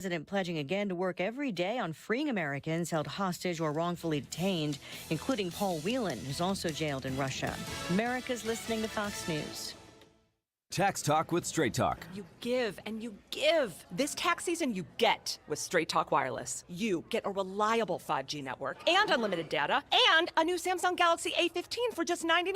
President pledging again to work every day on freeing Americans held hostage or wrongfully detained, including Paul Whelan, who's also jailed in Russia. America's listening to Fox News. Tax Talk with Straight Talk. You give and you give. This tax season, you get with Straight Talk Wireless. You get a reliable 5G network and unlimited data and a new Samsung Galaxy A15 for just $99.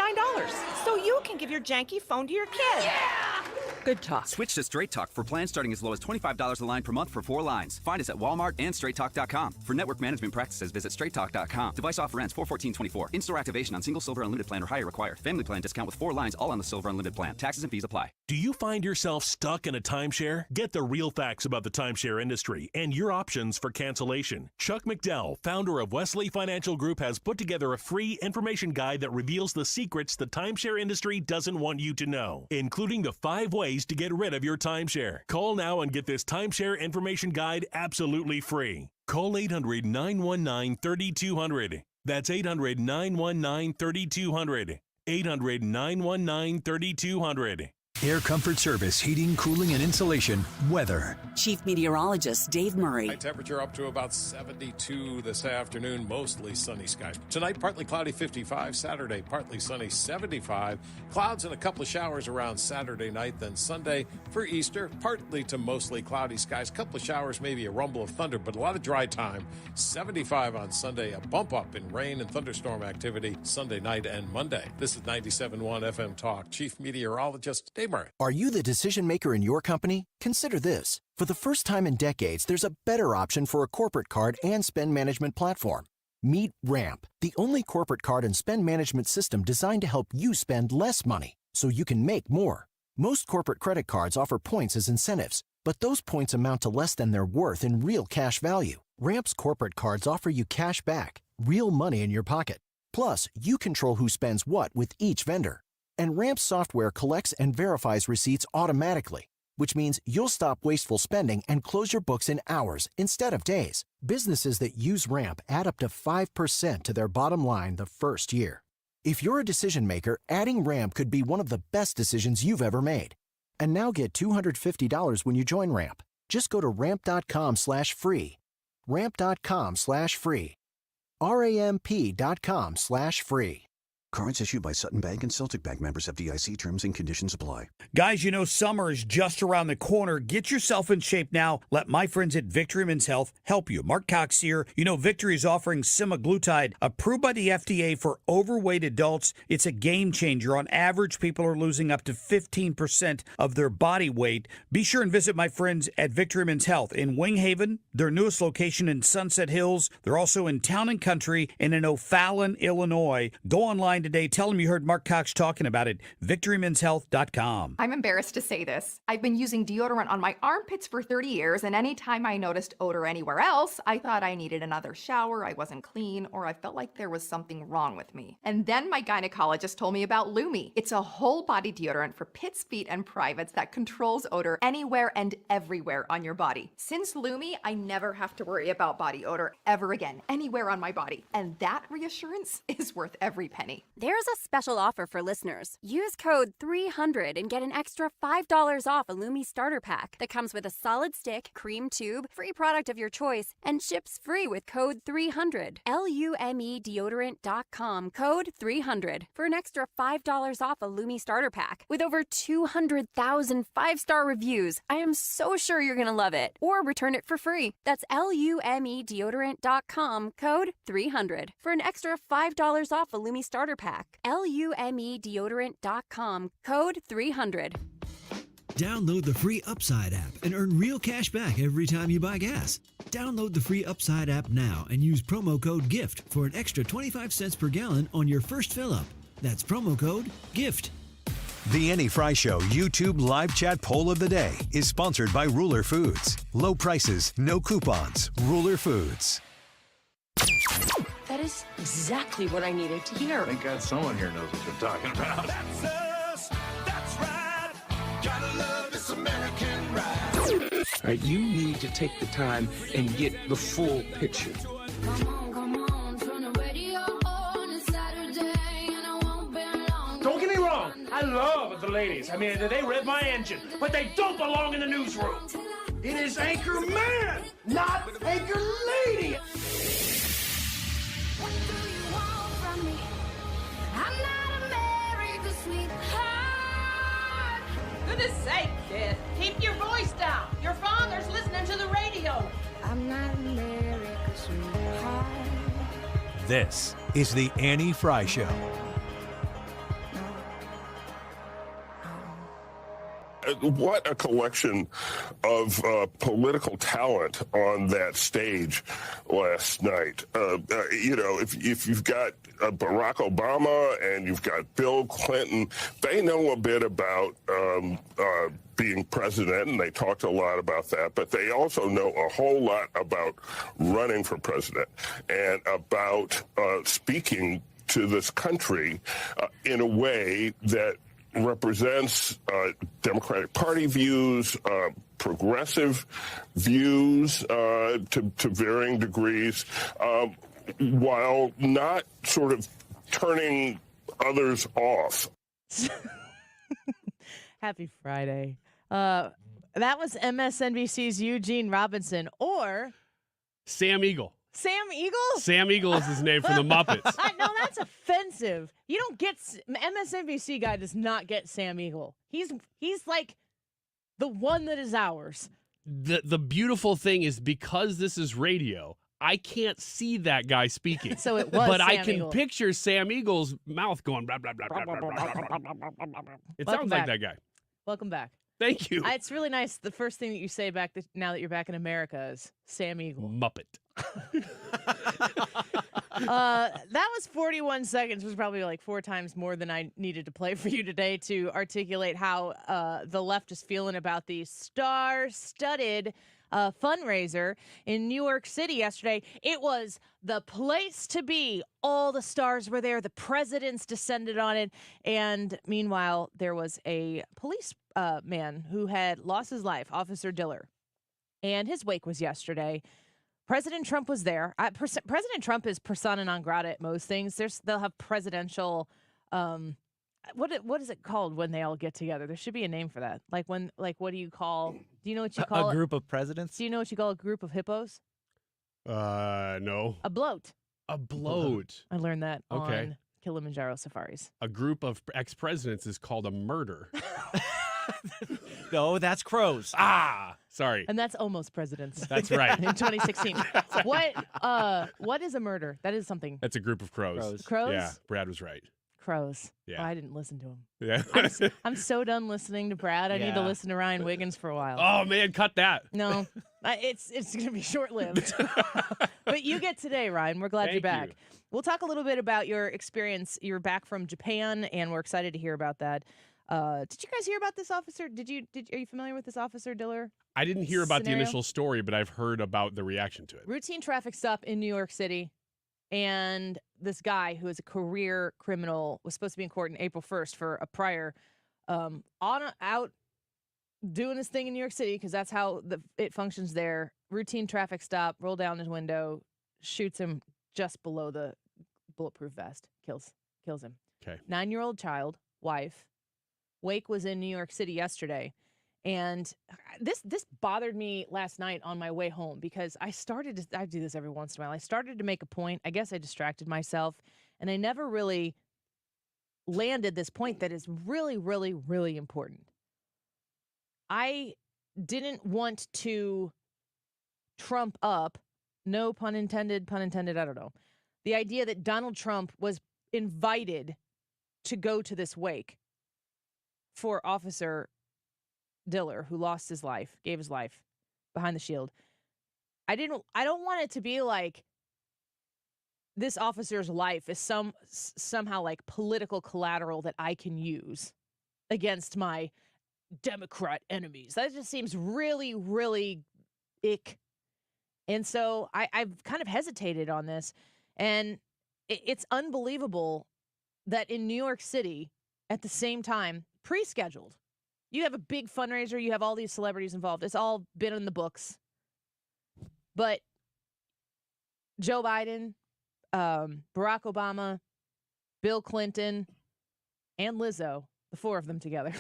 So you can give your janky phone to your kid. Yeah! Good talk. Switch to Straight Talk for plans starting as low as $25 a line per month for 4 lines. Find us at Walmart and StraightTalk.com. For network management practices, visit StraightTalk.com. Device offer ends 4/14/24. In-store activation on single Silver Unlimited plan or higher required. Family plan discount with 4 lines all on the Silver Unlimited plan. Taxes and fees apply. Do you find yourself stuck in a timeshare? Get the real facts about the timeshare industry and your options for cancellation. Chuck McDowell, founder of Wesley Financial Group, has put together a free information guide that reveals the secrets the timeshare industry doesn't want you to know, including the 5 ways to get rid of your timeshare. Call now and get this timeshare information guide absolutely free. Call 800-919-3200. That's 800-919-3200. 800-919-3200. Air Comfort Service, heating, cooling, and insulation. Weather. Chief Meteorologist Dave Murray. High temperature up to about 72 this afternoon, mostly sunny skies. Tonight, partly cloudy 55. Saturday, partly sunny 75. Clouds and a couple of showers around Saturday night. Then Sunday for Easter, partly to mostly cloudy skies. Couple of showers, maybe a rumble of thunder, but a lot of dry time. 75 on Sunday, a bump up in rain and thunderstorm activity Sunday night and Monday. This is 97.1 FM Talk. Chief Meteorologist Dave Murray. Are you the decision maker in your company? Consider this. For the first time in decades, there's a better option for a corporate card and spend management platform. Meet Ramp, the only corporate card and spend management system designed to help you spend less money so you can make more. Most corporate credit cards offer points as incentives, but those points amount to less than their worth in real cash value. Ramp's corporate cards offer you cash back, real money in your pocket. Plus, you control who spends what with each vendor. And Ramp software collects and verifies receipts automatically, which means you'll stop wasteful spending and close your books in hours instead of days. Businesses that use Ramp add up to 5% to their bottom line the first year. If you're a decision maker, adding Ramp could be one of the best decisions you've ever made. And now get $250 when you join Ramp. Just go to ramp.com/free. Ramp.com/free. ramp.com/free. Cards issued by Sutton Bank and Celtic Bank, members of FDIC. Terms and conditions apply. Guys, you know summer is just around the corner. Get yourself in shape now. Let my friends at Victory Men's Health help you. Mark Cox here. You know Victory is offering semaglutide, approved by the FDA for overweight adults. It's a game changer. On average, people are losing up to 15% of their body weight. Be sure and visit my friends at Victory Men's Health in Wing Haven, their newest location in Sunset Hills. They're also in Town and Country and in O'Fallon, Illinois. Go online today. Tell them you heard Mark Cox talking about it. VictoryMen'sHealth.com. I'm embarrassed to say this. I've been using deodorant on my armpits for 30 years, and anytime I noticed odor anywhere else, I thought I needed another shower, I wasn't clean, or I felt like there was something wrong with me. And then my gynecologist told me about Lumi. It's a whole body deodorant for pits, feet, and privates that controls odor anywhere and everywhere on your body. Since Lumi, I never have to worry about body odor ever again, anywhere on my body. And that reassurance is worth every penny. There's a special offer for listeners. Use code 300 and get an extra $5 off a Lumi starter pack that comes with a solid stick, cream tube, free product of your choice, and ships free with code 300. LUMEdeodorant.com, code 300 for an extra $5 off a Lumi starter pack. With over 200,000 5-star reviews, I am so sure you're going to love it. Or return it for free. That's LUMEdeodorant.com, code 300 for an extra $5 off a Lumi starter pack. LUMEdeodorant.com, code 300. Download the free Upside app and earn real cash back every time you buy gas. Download the free Upside app now and use promo code GIFT for an extra 25 cents per gallon on your first fill-up. That's promo code GIFT. The Annie Fry Show YouTube live chat poll of the day is sponsored by Ruler Foods. Low prices, no coupons. Ruler Foods. That is exactly what I needed to hear. Thank God someone here knows what you're talking about. That's us. That's right. Gotta love this American ride. All right, you need to take the time and get the full picture. Come on, turn the radio on. It's Saturday and I won't be long. Don't get me wrong. I love the ladies. I mean, they rev my engine, but they don't belong in the newsroom. It is Anchor Man, not Anchor Lady. What do you want from me? I'm not America's sweetheart. Goodness sake, kid. Keep your voice down. Your father's listening to the radio. I'm not America's sweetheart. This is the Annie Fry Show. What a collection of political talent on that stage last night. If you've got Barack Obama and you've got Bill Clinton, they know a bit about being president, and they talked a lot about that, but they also know a whole lot about running for president and about speaking to this country in a way that represents Democratic Party views, progressive views to varying degrees, while not sort of turning others off. Happy Friday. That was MSNBC's Eugene Robinson, or Sam Eagle. Sam Eagle? Sam Eagle is his name from the Muppets. No, that's offensive. You don't get MSNBC guy does not get Sam Eagle. He's like the one that is ours. The beautiful thing is, because this is radio, I can't see that guy speaking. So it was but Sam I can Eagle. picture Sam Eagle's mouth going blah blah blah blah blah blah. It Welcome sounds back. like that guy. Welcome back. Thank you. It's really nice. The first thing that you say now that you're back in America is Sam Eagle. Muppet. That was 41 seconds, was probably like 4 times more than I needed to play for you today to articulate how the left is feeling about the star-studded fundraiser in New York City yesterday. It was the place to be. All the stars were there. The presidents descended on it. And meanwhile, there was a police man who had lost his life, Officer Diller. And his wake was yesterday. President Trump was there. President Trump is persona non grata at most things. They'll have presidential, what is it called when they all get together? There should be a name for that. What do you call? Do you know what you call a group of presidents? Do you know what you call a group of hippos? No. A bloat. A bloat. I learned that on Kilimanjaro safaris. A group of ex-presidents is called a murder. No, that's crows. Sorry. And that's almost presidents. That's right. In 2016. What is a murder? That is something. That's a group of crows. Crows? Yeah, Brad was right. Crows. Yeah. Oh, I didn't listen to him. Yeah. I'm so done listening to Brad. I need to listen to Ryan Wiggins for a while. Oh, man, cut that. No, it's going to be short-lived. But you get today, Ryan.'re glad you're back. you. We'll talk a little bit about your experience. You're back from Japan, and we're excited to hear about that. Did you guys hear about this officer? Are you familiar with this Officer Diller? I didn't hear about scenario? the initial story, but I've heard about the reaction to it. Routine traffic stop in New York City. And this guy who is a career criminal was supposed to be in court on April 1st for a prior out doing his thing in New York City, because that's how it functions there. Routine traffic stop, roll down his window, shoots him just below the bulletproof vest, kills him. Okay. 9-year-old child, wife. Wake was in New York City yesterday. And this bothered me last night on my way home, because I do this every once in a while. I started to make a point. I guess I distracted myself, and I never really landed this point that is really, really, really important. I didn't want to trump up, no pun intended, I don't know, the idea that Donald Trump was invited to go to this wake for Officer Diller, who lost his life, gave his life behind the shield. I don't want it to be like this officer's life is somehow like political collateral that I can use against my Democrat enemies. That just seems really, really ick. And so I've kind of hesitated on this. And it's unbelievable that in New York City, at the same time, pre-scheduled, you have a big fundraiser. You have all these celebrities involved. It's all been in the books. But Joe Biden, Barack Obama, Bill Clinton, and Lizzo, the 4 of them together.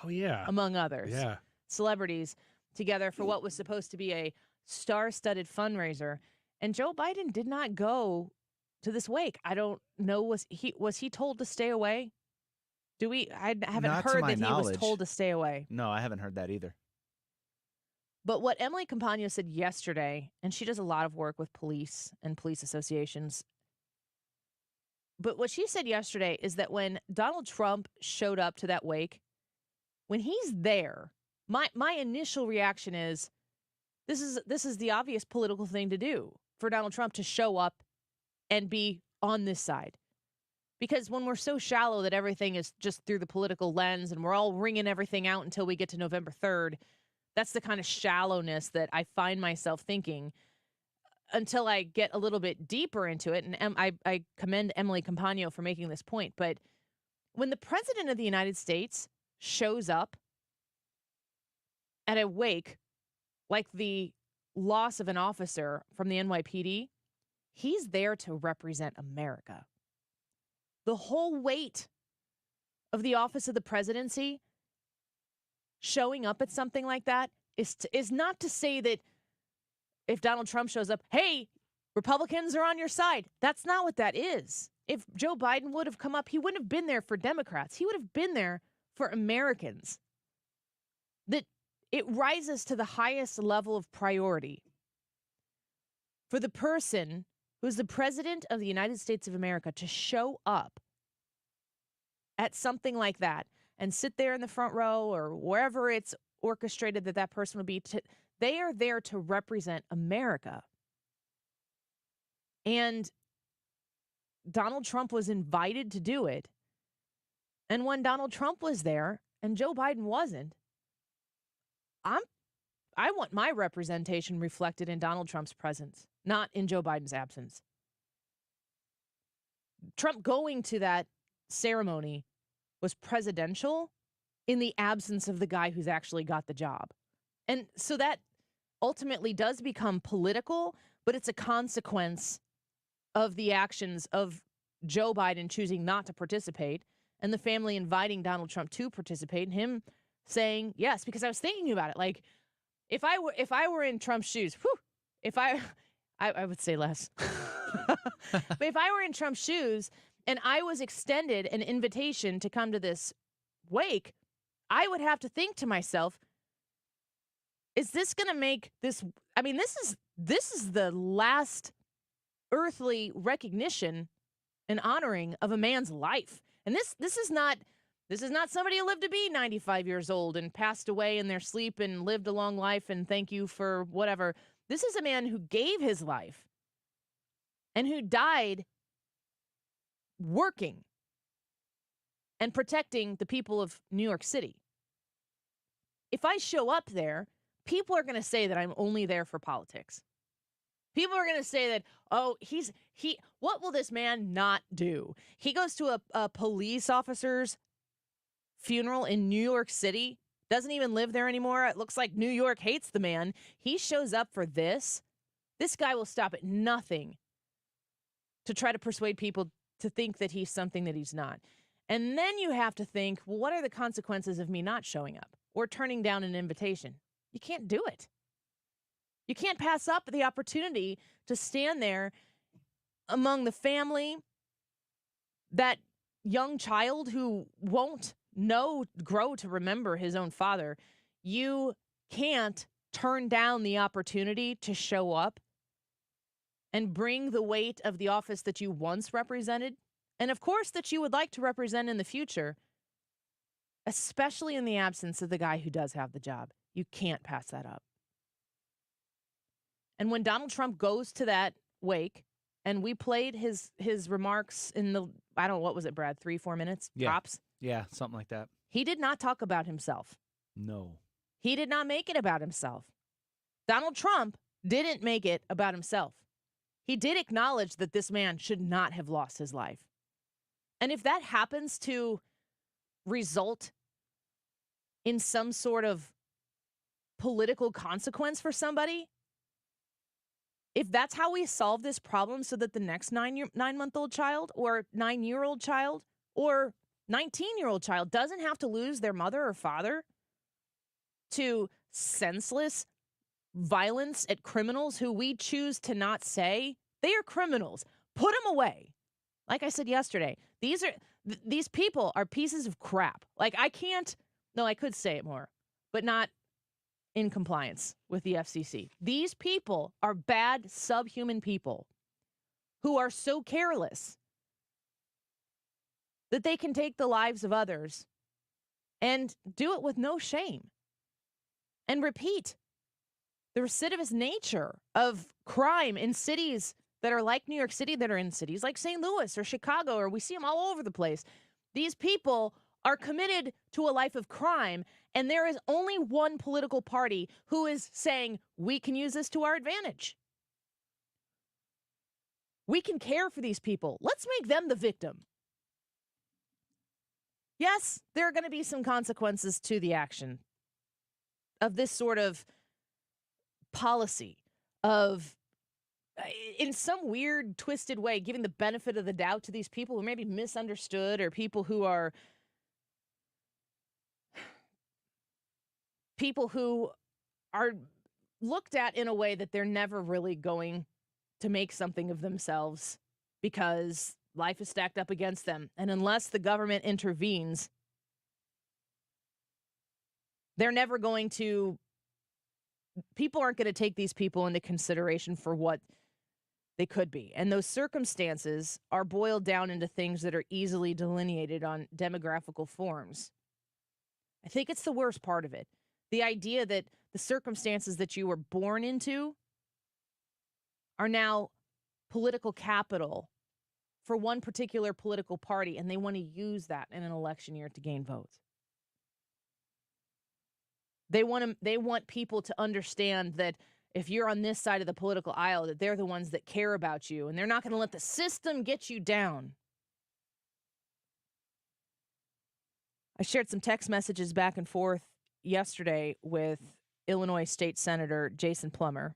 Oh, yeah. Among others. Yeah. Celebrities. together for what was supposed to be a star-studded fundraiser. And Joe Biden did not go to this wake. I don't know. Was he told to stay away? I haven't Not to heard my that he was knowledge. told to stay away. No, I haven't heard that either. But what Emily Campagno said yesterday, and she does a lot of work with police and police associations, but what she said yesterday is that when Donald Trump showed up to that wake, when he's there, my initial reaction is, this is the obvious political thing to do for Donald Trump to show up and be on this side. Because when we're so shallow that everything is just through the political lens and we're all wringing everything out until we get to November 3rd, that's the kind of shallowness that I find myself thinking until I get a little bit deeper into it. And I commend Emily Campagno for making this point. But when the president of the United States shows up at a wake like the loss of an officer from the NYPD, he's there to represent America. The whole weight of the office of the presidency showing up at something like that is not to say that if Donald Trump shows up, hey, Republicans are on your side. That's not what that is. If Joe Biden would have come up, he wouldn't have been there for Democrats. He would have been there for Americans. That it rises to the highest level of priority for the person who's the president of the United States of America to show up at something like that and sit there in the front row or wherever it's orchestrated that person would be. They are there to represent America. And Donald Trump was invited to do it. And when Donald Trump was there and Joe Biden wasn't, I want my representation reflected in Donald Trump's presence, not in Joe Biden's absence. Trump going to that ceremony was presidential in the absence of the guy who's actually got the job. And so that ultimately does become political, but it's a consequence of the actions of Joe Biden choosing not to participate and the family inviting Donald Trump to participate and him saying yes, because I was thinking about it. Like, if I were in Trump's shoes, I would say less. But if I were in Trump's shoes and I was extended an invitation to come to this wake, I would have to think to myself, is this going to make this? I mean, this is the last earthly recognition and honoring of a man's life. And this is not somebody who lived to be 95 years old and passed away in their sleep and lived a long life and thank you for whatever. This is a man who gave his life and who died working and protecting the people of New York City. If I show up there, people are going to say that I'm only there for politics. People are going to say that, oh, what will this man not do? He goes to a police officer's funeral in New York City, doesn't even live there anymore. It looks like New York hates the man. He shows up for this. This guy will stop at nothing to try to persuade people to think that he's something that he's not. And then you have to think, well, what are the consequences of me not showing up or turning down an invitation? You can't do it. You can't pass up the opportunity to stand there among the family, that young child who won't grow to remember his own father. You can't turn down the opportunity to show up and bring the weight of the office that you once represented, and of course that you would like to represent in the future, especially in the absence of the guy who does have the job. You can't pass that up. And when Donald Trump goes to that wake, and we played his remarks in the, I don't know, what was it, Brad, 3-4 minutes? Yeah. Tops? Yeah, something like that. He did not talk about himself. No. He did not make it about himself. Donald Trump didn't make it about himself. He did acknowledge that this man should not have lost his life. And if that happens to result in some sort of political consequence for somebody, if that's how we solve this problem so that the next 9-month-old child or 9-year-old child or 19-year-old child doesn't have to lose their mother or father to senseless violence at criminals who we choose to not say they are criminals. Put them away. Like I said yesterday, these people are pieces of crap. Like I could say it more, but not in compliance with the FCC. These people are bad, subhuman people who are so careless that they can take the lives of others and do it with no shame. And repeat the recidivist nature of crime in cities that are like New York City, that are in cities like St. Louis or Chicago, or we see them all over the place. These people are committed to a life of crime, and there is only one political party who is saying, we can use this to our advantage. We can care for these people. Let's make them the victim. Yes, there are going to be some consequences to the action of this sort of policy of, in some weird, twisted way, giving the benefit of the doubt to these people who may be misunderstood or people who are looked at in a way that they're never really going to make something of themselves because life is stacked up against them. And unless the government intervenes, they're never going to, people aren't going to take these people into consideration for what they could be. And those circumstances are boiled down into things that are easily delineated on demographical forms. I think it's the worst part of it. The idea that the circumstances that you were born into are now political capital for one particular political party, and they want to use that in an election year to gain votes. They want people to understand that if you're on this side of the political aisle, that they're the ones that care about you, and they're not going to let the system get you down. I shared some text messages back and forth yesterday with Illinois State Senator Jason Plummer.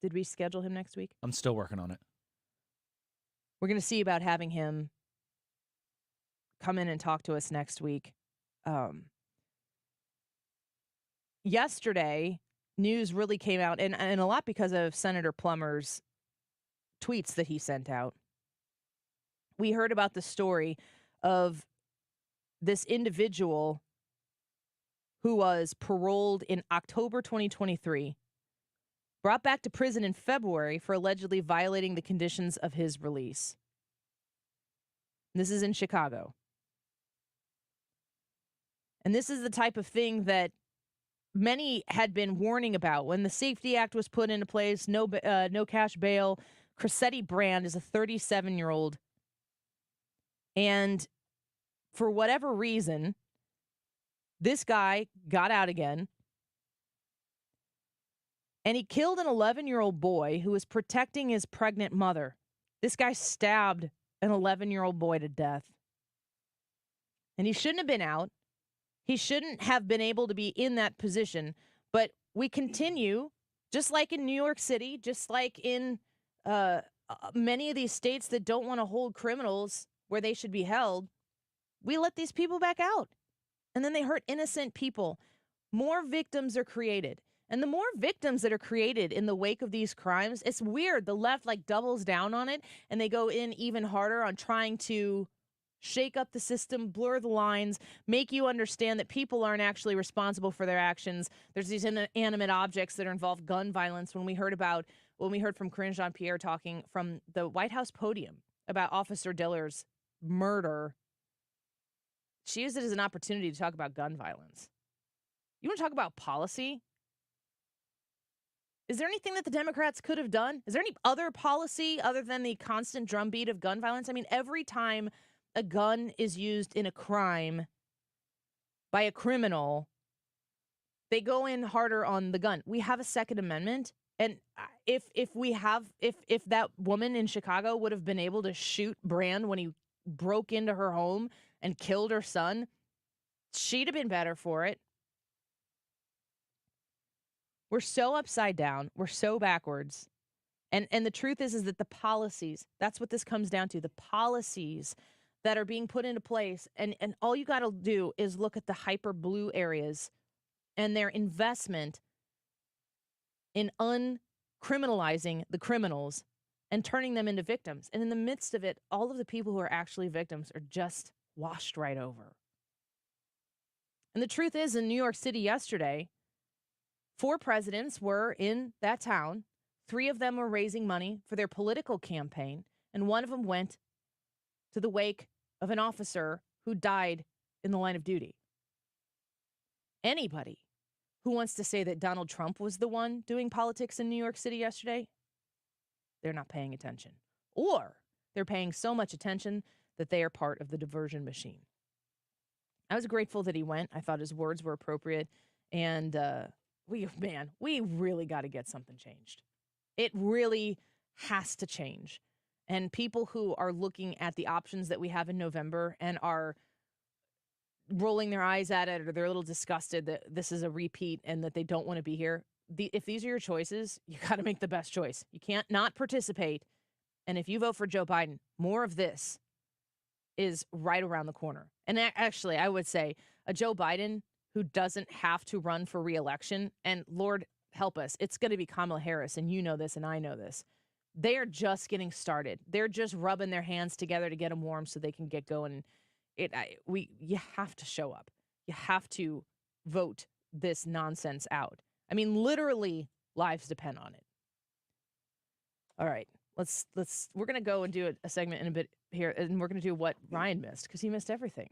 Did we schedule him next week? I'm still working on it. We're going to see about having him come in and talk to us next week. Yesterday, news really came out, and a lot because of Senator Plummer's tweets that he sent out. We heard about the story of this individual who was paroled in October 2023, brought back to prison in February for allegedly violating the conditions of his release. This is in Chicago. And this is the type of thing that many had been warning about when the Safety Act was put into place, no cash bail. Cressetti Brand is a 37-year-old. And for whatever reason, this guy got out again. And he killed an 11-year-old boy who was protecting his pregnant mother. This guy stabbed an 11-year-old boy to death. And he shouldn't have been out. He shouldn't have been able to be in that position. But we continue, just like in New York City, just like in many of these states that don't want to hold criminals where they should be held, we let these people back out. And then they hurt innocent people. More victims are created. And the more victims that are created in the wake of these crimes, it's weird. The left doubles down on it, and they go in even harder on trying to shake up the system, blur the lines, make you understand that people aren't actually responsible for their actions. There's these inanimate objects that are involved, gun violence. When we heard from Corinne Jean-Pierre talking from the White House podium about Officer Diller's murder, she used it as an opportunity to talk about gun violence. You want to talk about policy? Is there anything that the Democrats could have done? Is there any other policy other than the constant drumbeat of gun violence? I mean, every time a gun is used in a crime by a criminal, they go in harder on the gun. We have a Second Amendment, and if that woman in Chicago would have been able to shoot Brand when he broke into her home and killed her son, she'd have been better for it. We're so upside down. We're so backwards. And the truth is that the policies, that's what this comes down to, the policies that are being put into place. And all you got to do is look at the hyper blue areas and their investment in uncriminalizing the criminals and turning them into victims. And in the midst of it, all of the people who are actually victims are just washed right over. And the truth is, in New York City yesterday, 4 presidents were in that town. 3 of them were raising money for their political campaign, and 1 of them went to the wake of an officer who died in the line of duty. Anybody who wants to say that Donald Trump was the one doing politics in New York City yesterday, they're not paying attention. Or they're paying so much attention that they are part of the diversion machine. I was grateful that he went. I thought his words were appropriate. And we really got to get something changed. It really has to change. And people who are looking at the options that we have in November and are rolling their eyes at it, or they're a little disgusted that this is a repeat and that they don't want to be here, if these are your choices, you got to make the best choice. You can't not participate. And if you vote for Joe Biden, more of this is right around the corner. And actually, I would say a Joe Biden who doesn't have to run for re-election, and Lord help us, it's going to be Kamala Harris, and you know this and I know this. They are just getting started. They're just rubbing their hands together to get them warm so they can get going. You have to show up. You have to vote this nonsense out. I mean, literally, lives depend on it. All right, we're going to go and do a segment in a bit here, and we're going to do what Ryan missed, because he missed everything.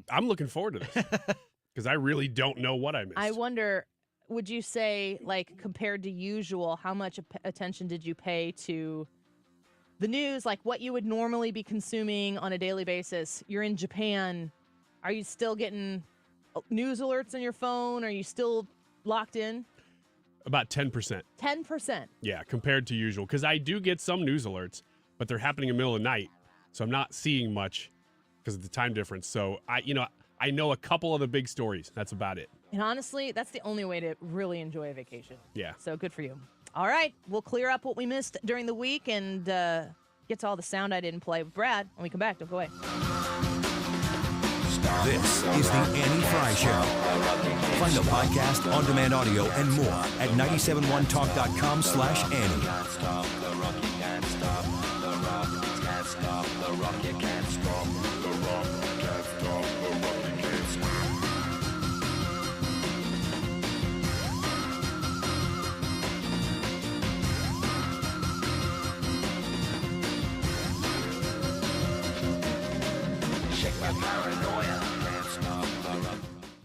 I'm looking forward to this, because I really don't know what I missed. I wonder, would you say, like, compared to usual, how much attention did you pay to the news, like what you would normally be consuming on a daily basis? You're in Japan. Are you still getting news alerts on your phone? Are you still locked in? About 10%. 10%? Yeah, compared to usual. Because I do get some news alerts, but they're happening in the middle of the night. So I'm not seeing much because of the time difference. So I know a couple of the big stories. That's about it. And honestly, that's the only way to really enjoy a vacation. Yeah. So good for you. All right, we'll clear up what we missed during the week and get to all the sound I didn't play with Brad when we come back. Don't go away. This is the Annie Fry Show. Find the podcast, on-demand audio, and more at 971talk.com/Annie.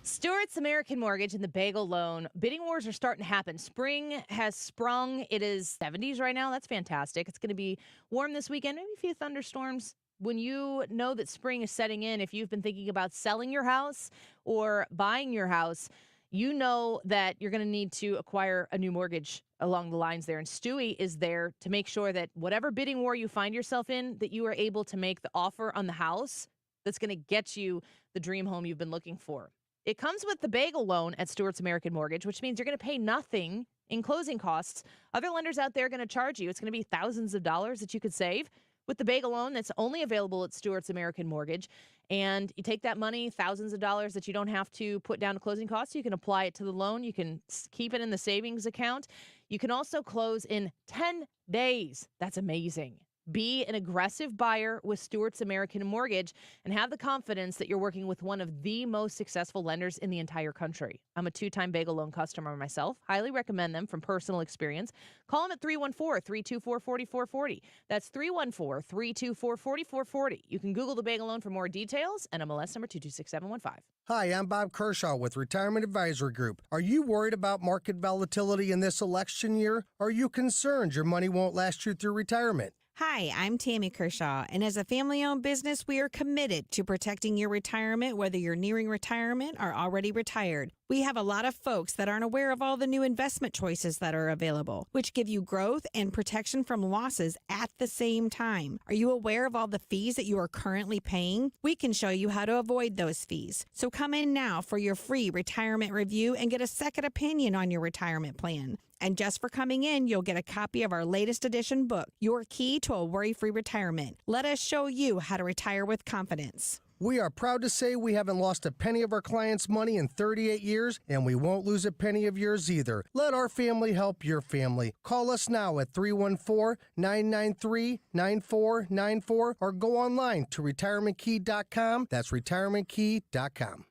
Stewart's American Mortgage and the Bagel Loan. Bidding wars are starting to happen. Spring has sprung. It is 70s right now. That's fantastic. It's going to be warm this weekend. Maybe a few thunderstorms. When you know that spring is setting in, if you've been thinking about selling your house or buying your house, you know that you're going to need to acquire a new mortgage along the lines there. And Stewie is there to make sure that whatever bidding war you find yourself in, that you are able to make the offer on the house that's going to get you the dream home you've been looking for. It comes with the Bagel Loan at Stewart's American Mortgage, which means you're going to pay nothing in closing costs. Other lenders out there are going to charge you. It's going to be thousands of dollars that you could save with the Bagel Loan that's only available at Stewart's American Mortgage. And you take that money, thousands of dollars that you don't have to put down to closing costs. You can apply it to the loan. You can keep it in the savings account. You can also close in 10 days. That's amazing. Be an aggressive buyer with Stewart's American Mortgage and have the confidence that you're working with one of the most successful lenders in the entire country. I'm a 2-time Bagel Loan customer myself. Highly recommend them from personal experience. Call them at 314-324-4440. That's 314-324-4440. You can Google the Bagel Loan for more details and MLS number 226715. Hi, I'm Bob Kershaw with Retirement Advisory Group. Are you worried about market volatility in this election year? Are you concerned your money won't last you through retirement? Hi, I'm Tammy Kershaw, and as a family-owned business, we are committed to protecting your retirement, whether you're nearing retirement or already retired. We have a lot of folks that aren't aware of all the new investment choices that are available, which give you growth and protection from losses at the same time. Are you aware of all the fees that you are currently paying? We can show you how to avoid those fees. So come in now for your free retirement review and get a second opinion on your retirement plan. And just for coming in, you'll get a copy of our latest edition book, Your Key to a Worry-Free Retirement. Let us show you how to retire with confidence. We are proud to say we haven't lost a penny of our clients' money in 38 years, and we won't lose a penny of yours either. Let our family help your family. Call us now at 314-993-9494 or go online to retirementkey.com. That's retirementkey.com.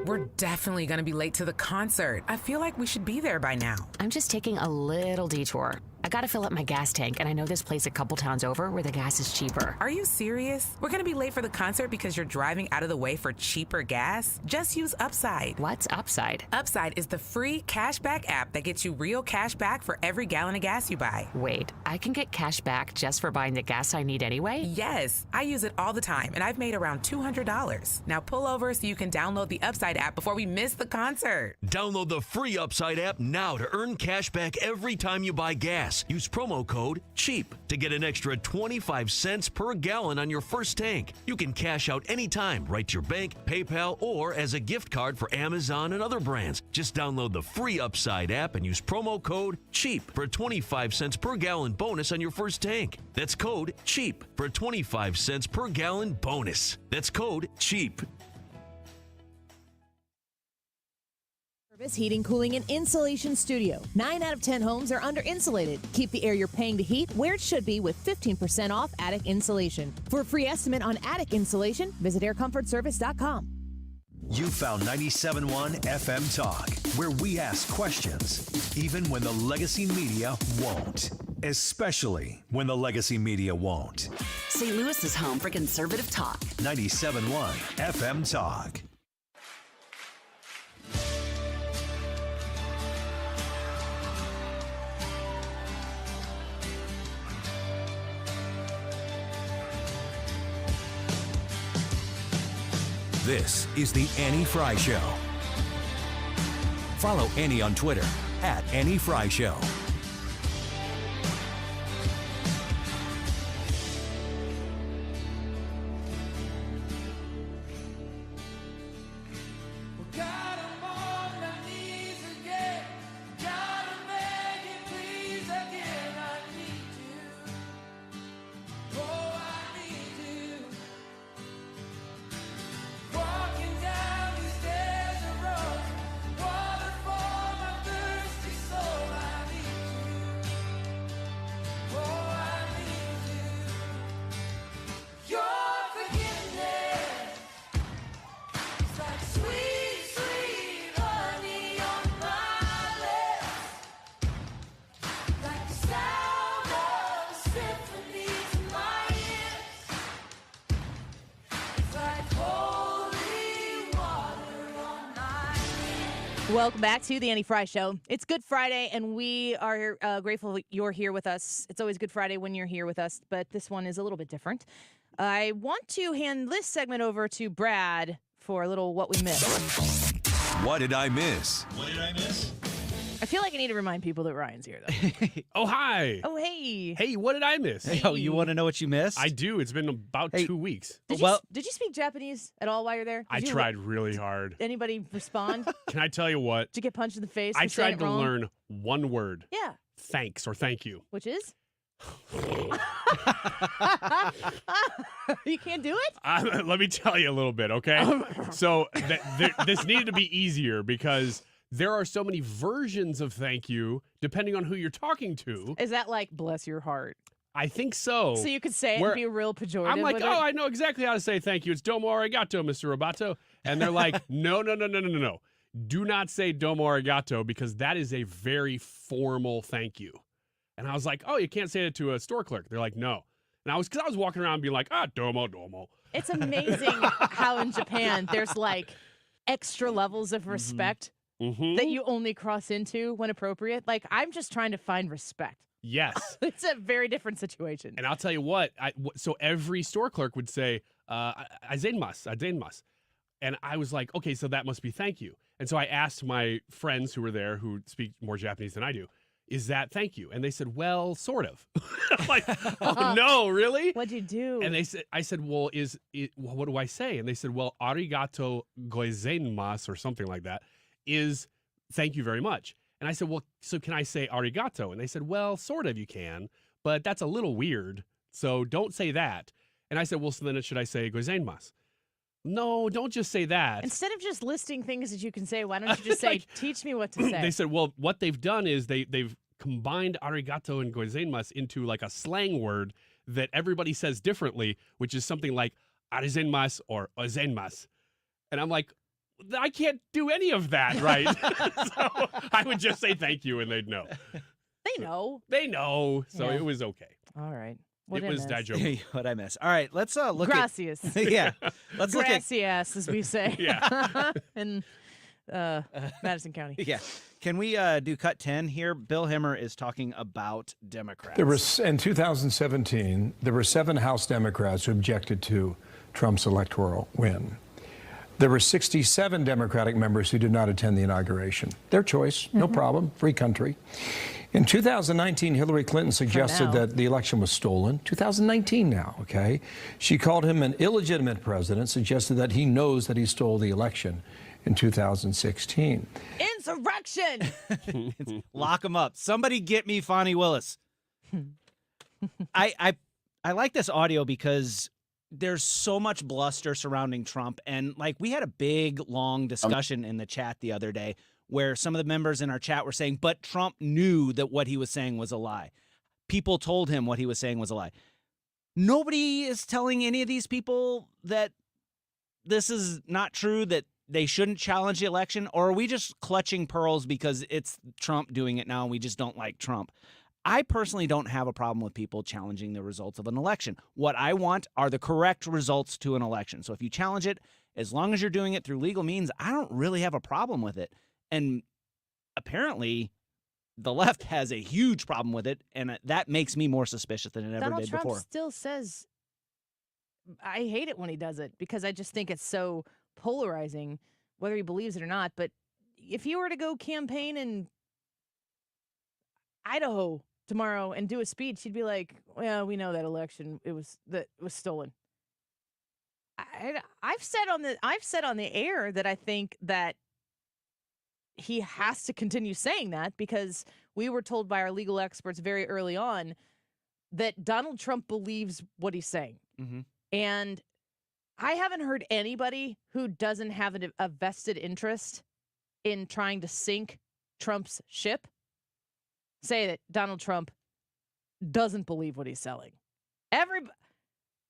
We're definitely going to be late to the concert. I feel like we should be there by now. I'm just taking a little detour. I gotta fill up my gas tank, and I know this place a couple towns over where the gas is cheaper. Are you serious? We're going to be late for the concert because you're driving out of the way for cheaper gas? Just use Upside. What's Upside? Upside is the free cashback app that gets you real cash back for every gallon of gas you buy. Wait, I can get cash back just for buying the gas I need anyway? Yes, I use it all the time, and I've made around $200. Now pull over so you can download the Upside app before we miss the concert. Download the free Upside app now to earn cash back every time you buy gas. Use promo code CHEAP to get an extra 25 cents per gallon on your first tank. You can cash out anytime, right to your bank, PayPal, or as a gift card for Amazon and other brands. Just download the free Upside app and use promo code CHEAP for a 25 cents per gallon bonus on your first tank. That's code CHEAP for a 25 cents per gallon bonus. That's code CHEAP. Heating, Cooling, and Insulation Studio. 9 out of 10 homes are under insulated. Keep the air you're paying to heat where it should be with 15% off attic insulation. For a free estimate on attic insulation, visit aircomfortservice.com. You found 97.1 FM Talk, where we ask questions, even when the legacy media won't. Especially when the legacy media won't. St. Louis is home for conservative talk. 97.1 FM Talk. This is the Annie Fry Show. Follow Annie on Twitter at Annie Fry Show. Welcome back to the Annie Fry Show. It's Good Friday, and we are grateful you're here with us. It's always Good Friday when you're here with us, but this one is a little bit different. I want to hand this segment over to Brad for a little What We Missed. What did I miss? What did I miss? I feel like I need to remind people that Ryan's here, though. Oh, hi. Oh, hey. Hey, what did I miss? Hey. Oh, you want to know what you missed? I do. It's been about 2 weeks. Did you speak Japanese at all while you're there? I tried really hard. Anybody respond? Can I tell you what? Did you get punched in the face? I tried to learn one word. Yeah. Thanks or thank you. Which is? You can't do it? Let me tell you a little bit, okay? So this needed to be easier because there are so many versions of thank you depending on who you're talking to. Is that like bless your heart? I think so. So you could say it and be real pejorative. I'm like, with oh, it? I know exactly how to say thank you. It's domo arigato, Mr. Roboto. And they're like, no. Do not say domo arigato because that is a very formal thank you. And I was like, oh, you can't say it to a store clerk. They're like, no. And I was walking around being like, domo. It's amazing how in Japan there's like extra levels of respect that you only cross into when appropriate. Like, I'm just trying to find respect. Yes. It's a very different situation. And I'll tell you what, so every store clerk would say, azenmasu. And I was like, okay, so that must be thank you. And so I asked my friends who were there who speak more Japanese than I do, is that thank you? And they said, well, sort of. I'm like, oh, no, really? What'd you do? And I said, well, what do I say? And they said, well, arigato gozaimasu or something like that is thank you very much. And I said, well, so can I say arigato? And they said, well, sort of you can, but that's a little weird. So don't say that. And I said, well, so then should I say gozaimasu? No, don't just say that. Instead of just listing things that you can say, why don't you just say, teach me what to say? They said, well, what they've done is they've combined arigato and gozaimasu into like a slang word that everybody says differently, which is something like arizenmasu or ozenmasu. And I'm like, I can't do any of that, right? So I would just say thank you and they'd know. They know. They know. So Yeah. it was okay. All right. It was daijoubu. What I miss. All right, let's look Gracias. at yeah. Let's look at Gracias, as we say. Yeah. In Madison County. yeah. Can we do cut 10 here? Bill Hemmer is talking about Democrats. In 2017, there were 7 House Democrats who objected to Trump's electoral win. There were 67 Democratic members who did not attend the inauguration. Their choice, no problem, free country. In 2019, Hillary Clinton suggested that the election was stolen. 2019 now, okay? She called him an illegitimate president, suggested that he knows that he stole the election in 2016. Insurrection! Lock him up. Somebody get me Fonnie Willis. I like this audio because there's so much bluster surrounding Trump. And like we had a big, long discussion in the chat the other day where some of the members in our chat were saying, but Trump knew that what he was saying was a lie. People told him what he was saying was a lie. Nobody is telling any of these people that this is not true, that they shouldn't challenge the election, or are we just clutching pearls because it's Trump doing it now and we just don't like Trump? I personally don't have a problem with people challenging the results of an election. What I want are the correct results to an election. So if you challenge it, as long as you're doing it through legal means, I don't really have a problem with it. And apparently, the left has a huge problem with it, and that makes me more suspicious than it ever Donald did Trump before. still says, I hate it when he does it because I just think it's so polarizing, whether he believes it or not. But if you were to go campaign in Idaho tomorrow and do a speech, he'd be like, well, we know that election, it was stolen. I've said on the air that I think that he has to continue saying that because we were told by our legal experts very early on that Donald Trump believes what he's saying. Mm-hmm. And I haven't heard anybody who doesn't have a vested interest in trying to sink Trump's ship say that Donald Trump doesn't believe what he's selling.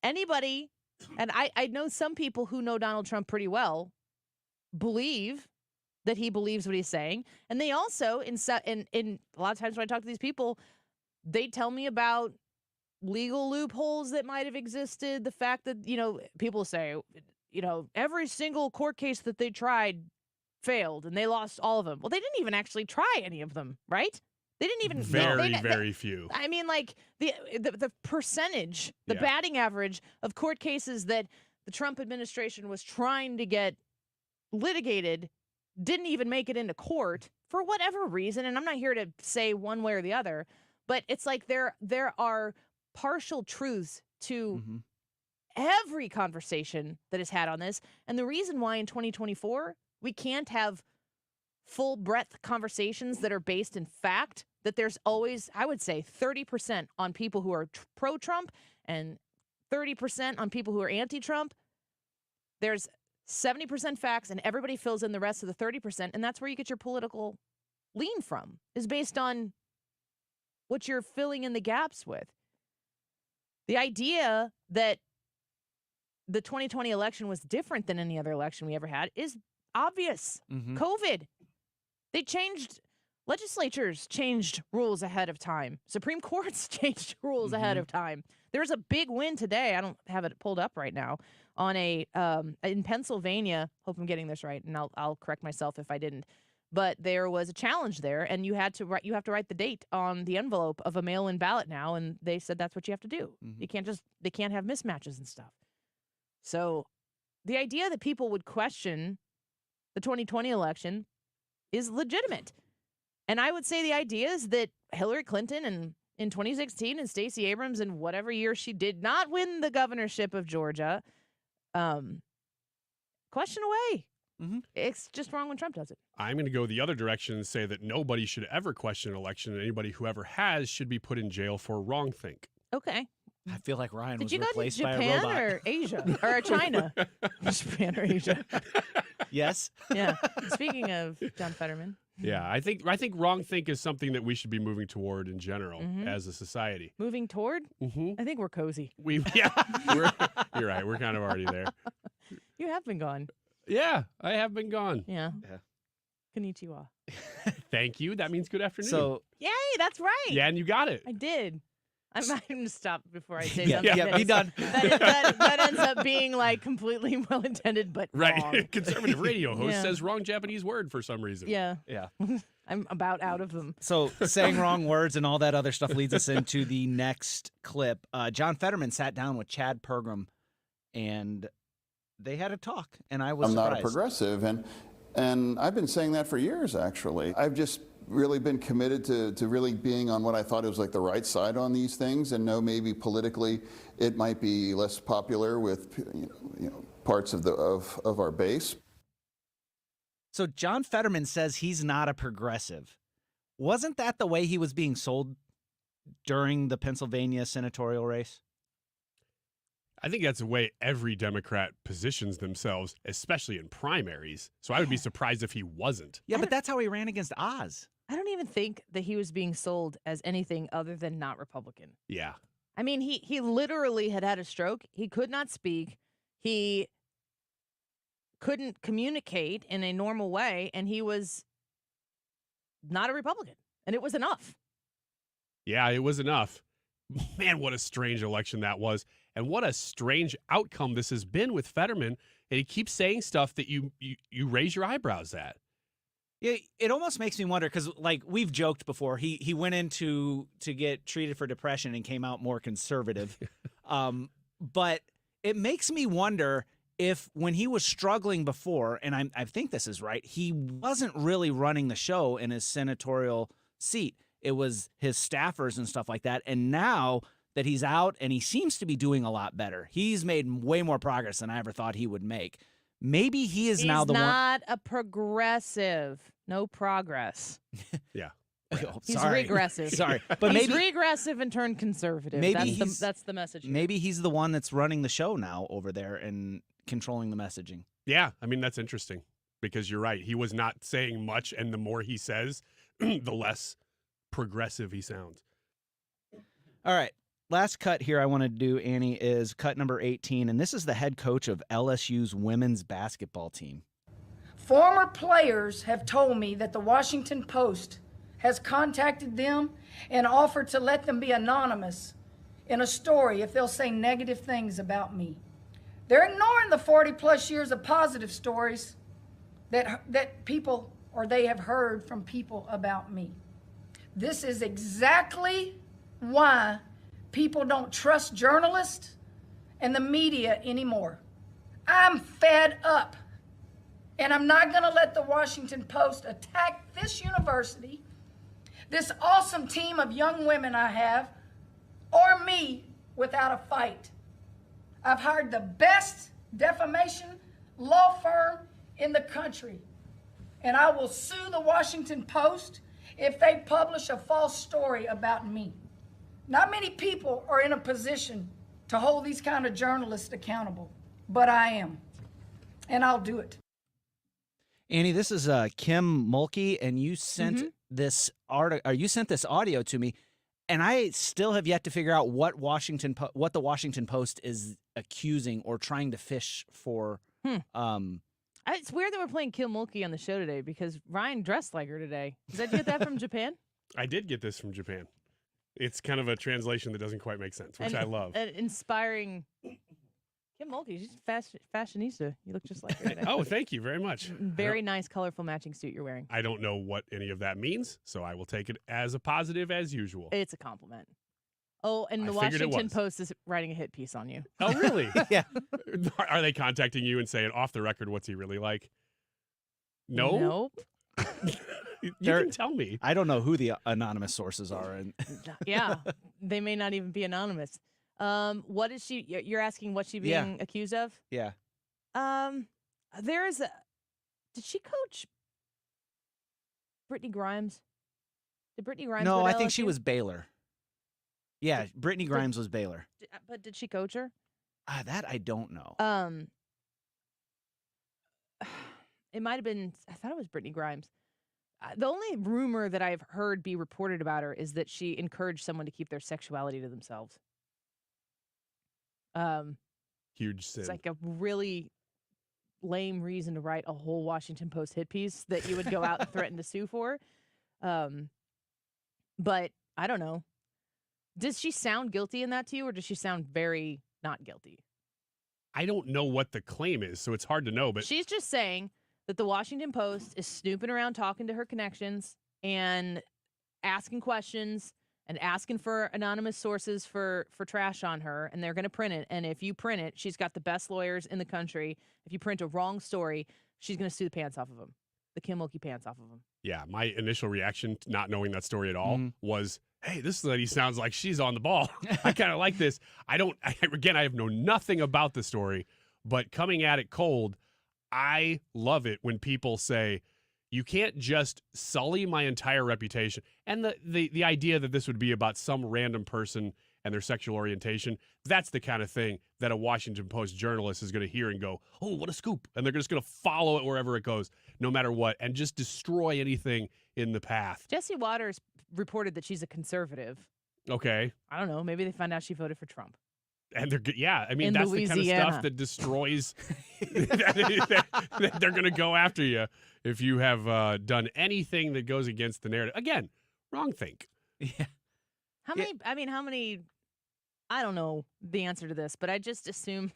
Anybody, and I know some people who know Donald Trump pretty well, believe that he believes what he's saying. And they also, in a lot of times when I talk to these people, they tell me about legal loopholes that might have existed. The fact that, people say, every single court case that they tried failed and they lost all of them. Well, they didn't even actually try any of them, right? They didn't even very few. I mean, like the percentage, the batting average of court cases that the Trump administration was trying to get litigated didn't even make it into court for whatever reason. And I'm not here to say one way or the other, but it's like there are partial truths to every conversation that is had on this. And the reason why in 2024 we can't have full breadth conversations that are based in fact, that there's always, I would say, 30% on people who are pro-Trump and 30% on people who are anti-Trump. There's 70% facts, and everybody fills in the rest of the 30%, and that's where you get your political lean from, is based on what you're filling in the gaps with. The idea that the 2020 election was different than any other election we ever had is obvious. COVID. Legislatures changed rules ahead of time. Supreme Courts changed rules ahead of time. There's a big win today. I don't have it pulled up right now on in Pennsylvania. Hope I'm getting this right, and I'll correct myself if I didn't. But there was a challenge there, and you have to write the date on the envelope of a mail-in ballot now, and they said that's what you have to do. You can't they can't have mismatches and stuff. So the idea that people would question the 2020 election is legitimate. And I would say the idea is that Hillary Clinton and in 2016 and Stacey Abrams in whatever year she did not win the governorship of Georgia, question away. It's just wrong when Trump does it. I'm going to go the other direction and say that nobody should ever question an election, and anybody who ever has should be put in jail for wrongthink. Okay. I feel like Ryan Did was you go to replaced by a Japan robot. or Asia or China? Japan or Asia? Yes. Yeah. Speaking of John Fetterman. Yeah, I think wrong think is something that we should be moving toward in general as a society. Moving toward? Mm-hmm. I think we're cozy. You're right. We're kind of already there. You have been gone. Yeah, I have been gone. Yeah. Konnichiwa. Thank you. That means good afternoon. So, Yay, that's right. yeah, and you got it. I did. I'm not going to stop before I say Yeah, something. yeah, be done. That ends up being like completely well intended, but Right. wrong. Conservative radio host Yeah. says wrong Japanese word for some reason. Yeah. Yeah. I'm about out of them. So saying wrong words and all that other stuff leads us into the next clip. John Fetterman sat down with Chad Pergram, and they had a talk, and I was I'm surprised. not a progressive, and I've been saying that for years, actually. I've just really been committed to really being on what I thought was like the right side on these things, and know maybe politically it might be less popular with parts of our base. So John Fetterman says he's not a progressive. Wasn't that the way he was being sold during the Pennsylvania senatorial race? I think that's the way every Democrat positions themselves, especially in primaries. So I would be surprised if he wasn't. Yeah, but that's how he ran against Oz. I don't even think that he was being sold as anything other than not Republican. Yeah. I mean, he literally had a stroke. He could not speak. He couldn't communicate in a normal way, and he was not a Republican. And it was enough. Yeah, it was enough. Man, what a strange election that was. And what a strange outcome this has been with Fetterman. And he keeps saying stuff that you raise your eyebrows at. Yeah, it almost makes me wonder because, like, we've joked before. He went in to get treated for depression and came out more conservative. But it makes me wonder if when he was struggling before, and I think this is right, he wasn't really running the show in his senatorial seat. It was his staffers and stuff like that. And now that he's out and he seems to be doing a lot better, he's made way more progress than I ever thought he would make. Maybe he's now the one. He's not a progressive. No progress. Yeah. Oh, He's sorry. regressive. Sorry. But he's maybe regressive and turned conservative. Maybe That's the message. here. Maybe he's the one that's running the show now over there and controlling the messaging. Yeah, I mean, that's interesting because you're right. He was not saying much, and the more he says, the less progressive he sounds. All right. Last cut here I want to do, Annie, is cut number 18, and this is the head coach of LSU's women's basketball team. Former players have told me that the Washington Post has contacted them and offered to let them be anonymous in a story if they'll say negative things about me. They're ignoring the 40-plus years of positive stories that people or they have heard from people about me. This is exactly why people don't trust journalists and the media anymore. I'm fed up, and I'm not going to let the Washington Post attack this university, this awesome team of young women I have, or me without a fight. I've hired the best defamation law firm in the country, and I will sue the Washington Post if they publish a false story about me. Not many people are in a position to hold these kind of journalists accountable, but I am, and I'll do it. Annie, this is Kim Mulkey, and you sent this audio to me, and I still have yet to figure out what the Washington Post is accusing or trying to fish for. It's weird that we're playing Kim Mulkey on the show today because Ryan dressed like her today. Did you get that from Japan? I did get this from Japan. It's kind of a translation that doesn't quite make sense, which I love. An inspiring Kim Mulkey. She's fashionista. You look just like her today. Oh, thank you very much. Very nice, colorful matching suit you're wearing. I don't know what any of that means, so I will take it as a positive as usual. It's a compliment. Oh, and the I figured it Washington was. Post is writing a hit piece on you. Oh, really? Yeah. Are they contacting you and saying, off the record, what's he really like? No? Nope. You can tell me. I don't know who the anonymous sources are. And Yeah, they may not even be anonymous. What is she? You're asking what she's being accused of? Yeah. There is a. Did she coach Brittany Grimes? Did Brittany Grimes? No, go to I think she LSU? was Baylor. Yeah, Brittany Grimes was Baylor. But did she coach her? That I don't know. It might have been, I thought it was Brittany Grimes. The only rumor that I've heard be reported about her is that she encouraged someone to keep their sexuality to themselves. Huge sin. It's like a really lame reason to write a whole Washington Post hit piece that you would go out and threaten to sue for. But I don't know. Does she sound guilty in that to you, or does she sound very not guilty? I don't know what the claim is, so it's hard to know. But she's just saying that the Washington Post is snooping around, talking to her connections, and asking questions and asking for anonymous sources for trash on her, and they're going to print it. And if you print it, she's got the best lawyers in the country. If you print a wrong story, she's going to sue the pants off of them, the Kim Mulkey pants off of them. Yeah, my initial reaction, not knowing that story at all, was, hey, this lady sounds like she's on the ball. I kind of like this. I have known nothing about the story, but coming at it cold, I love it when people say, you can't just sully my entire reputation. And the idea that this would be about some random person and their sexual orientation, that's the kind of thing that a Washington Post journalist is going to hear and go, oh, what a scoop. And they're just going to follow it wherever it goes, no matter what, and just destroy anything in the path. Jesse Waters reported that she's a conservative. Okay. I don't know. Maybe they found out she voted for Trump. And they're yeah, I mean, in that's Louisiana. The kind of stuff that destroys. They're going to go after you if you have done anything that goes against the narrative. Again, wrong think. Yeah. How many? I don't know the answer to this, but I just assume.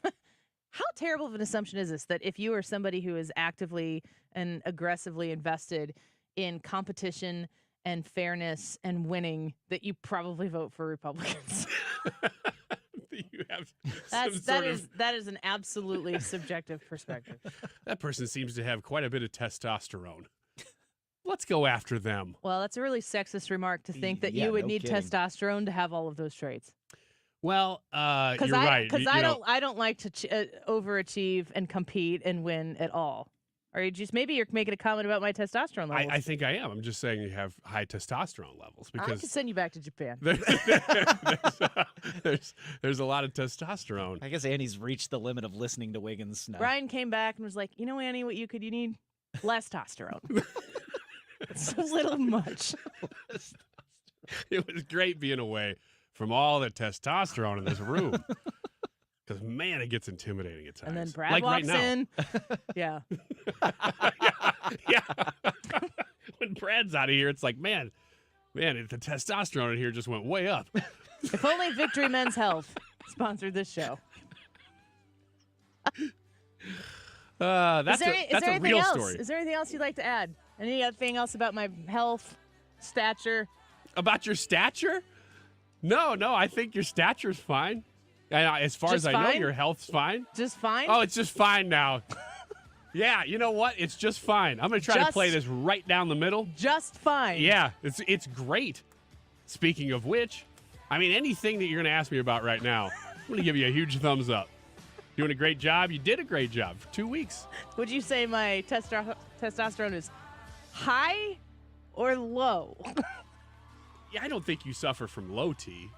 How terrible of an assumption is this that if you are somebody who is actively and aggressively invested in competition and fairness and winning, that you probably vote for Republicans? You have that is an absolutely subjective perspective. That person seems to have quite a bit of testosterone. Let's go after them. Well, that's a really sexist remark to think that you would need testosterone to have all of those traits. Well, you're right. Because I don't like to overachieve and compete and win at all. Or maybe you're making a comment about my testosterone levels. I think I am. I'm just saying you have high testosterone levels because I can send you back to Japan. There's a lot of testosterone. I guess Annie's reached the limit of listening to Wiggins now. Brian came back and was like, you know, Annie, what you need? Less testosterone. It's a little much. It was great being away from all the testosterone in this room. Because, man, it gets intimidating at times. And then Brad walks in. Yeah. Yeah. When Brad's out of here, it's like, man, the testosterone in here just went way up. If only Victory Men's Health sponsored this show. That's a real story. Is there anything else you'd like to add? Anything else about my health, stature? About your stature? No, I think your stature's fine. As far as I know, your health's fine. Just fine? Oh, it's just fine now. Yeah, you know what? It's just fine. I'm going to try to play this right down the middle. Just fine. Yeah, it's great. Speaking of which, I mean, anything that you're going to ask me about right now, I'm going to give you a huge thumbs up. Doing a great job. You did a great job for 2 weeks. Would you say my testosterone is high or low? Yeah, I don't think you suffer from low T.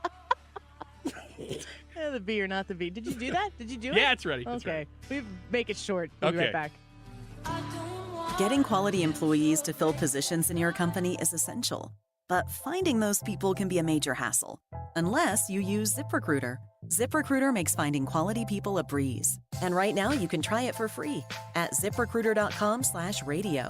The B or not the B. Did you do that? Did you do it? Yeah, it's ready. Okay. We make it short. We'll be right back. Getting quality employees to fill positions in your company is essential. But finding those people can be a major hassle. Unless you use ZipRecruiter. ZipRecruiter makes finding quality people a breeze. And right now you can try it for free at ZipRecruiter.com/radio.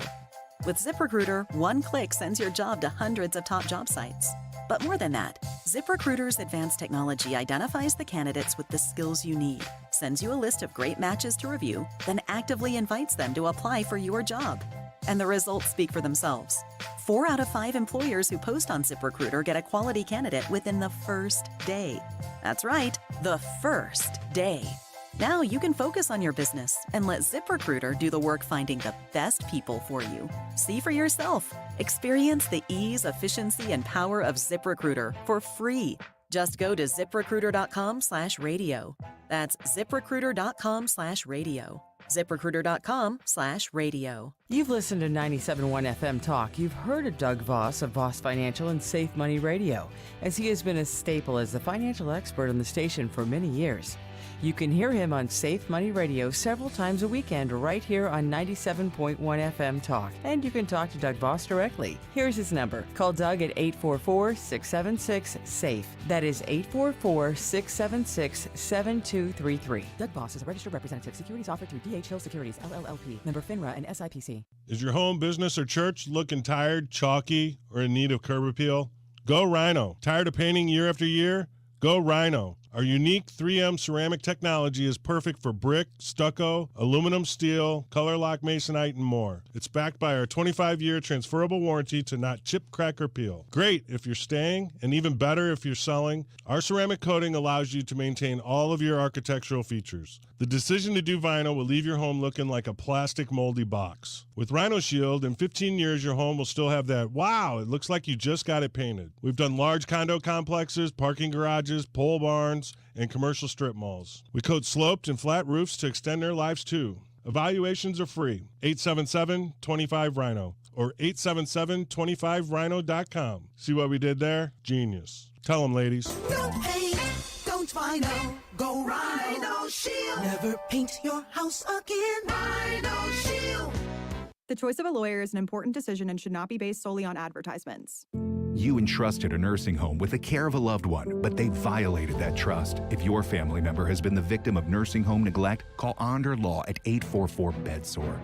With ZipRecruiter, one click sends your job to hundreds of top job sites. But more than that, ZipRecruiter's advanced technology identifies the candidates with the skills you need, sends you a list of great matches to review, then actively invites them to apply for your job. And the results speak for themselves. 4 out of 5 employers who post on ZipRecruiter get a quality candidate within the first day. That's right, the first day. Now you can focus on your business and let ZipRecruiter do the work finding the best people for you. See for yourself. Experience the ease, efficiency, and power of ZipRecruiter for free. Just go to ZipRecruiter.com/radio. That's ZipRecruiter.com/radio. ZipRecruiter.com/radio. You've listened to 97.1 FM Talk. You've heard of Doug Voss of Voss Financial and Safe Money Radio, as he has been a staple as the financial expert on the station for many years. You can hear him on Safe Money Radio several times a weekend right here on 97.1 FM Talk. And you can talk to Doug Voss directly. Here's his number. Call Doug at 844-676-SAFE. That is 844-676-7233. Doug Voss is a registered representative. Securities offered through D.H. Hill Securities, LLLP. Member FINRA and SIPC. Is your home, business, or church looking tired, chalky, or in need of curb appeal? Go Rhino. Tired of painting year after year? Go Rhino. Our unique 3M ceramic technology is perfect for brick, stucco, aluminum, steel, color lock masonite, and more. It's backed by our 25-year transferable warranty to not chip, crack, or peel. Great if you're staying, and even better if you're selling. Our ceramic coating allows you to maintain all of your architectural features. The decision to do vinyl will leave your home looking like a plastic moldy box. With Rhino Shield, in 15 years, your home will still have that, wow, it looks like you just got it painted. We've done large condo complexes, parking garages, pole barns, and commercial strip malls. We coat sloped and flat roofs to extend their lives too. Evaluations are free. 877-25-RHINO or 877-25rhino.com. See what we did there? Genius. Tell them, ladies. No paint, don't Rhino. Go Rhino Shield. Never paint your house again. Rhino Shield. The choice of a lawyer is an important decision and should not be based solely on advertisements. You entrusted a nursing home with the care of a loved one, but they violated that trust. If your family member has been the victim of nursing home neglect, call Onder Law at 844-BEDSORE.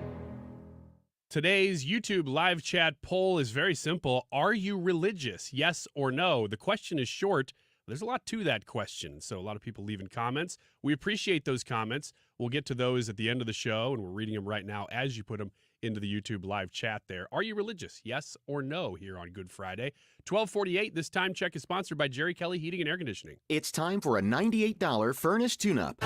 Today's YouTube live chat poll is very simple. Are you religious? Yes or no? The question is short. There's a lot to that question, so a lot of people leaving comments. We appreciate those comments. We'll get to those at the end of the show, and we're reading them right now as you put them into the YouTube live chat there. Are you religious? Yes or no here on Good Friday. 1248, this time check is sponsored by Jerry Kelly Heating and Air Conditioning. It's time for a $98 furnace tune-up.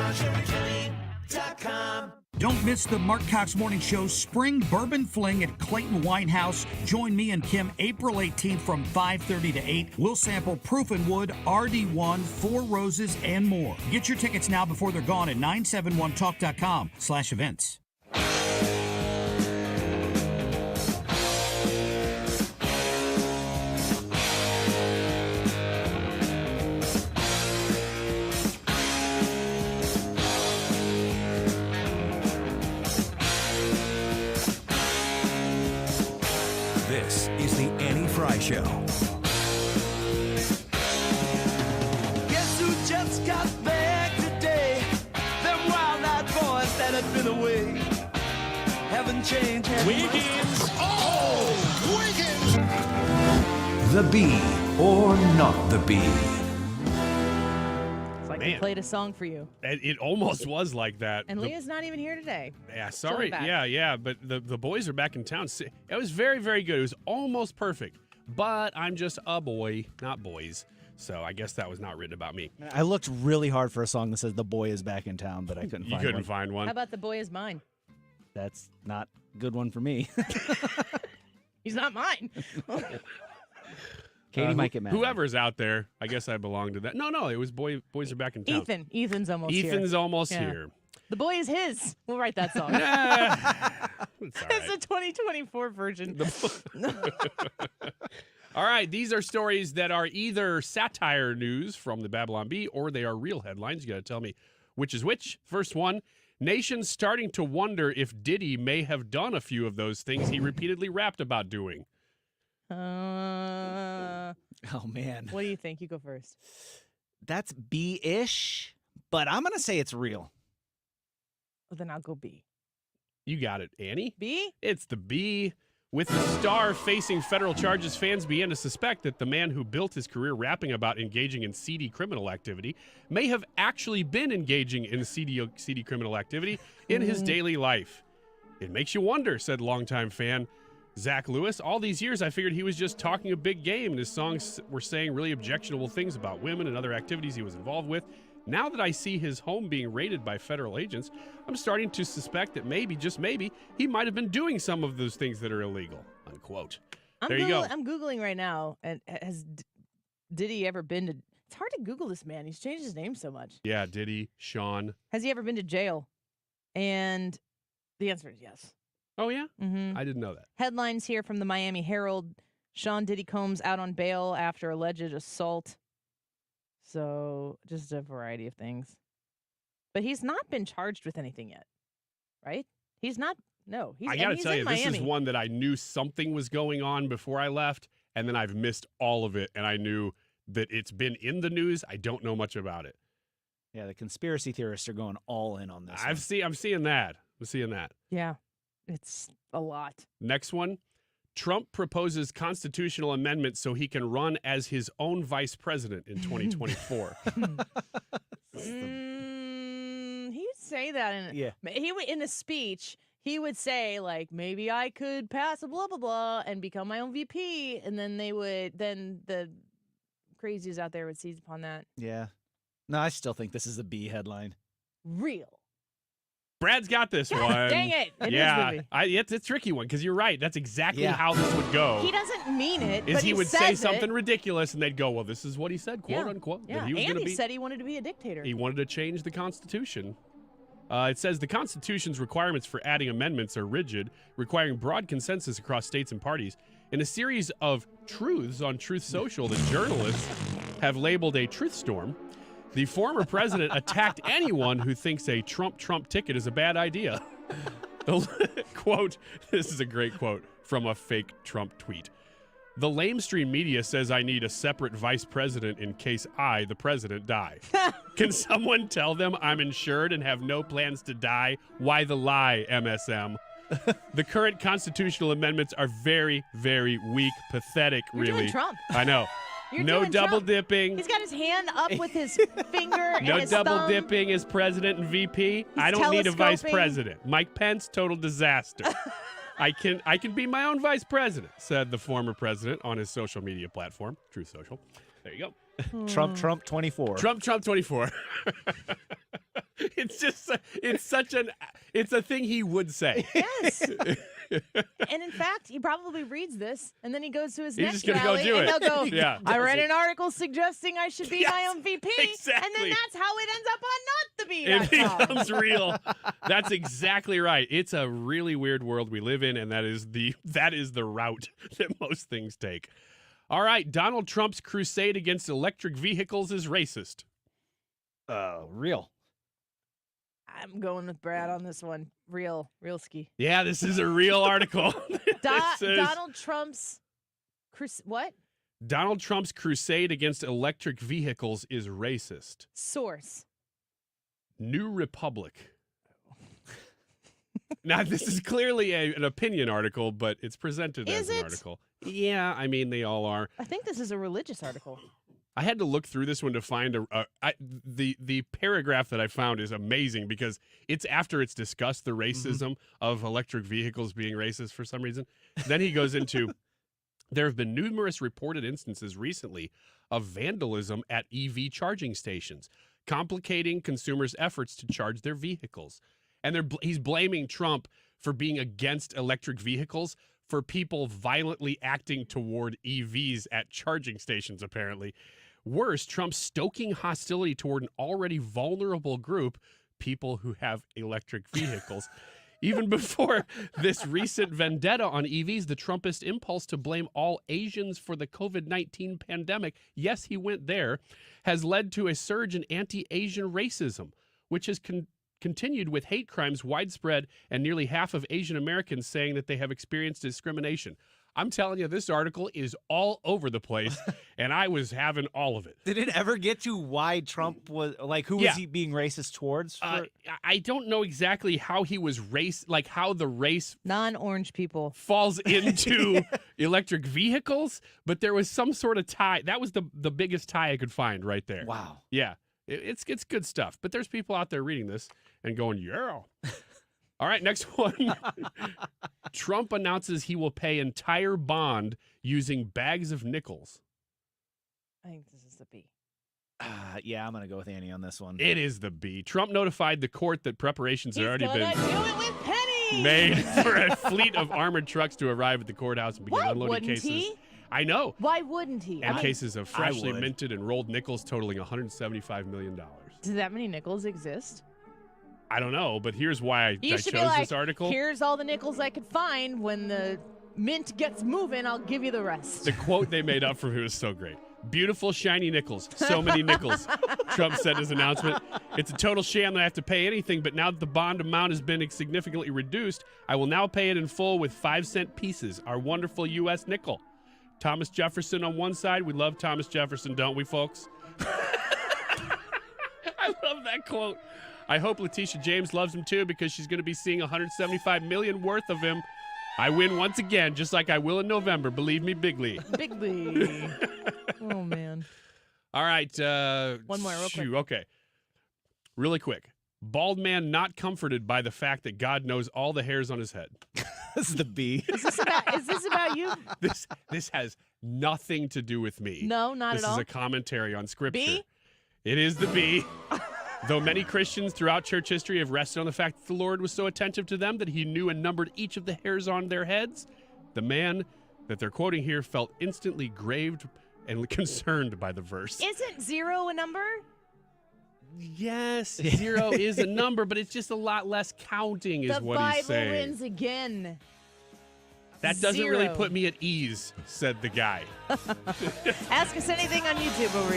Don't miss the Mark Cox Morning Show's Spring Bourbon Fling at Clayton Wine House. Join me and Kim April 18th from 5:30 to 8. We'll sample Proof and Wood, RD1, Four Roses, and more. Get your tickets now before they're gone at 971talk.com/events. This is the Annie Fry Show. Guess who just got back today? Them wild-eyed boys that had been away haven't changed. Wiggins! Oh! Wiggins! The bee or not the bee? It's like we played a song for you. It almost was like that. And Leah's not even here today. Yeah, sorry. back. Yeah, but the boys are back in town. It was very, very good. It was almost perfect. But I'm just a boy, not boys. So I guess that was not written about me. I looked really hard for a song that says "The Boy is Back in Town," but I couldn't find one. You couldn't find one? How about The Boy Is Mine? That's not a good one for me. He's not mine. Katie might get mad. Whoever's out there, I guess I belong to that. No, it was boys are back in town. Ethan's almost here. Ethan's almost here. The Boy Is His. We'll write that song. It's a 2024 version. All right, these are stories that are either satire news from the Babylon Bee or they are real headlines. You got to tell me which is which. First one, nation's starting to wonder if Diddy may have done a few of those things he repeatedly rapped about doing. Oh, man. What do you think? You go first. That's B-ish, but I'm going to say it's real. Well, then I'll go B. You got it, Annie. B? It's the B. With the star facing federal charges, fans began to suspect that the man who built his career rapping about engaging in seedy criminal activity may have actually been engaging in seedy criminal activity in his daily life. It makes you wonder, said longtime fan Zach Lewis. All these years, I figured he was just talking a big game, and his songs were saying really objectionable things about women and other activities he was involved with. Now that I see his home being raided by federal agents, I'm starting to suspect that maybe, just maybe, he might have been doing some of those things that are illegal, unquote. There you go. I'm Googling right now. And has Diddy ever been to... It's hard to Google this man. He's changed his name so much. Yeah, Diddy, Sean. Has he ever been to jail? And The answer is yes. Oh, yeah? Mm-hmm. I didn't know that. Headlines here from the Miami Herald. Sean Diddy Combs out on bail after alleged assault. So just a variety of things. But he's not been charged with anything yet, right? He's not. No. I got to tell you, this is one that I knew something was going on before I left, and then I've missed all of it, and I knew that it's been in the news. I don't know much about it. Yeah, the conspiracy theorists are going all in on this. I'm seeing that. I'm seeing that. Yeah, it's a lot. Next one. Trump proposes constitutional amendment so he can run as his own vice president in 2024. He'd say that in a speech. He would say, like, maybe I could pass a blah blah blah and become my own VP, and then the crazies out there would seize upon that. Yeah. No, I still think this is a B headline. Real. Brad's got this one. Dang it. It yeah, is it's a tricky one because you're right. That's exactly how this would go. He doesn't mean it, Is but he would say says something it. ridiculous, and they'd go, well, this is what he said, quote unquote. Yeah, That he was and gonna he be, said he wanted to be a dictator. he wanted to change the Constitution. It says the Constitution's requirements for adding amendments are rigid, requiring broad consensus across states and parties. In a series of truths on Truth Social that journalists have labeled a truth storm, the former president attacked anyone who thinks a Trump ticket is a bad idea. Quote, this is a great quote from a fake Trump tweet. The lamestream media says I need a separate vice president in case I, the president, die. Can someone tell them I'm insured and have no plans to die? Why the lie, MSM? The current constitutional amendments are very, very weak, pathetic, You're really. doing Trump. I know. You're no doing double Trump. dipping. He's got his hand up with his finger No and his double thumb. dipping as president and VP. I don't need a vice telescoping. president. Mike Pence, total disaster. I can be my own vice president, said the former president on his social media platform, Truth Social. There you go. Trump 24. Trump 24. It's a thing he would say. Yes. And in fact, he probably reads this, and then he goes to his He's next just gonna rally, go do and it. he'll go, Yeah. I read an article suggesting I should be my own VP, exactly. and then that's how it ends up on not the It B.com. becomes real. That's exactly right. It's a really weird world we live in, and that is the route that most things take. All right, Donald Trump's crusade against electric vehicles is racist. Real. I'm going with Brad on this one. Real ski. Yeah, this is a real article. Donald Trump's what? Donald Trump's crusade against electric vehicles is racist. Source. New Republic. Now, this is clearly an opinion article, but it's presented as an article. Yeah, I mean, they all are. I think this is a religious article. I had to look through this one to find the paragraph that I found is amazing because it's after it's discussed the racism of electric vehicles being racist for some reason. Then he goes into, there have been numerous reported instances recently of vandalism at EV charging stations, complicating consumers' efforts to charge their vehicles. And he's blaming Trump for being against electric vehicles for people violently acting toward EVs at charging stations, apparently. Worse, Trump stoking hostility toward an already vulnerable group, people who have electric vehicles. Even before this recent vendetta on EVs, the Trumpist impulse to blame all Asians for the COVID-19 pandemic, yes, he went there, has led to a surge in anti-Asian racism, which has continued with hate crimes widespread and nearly half of Asian Americans saying that they have experienced discrimination. I'm telling you, this article is all over the place, and I was having all of it. Did it ever get to why Trump was, like, who was he being racist towards? I don't know exactly how he was how the race non-orange people falls into electric vehicles, but there was some sort of tie. That was the biggest tie I could find right there. Wow. Yeah, it's good stuff. But there's people out there reading this and going, yeah. All right, next one. Trump announces he will pay entire bond using bags of nickels. I think this is the B. Yeah, I'm going to go with Annie on this one. It is the B. Trump notified the court that preparations had already been do it with pennies. made for a fleet of armored trucks to arrive at the courthouse and begin Why unloading wouldn't cases. he? I know. Why wouldn't he? And cases of freshly would. minted and rolled nickels totaling $175 million. Do that many nickels exist? I don't know, but here's why I You chose should be like, this article. here's all the nickels I could find. When the mint gets moving, I'll give you the rest. The quote they made up for me was so great. Beautiful, shiny nickels. So many nickels, Trump said in his announcement. It's a total sham that I have to pay anything, but now that the bond amount has been significantly reduced, I will now pay it in full with 5-cent pieces, our wonderful U.S. nickel. Thomas Jefferson on one side. We love Thomas Jefferson, don't we, folks? I love that quote. I hope Letitia James loves him, too, because she's going to be seeing $175 million worth of him. I win once again, just like I will in November. Believe me, bigly. Bigly. Oh, man. All right. One more, real quick. Okay. Really quick. Bald man not comforted by the fact that God knows all the hairs on his head. This is the B. Is this about you? This has nothing to do with me. No, not at all. This is a commentary on Scripture. B? It is the B. Though many Christians throughout church history have rested on the fact that the Lord was so attentive to them that he knew and numbered each of the hairs on their heads, the man that they're quoting here felt instantly grieved and concerned by the verse. Isn't 0 a number? Yes, 0 is a number, but it's just a lot less counting is what he's saying. The Bible wins again. That doesn't really 0. put me at ease, said the guy. Ask us anything on YouTube. We'll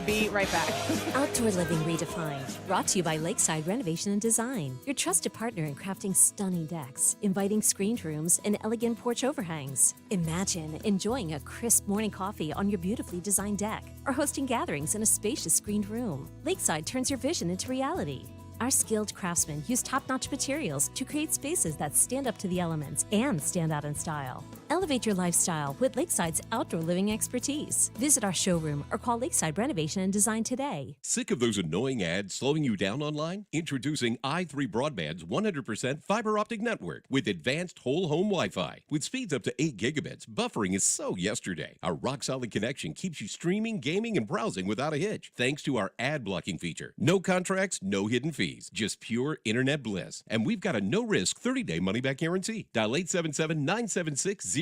be right back. Outdoor Living Redefined, brought to you by Lakeside Renovation and Design, your trusted partner in crafting stunning decks, inviting screened rooms, and elegant porch overhangs. Imagine enjoying a crisp morning coffee on your beautifully designed deck, or hosting gatherings in a spacious screened room. Lakeside turns your vision into reality. Our skilled craftsmen use top-notch materials to create spaces that stand up to the elements and stand out in style. Elevate your lifestyle with Lakeside's outdoor living expertise. Visit our showroom or call Lakeside Renovation and Design today. Sick of those annoying ads slowing you down online? Introducing i3 Broadband's 100% fiber optic network with advanced whole home Wi-Fi. With speeds up to 8 gigabits, buffering is so yesterday. Our rock-solid connection keeps you streaming, gaming, and browsing without a hitch, thanks to our ad blocking feature. No contracts, no hidden fees, just pure internet bliss. And we've got a no-risk 30-day money-back guarantee. Dial 877-976-0711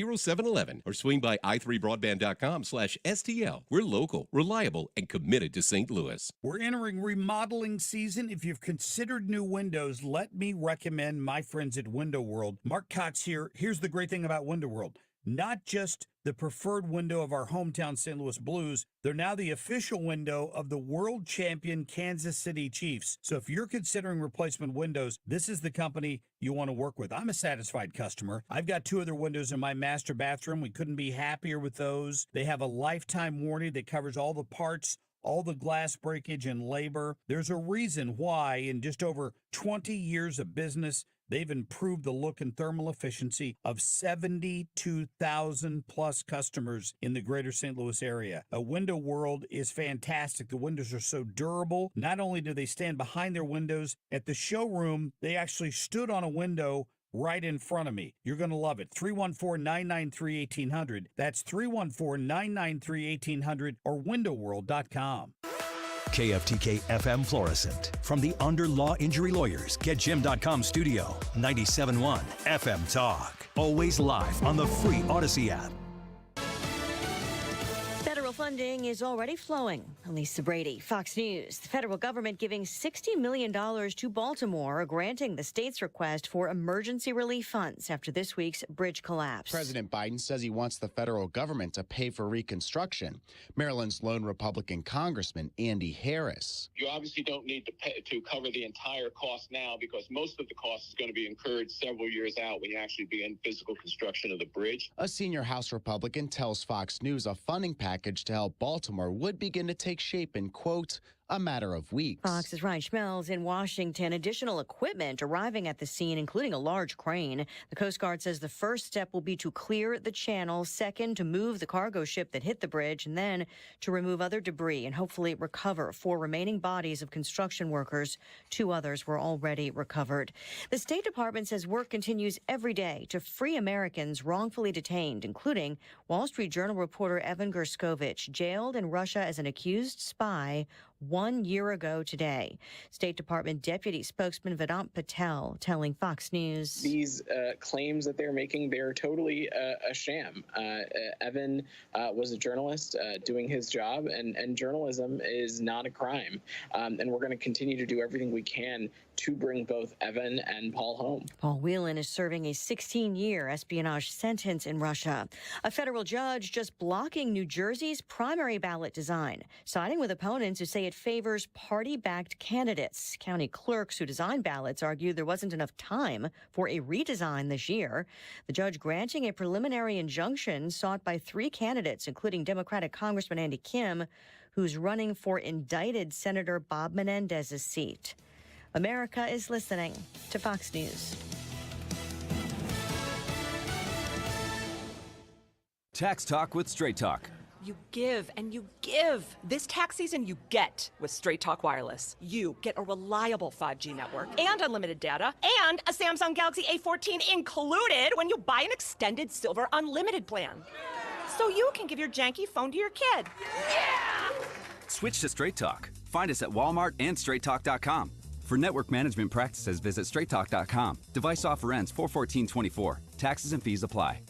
or swing by i3broadband.com/STL. We're local, reliable, and committed to St. Louis. We're entering remodeling season. If you've considered new windows, let me recommend my friends at Window World. Mark Cox here. Here's the great thing about Window World. Not just the preferred window of our hometown St. Louis Blues, they're now the official window of the world champion Kansas City Chiefs. So if you're considering replacement windows, this is the company you want to work with. I'm a satisfied customer. I've got 2 other windows in my master bathroom. We couldn't be happier with those. They have a lifetime warranty that covers all the parts, all the glass breakage and labor. There's a reason why in just over 20 years of business, they've improved the look and thermal efficiency of 72,000 plus customers in the greater St. Louis area. A Window World is fantastic. The windows are so durable. Not only do they stand behind their windows, at the showroom, they actually stood on a window right in front of me. You're going to love it. 314-993-1800. That's 314-993-1800 or windowworld.com. KFTK FM Florissant. From the Under Law Injury Lawyers, GetJim.com studio. 97.1 FM Talk. Always live on the free Odyssey app. Federal funding is already flowing. Lisa Brady, Fox News. The federal government giving $60 million to Baltimore, granting the state's request for emergency relief funds after this week's bridge collapse. President Biden says he wants the federal government to pay for reconstruction. Maryland's lone Republican Congressman Andy Harris. You obviously don't need to pay to cover the entire cost now because most of the cost is going to be incurred several years out when you actually begin physical construction of the bridge. A senior House Republican tells Fox News a funding package to help Baltimore would begin to take shape in, quote, a matter of weeks. Fox's Ryan Schmelz in Washington. Additional equipment arriving at the scene, including a large crane. The Coast Guard says the first step will be to clear the channel, second to move the cargo ship that hit the bridge, and then to remove other debris and hopefully recover 4 remaining bodies of construction workers. 2 others were already recovered. The State Department says work continues every day to free Americans wrongfully detained, including Wall Street Journal reporter Evan Gerskovich, jailed in Russia as an accused spy 1 year ago today. State Department Deputy Spokesman Vedant Patel telling Fox News. These claims that they're making, they're totally a sham. Evan was a journalist doing his job, and journalism is not a crime. And we're going to continue to do everything we can to bring both Evan and Paul home. Paul Whelan is serving a 16-year espionage sentence in Russia. A federal judge just blocking New Jersey's primary ballot design, siding with opponents who say it favors party-backed candidates. County clerks who design ballots argue there wasn't enough time for a redesign this year. The judge granting a preliminary injunction sought by 3 candidates, including Democratic Congressman Andy Kim, who's running for indicted Senator Bob Menendez's seat. America is listening to Fox News. Tax Talk with Straight Talk. You give and you give. This tax season, you get with Straight Talk Wireless. You get a reliable 5G network and unlimited data and a Samsung Galaxy A14 included when you buy an extended Silver Unlimited plan. So you can give your janky phone to your kid. Yeah! Switch to Straight Talk. Find us at Walmart and StraightTalk.com. For network management practices, visit StraightTalk.com. Device offer ends 4/14/24. Taxes and fees apply.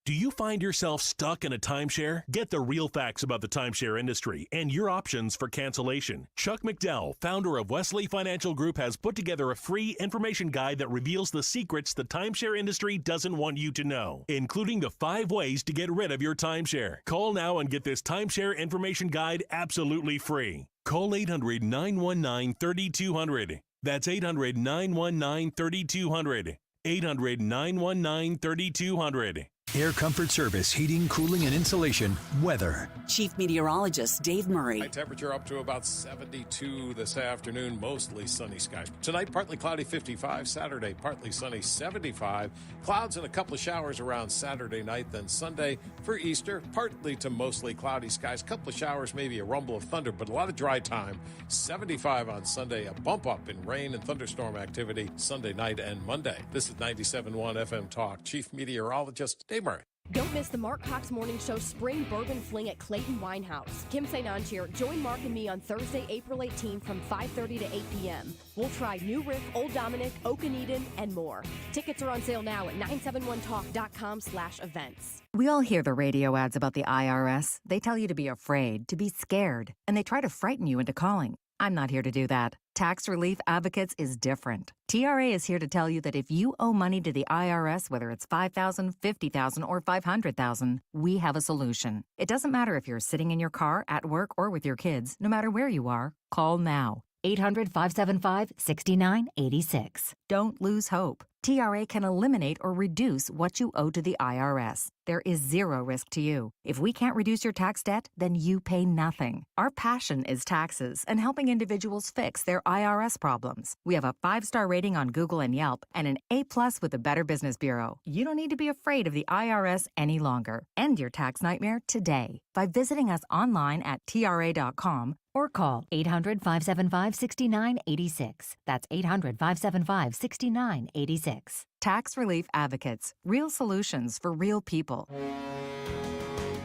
Do you find yourself stuck in a timeshare? Get the real facts about the timeshare industry and your options for cancellation. Chuck McDowell, founder of Wesley Financial Group, has put together a free information guide that reveals the secrets the timeshare industry doesn't want you to know, including the 5 ways to get rid of your timeshare. Call now and get this timeshare information guide absolutely free. Call 800-919-3200. That's 800-919-3200. 800-919-3200. Air Comfort Service, heating, cooling, and insulation. Weather. Chief Meteorologist Dave Murray. High temperature up to about 72 this afternoon, mostly sunny skies. Tonight, partly cloudy 55. Saturday, partly sunny 75. Clouds and a couple of showers around Saturday night. Then Sunday for Easter, partly to mostly cloudy skies. Couple of showers, maybe a rumble of thunder, but a lot of dry time. 75 on Sunday, a bump up in rain and thunderstorm activity Sunday night and Monday. This is 97.1 FM Talk. Chief Meteorologist Dave Murray. Don't miss the Mark Cox Morning Show Spring Bourbon Fling at Clayton Winehouse. Kim St. Ange here. Join Mark and me on Thursday, April 18th from 5:30 to 8 p.m. We'll try New Riff, Old Dominic, Oak and Eden, and more. Tickets are on sale now at 971talk.com/events. We all hear the radio ads about the IRS. They tell you to be afraid, to be scared, and they try to frighten you into calling. I'm not here to do that. Tax Relief Advocates is different. TRA is here to tell you that if you owe money to the IRS, whether it's $5,000, $50,000, or $500,000, we have a solution. It doesn't matter if you're sitting in your car, at work, or with your kids. No matter where you are, call now. 800-575-6986. Don't lose hope. TRA can eliminate or reduce what you owe to the IRS. There is zero risk to you. If we can't reduce your tax debt, then you pay nothing. Our passion is taxes and helping individuals fix their IRS problems. We have a 5-star rating on Google and Yelp and an A+ with the Better Business Bureau. You don't need to be afraid of the IRS any longer. End your tax nightmare today by visiting us online at TRA.com or call 800-575-6986. That's 800-575-6986. Tax Relief Advocates. Real solutions for real people.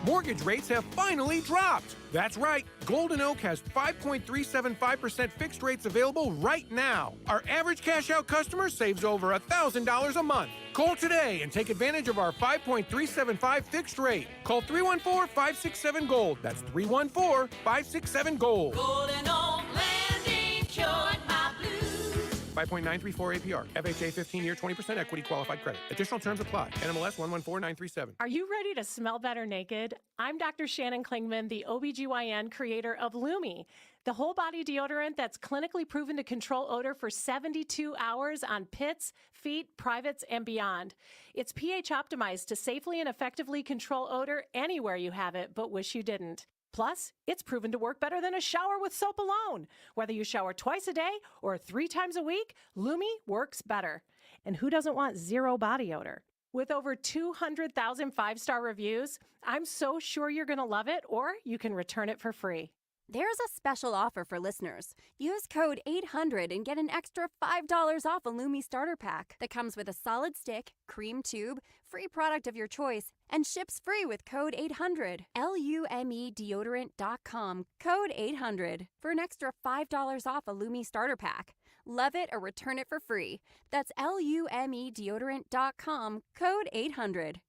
Mortgage rates have finally dropped. That's right. Golden Oak has 5.375% fixed rates available right now. Our average cash-out customer saves over $1,000 a month. Call today and take advantage of our 5.375 fixed rate. Call 314-567-GOLD. That's 314-567-GOLD. Golden Oak Lending cured my blues. 5.934 APR. FHA 15-year 20% equity qualified credit. Additional terms apply. NMLS 114937. Are you ready to smell better naked? I'm Dr. Shannon Klingman, the OBGYN creator of Lumi, the whole body deodorant that's clinically proven to control odor for 72 hours on pits, feet, privates, and beyond. It's pH optimized to safely and effectively control odor anywhere you have it, but wish you didn't. Plus, it's proven to work better than a shower with soap alone. Whether you shower twice a day or 3 times a week, Lumi works better. And who doesn't want zero body odor? With over 200,000 5-star reviews, I'm so sure you're going to love it, or you can return it for free. There's a special offer for listeners. Use code 800 and get an extra $5 off a Lumi starter pack that comes with a solid stick, cream tube, free product of your choice, and ships free with code 800. LumeDeodorant.com, code 800 for an extra $5 off a Lumi starter pack. Love it or return it for free. That's LumeDeodorant.com, code 800.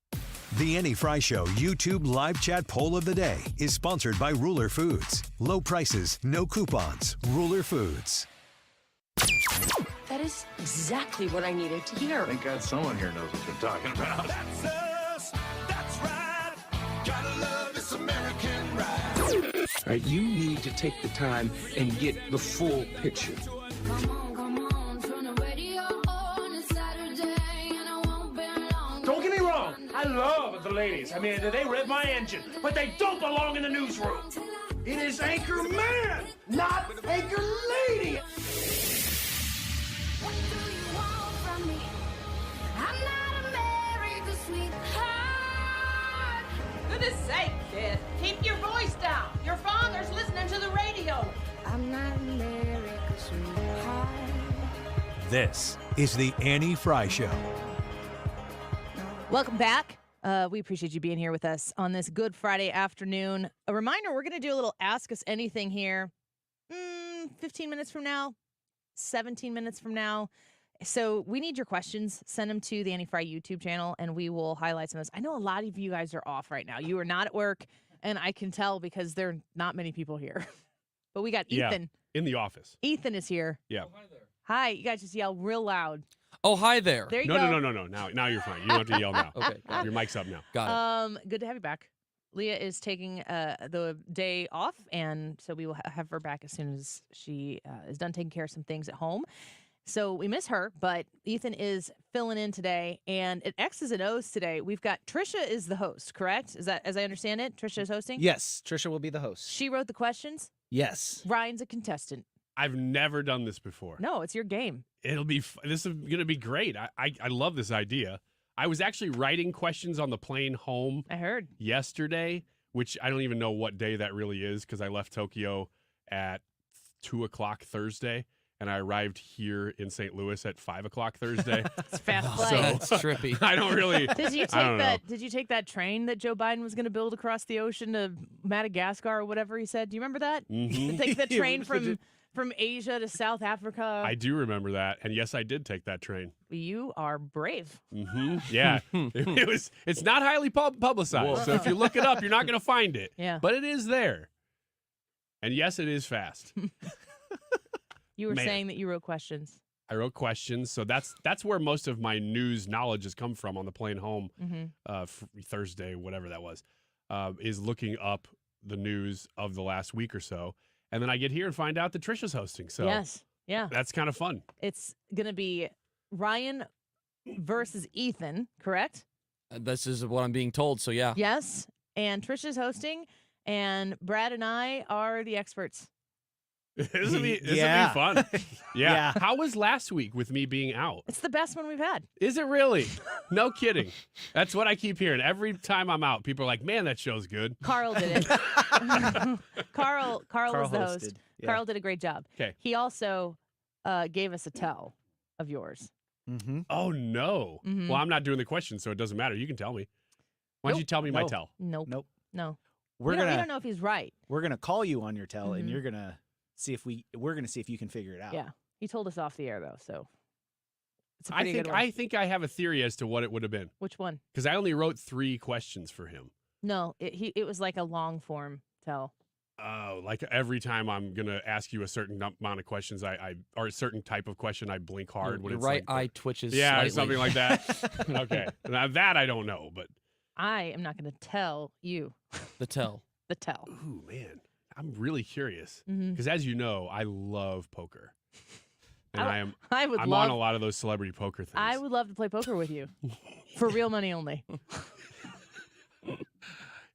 The Annie Fry Show YouTube live chat poll of the day is sponsored by Ruler Foods. Low prices, no coupons. Ruler Foods. That is exactly what I needed to hear. Thank God someone here knows what they're talking about. That's us. That's right. Gotta love this American ride. All right, you need to take the time and get the full picture. Don't get me wrong, I love the ladies. I mean, they rev my engine, but they don't belong in the newsroom. It is Anchor Man, not Anchor Lady. What do you want from me? I'm not America's sweetheart. Goodness sake, kid. Keep your voice down. Your father's listening to the radio. I'm not America's sweetheart. This is the Annie Fry Show. Welcome back. We appreciate you being here with us on this Good Friday afternoon. A reminder, we're going to do a little Ask Us Anything here 15 minutes from now, 17 minutes from now. So we need your questions. Send them to the Annie Fry YouTube channel, and we will highlight some of those. I know a lot of you guys are off right now. You are not at work, and I can tell because there are not many people here. But we got Ethan. Yeah, in the office. Ethan is here. Yeah. Hi there. Hi. You guys just yell real loud. Oh, hi there. There you go. No. Now you're fine. You don't have to yell now. Okay. Your mic's up now. Got it. Good to have you back. Leah is taking the day off, and so we will have her back as soon as she is done taking care of some things at home. So we miss her, but Ethan is filling in today, and at X's and O's today, we've got Trisha is the host, correct? Is that, as I understand it, Trisha is hosting? Yes, Trisha will be the host. She wrote the questions? Yes. Ryan's a contestant. I've never done this before. No, it's your game. This is going to be great. I love this idea. I was actually writing questions on the plane home. I heard. Yesterday, which I don't even know what day that really is because I left Tokyo at 2:00 Thursday. And I arrived here in St. Louis at 5:00 Thursday. It's fast play. So That's trippy. I don't really. Did you take that? Did you take that train that Joe Biden was going to build across the ocean to Madagascar or whatever he said? Do you remember that? Mm-hmm. Take the train from Asia to South Africa. I do remember that, and yes, I did take that train. You are brave. Mm-hmm. Yeah, It's not highly publicized, Whoa. so if you look it up, you're not going to find it. Yeah, but it is there, and yes, it is fast. You were saying that you wrote questions. I wrote questions, so that's where most of my news knowledge has come from on the plane home. Thursday, whatever that was, is looking up the news of the last week or so, and then I get here and find out that Trisha's hosting. So yes, yeah, that's kind of fun. It's gonna be Ryan versus Ethan, correct? This is what I'm being told. So yeah. Yes, and Trisha's hosting, and Brad and I are the experts. This will be fun. Yeah. How was last week with me being out? It's the best one we've had. Is it really? No kidding. That's what I keep hearing. Every time I'm out, people are like, man, that show's good. Carl did it. Carl was the host. Yeah. Carl did a great job. Okay. He also gave us a tell of yours. Mm-hmm. Oh, no. Mhm. Well, I'm not doing the question, so it doesn't matter. You can tell me. Why don't you tell me my tell? Nope. No. We don't know if he's right. We're gonna call you on your tell, and Mhm. you're gonna see if we're gonna see if you can figure it out. Yeah. He told us off the air though, so it's a pretty good one. I think I have a theory as to what it would have been. Which one? Because I only wrote 3 questions for him. No, it was like a long form tell. Oh, like every time I'm gonna ask you a certain amount of questions, or a certain type of question, I blink hard. Your when it's right like eye twitches. Yeah, slightly. or something like that. Okay, now that I don't know, but I am not going to tell you. The tell. The tell. Ooh, man, I'm really curious Mhm. because, as you know, I love poker, and I'm on a lot of those celebrity poker things. I would love to play poker with you for real money only.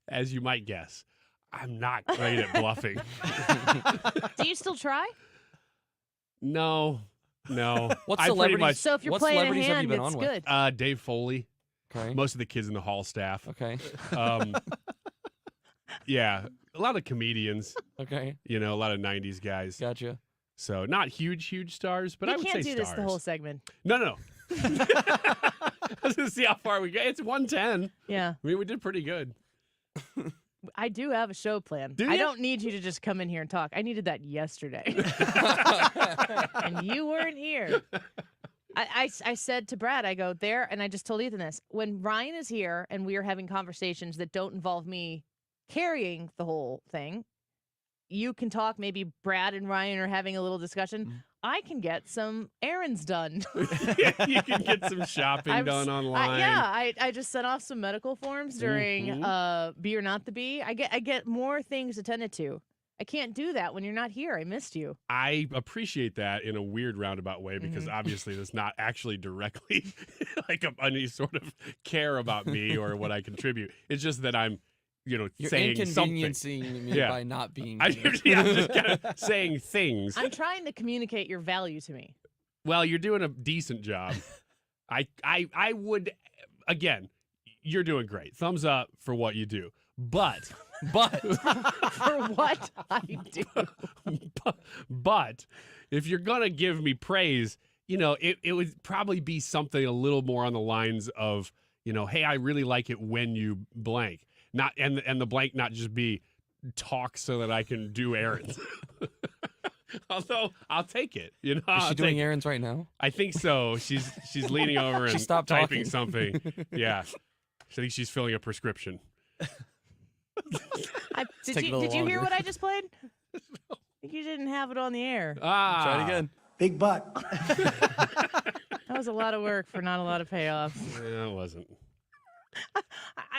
As you might guess, I'm not great at bluffing. Do you still try? No. What I pretty celebrities? much, So if you're what playing a celebrities have hand, you been it's on good. with? Dave Foley. Okay. Most of the kids in the hall staff. Okay. Yeah, a lot of comedians. Okay. You know, a lot of 90s guys. Gotcha. So not huge stars, but You I would say can't do stars. this the whole segment. No. I was going to see how far we go. It's 110. Yeah. I mean, we did pretty good. I do have a show plan. Do I ya? don't need you to just come in here and talk. I needed that yesterday. And you weren't here. I said to Brad, I go there, and I just told Ethan this. When Ryan is here and we are having conversations that don't involve me carrying the whole thing, you can talk. Maybe Brad and Ryan are having a little discussion. I can get some errands done. You can get some shopping done online. I just sent off some medical forms during Be or Not the Bee. I get more things attended to. I can't do that when you're not here. I missed you. I appreciate that in a weird roundabout way because obviously that's not actually directly like any sort of care about me or what I contribute. It's just that I'm, You're saying something. inconveniencing me by not being I'm here. just kind of saying things. I'm trying to communicate your value to me. Well, you're doing a decent job. I would, again, you're doing great. Thumbs up for what you do. But for what I do. But if you're going to give me praise, it would probably be something a little more on the lines of, hey, I really like it when you blank. Not and the blank not just be talk so that I can do errands. Although I'll take it. Is she doing errands right now? I think so. She's leaning over and stopped typing talking. something. Yeah. I think she's filling a prescription. Did you hear what I just played? I think you didn't have it on the air. Try it again. Big butt. That was a lot of work for not a lot of payoff. Yeah, it wasn't.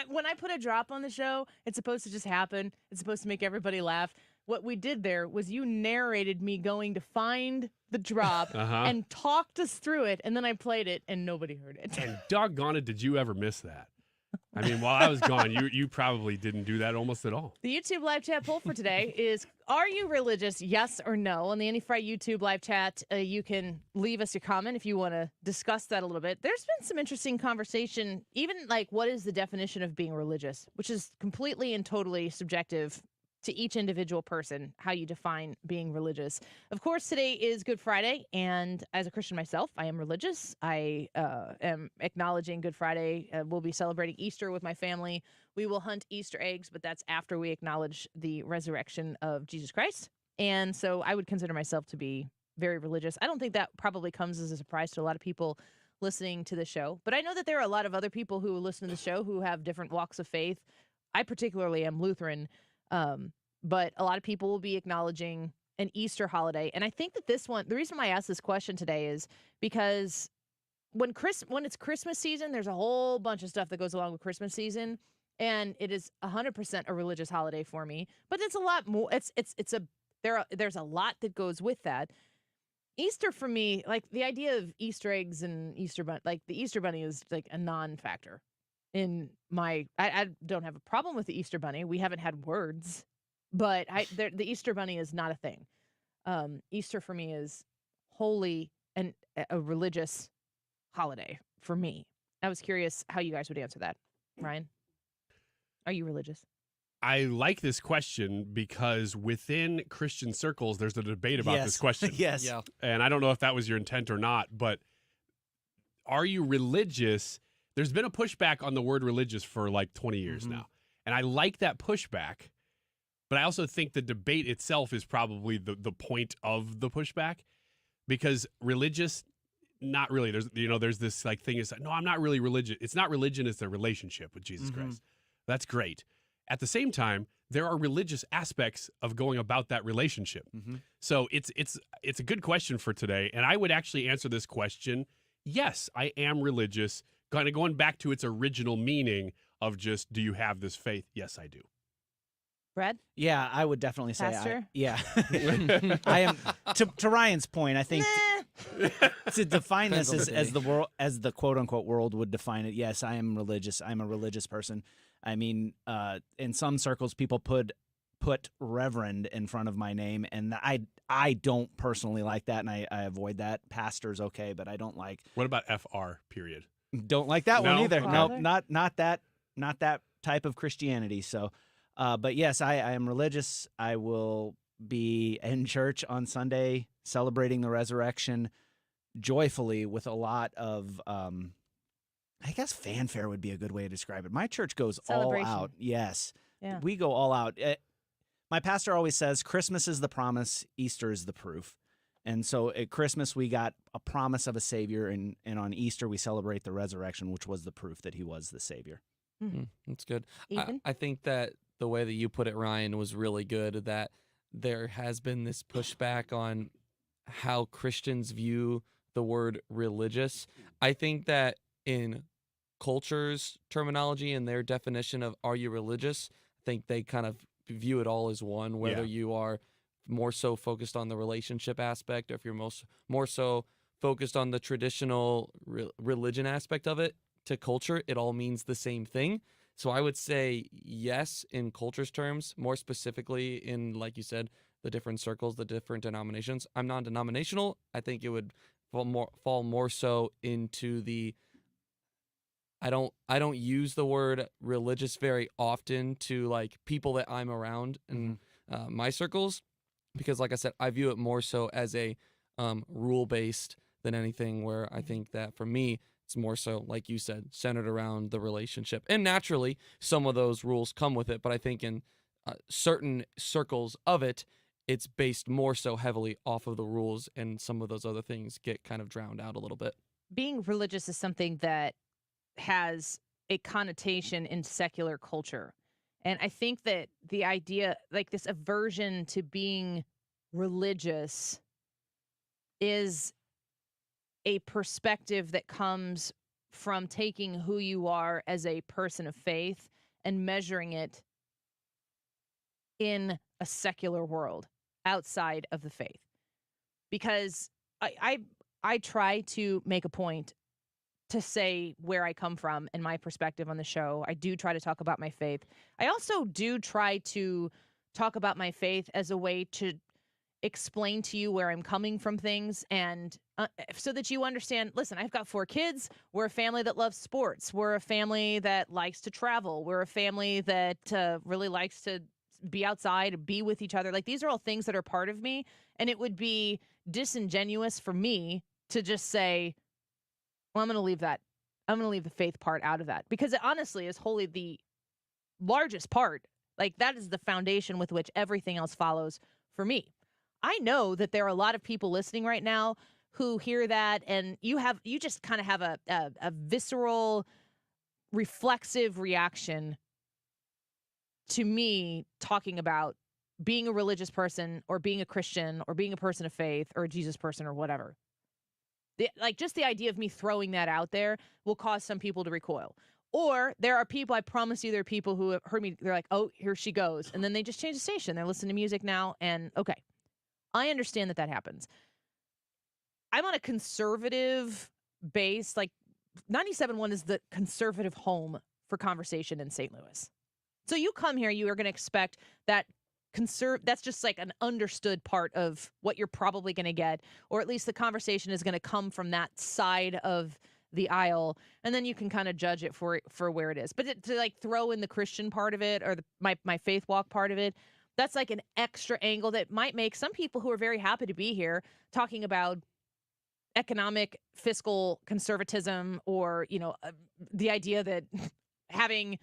When I put a drop on the show, it's supposed to just happen. It's supposed to make everybody laugh. What we did there was you narrated me going to find the drop and talked us through it, and then I played it, and nobody heard it. And doggone it, did you ever miss that? I mean, while I was gone, you probably didn't do that almost at all. The YouTube live chat poll for today is, are you religious, yes or no? On the Annie Fry YouTube live chat, you can leave us your comment if you want to discuss that a little bit. There's been some interesting conversation, even like what is the definition of being religious, which is completely and totally subjective to each individual person, how you define being religious. Of course, today is Good Friday, and as a Christian myself, I am religious. I am acknowledging Good Friday. We'll be celebrating Easter with my family. We will hunt Easter eggs, but that's after we acknowledge the resurrection of Jesus Christ. And so I would consider myself to be very religious. I don't think that probably comes as a surprise to a lot of people listening to the show, but I know that there are a lot of other people who listen to the show who have different walks of faith. I particularly am Lutheran. But a lot of people will be acknowledging an Easter holiday. And I think that this one, the reason why I asked this question today is because when it's Christmas season, there's a whole bunch of stuff that goes along with Christmas season. And it is 100% a religious holiday for me. But it's a lot more. There's a lot that goes with that. Easter for me, like the idea of Easter eggs and Easter bunny, like the Easter bunny is like a non-factor. I don't have a problem with the Easter bunny. We haven't had words, but the Easter bunny is not a thing. Easter for me is holy and a religious holiday for me. I was curious how you guys would answer that. Ryan, are you religious? I like this question because within Christian circles, there's a debate about this question. Yes. Yeah. And I don't know if that was your intent or not, but are you religious? There's been a pushback on the word religious for like 20 years now. And I like that pushback, but I also think the debate itself is probably the point of the pushback because religious, not really. There's this like thing is, no, I'm not really religious. It's not religion. It's a relationship with Jesus Christ. That's great. At the same time, there are religious aspects of going about that relationship. So it's a good question for today. And I would actually answer this question. Yes, I am religious. Kind of going back to its original meaning of just, do you have this faith? Yes, I do. Brad? Yeah, I would definitely say Pastor? I am. To Ryan's point, I think to define this as the world, as the quote unquote world would define it. Yes, I am religious. I'm a religious person. I mean, in some circles, people put reverend in front of my name, and I don't personally like that, and I avoid that. Pastor's okay, but I don't like. What about FR period? Don't like that one either. Okay. No, not that type of Christianity. So, But yes, I am religious. I will be in church on Sunday celebrating the resurrection joyfully with a lot of, I guess fanfare would be a good way to describe it. My church goes all Celebration. out. Yes. Yeah. We go all out. My pastor always says Christmas is the promise, Easter is the proof. And so at Christmas, we got a promise of a Savior, and on Easter, we celebrate the resurrection, which was the proof that he was the Savior. That's good. Ethan? I think that the way that you put it, Ryan, was really good, that there has been this pushback on how Christians view the word religious. I think that in culture's terminology and their definition of are you religious, I think they kind of view it all as one, whether you are more so focused on the relationship aspect or if you're more so focused on the traditional religion aspect of it. To culture, it all means the same thing. So I would say yes in culture's terms, more specifically in, like you said, the different circles, the different denominations. I'm non-denominational. I think it would fall more so into the I don't use the word religious very often to like people that I'm around in my circles, because like I said, I view it more so as a rule-based than anything, where I think that for me, it's more so, like you said, centered around the relationship. And naturally, some of those rules come with it, but I think in certain circles of it, it's based more so heavily off of the rules, and some of those other things get kind of drowned out a little bit. Being religious is something that has a connotation in secular culture. And I think that the idea, like this aversion to being religious, is a perspective that comes from taking who you are as a person of faith and measuring it in a secular world outside of the faith. Because I try to make a point to say where I come from and my perspective on the show. I do try to talk about my faith. I also do try to talk about my faith as a way to explain to you where I'm coming from things, and so that you understand, listen, I've got 4 kids. We're a family that loves sports. We're a family that likes to travel. We're a family that really likes to be outside, be with each other. Like, these are all things that are part of me, and it would be disingenuous for me to just say, well, I'm going to leave that. I'm going to leave the faith part out of that, because it honestly is wholly the largest part. Like, that is the foundation with which everything else follows for me. I know that there are a lot of people listening right now who hear that, and you just kind of have a visceral, reflexive reaction to me talking about being a religious person or being a Christian or being a person of faith or a Jesus person or whatever. Just the idea of me throwing that out there will cause some people to recoil. Or there are people, I promise you, there are people who have heard me, they're like, oh, here she goes. And then they just change the station. They're listening to music now, and okay. I understand that happens. I'm on a conservative base. Like, 97.1 is the conservative home for conversation in St. Louis. So you come here, you are going to expect that that's just like an understood part of what you're probably going to get, or at least the conversation is going to come from that side of the aisle, and then you can kind of judge it for where it is. But to like throw in the Christian part of it or my faith walk part of it, that's like an extra angle that might make some people who are very happy to be here talking about economic, fiscal conservatism, or, the idea that having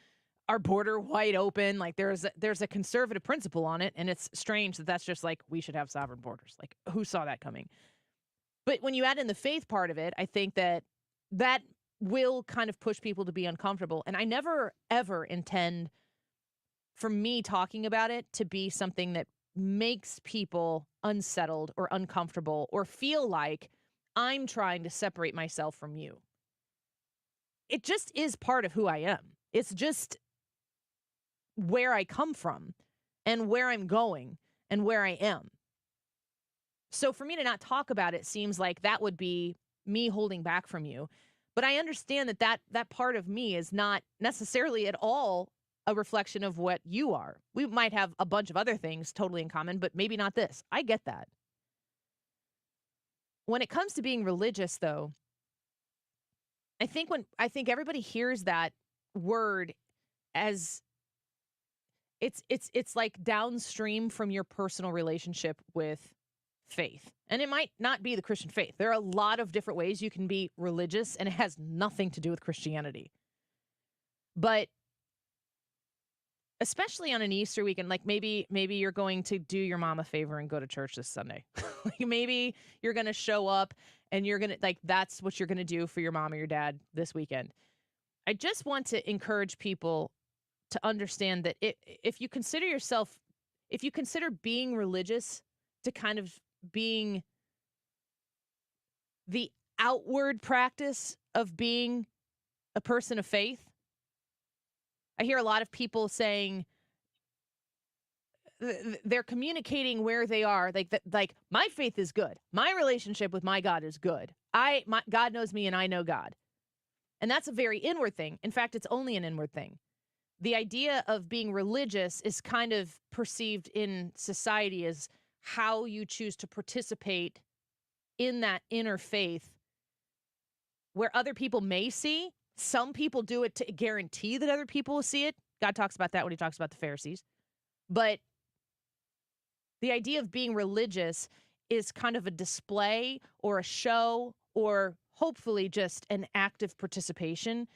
our border wide open, like there's a conservative principle on it. And it's strange that that's just like, we should have sovereign borders. Like, who saw that coming? But when you add in the faith part of it, I think that will kind of push people to be uncomfortable. And I never, ever intend for me talking about it to be something that makes people unsettled or uncomfortable or feel like I'm trying to separate myself from you. It just is part of who I am. It's just where I come from and where I'm going and where I am. So for me to not talk about it seems like that would be me holding back from you. But I understand that part of me is not necessarily at all a reflection of what you are. We might have a bunch of other things totally in common, but maybe not this. I get that. When it comes to being religious, though, I think everybody hears that word as it's like downstream from your personal relationship with faith. And it might not be the Christian faith. There are a lot of different ways you can be religious, and it has nothing to do with Christianity. But especially on an Easter weekend, like maybe you're going to do your mom a favor and go to church this Sunday. Like maybe you're going to show up and you're going to, like, that's what you're going to do for your mom or your dad this weekend. I just want to encourage people to understand that if you consider being religious to kind of being the outward practice of being a person of faith, I hear a lot of people saying they're communicating where they are. Like my faith is good. My relationship with my God is good. God knows me and I know God. And that's a very inward thing. In fact, it's only an inward thing. The idea of being religious is kind of perceived in society as how you choose to participate in that inner faith where other people may see. Some people do it to guarantee that other people will see it. God talks about that when he talks about the Pharisees. But the idea of being religious is kind of a display or a show or hopefully just an active participation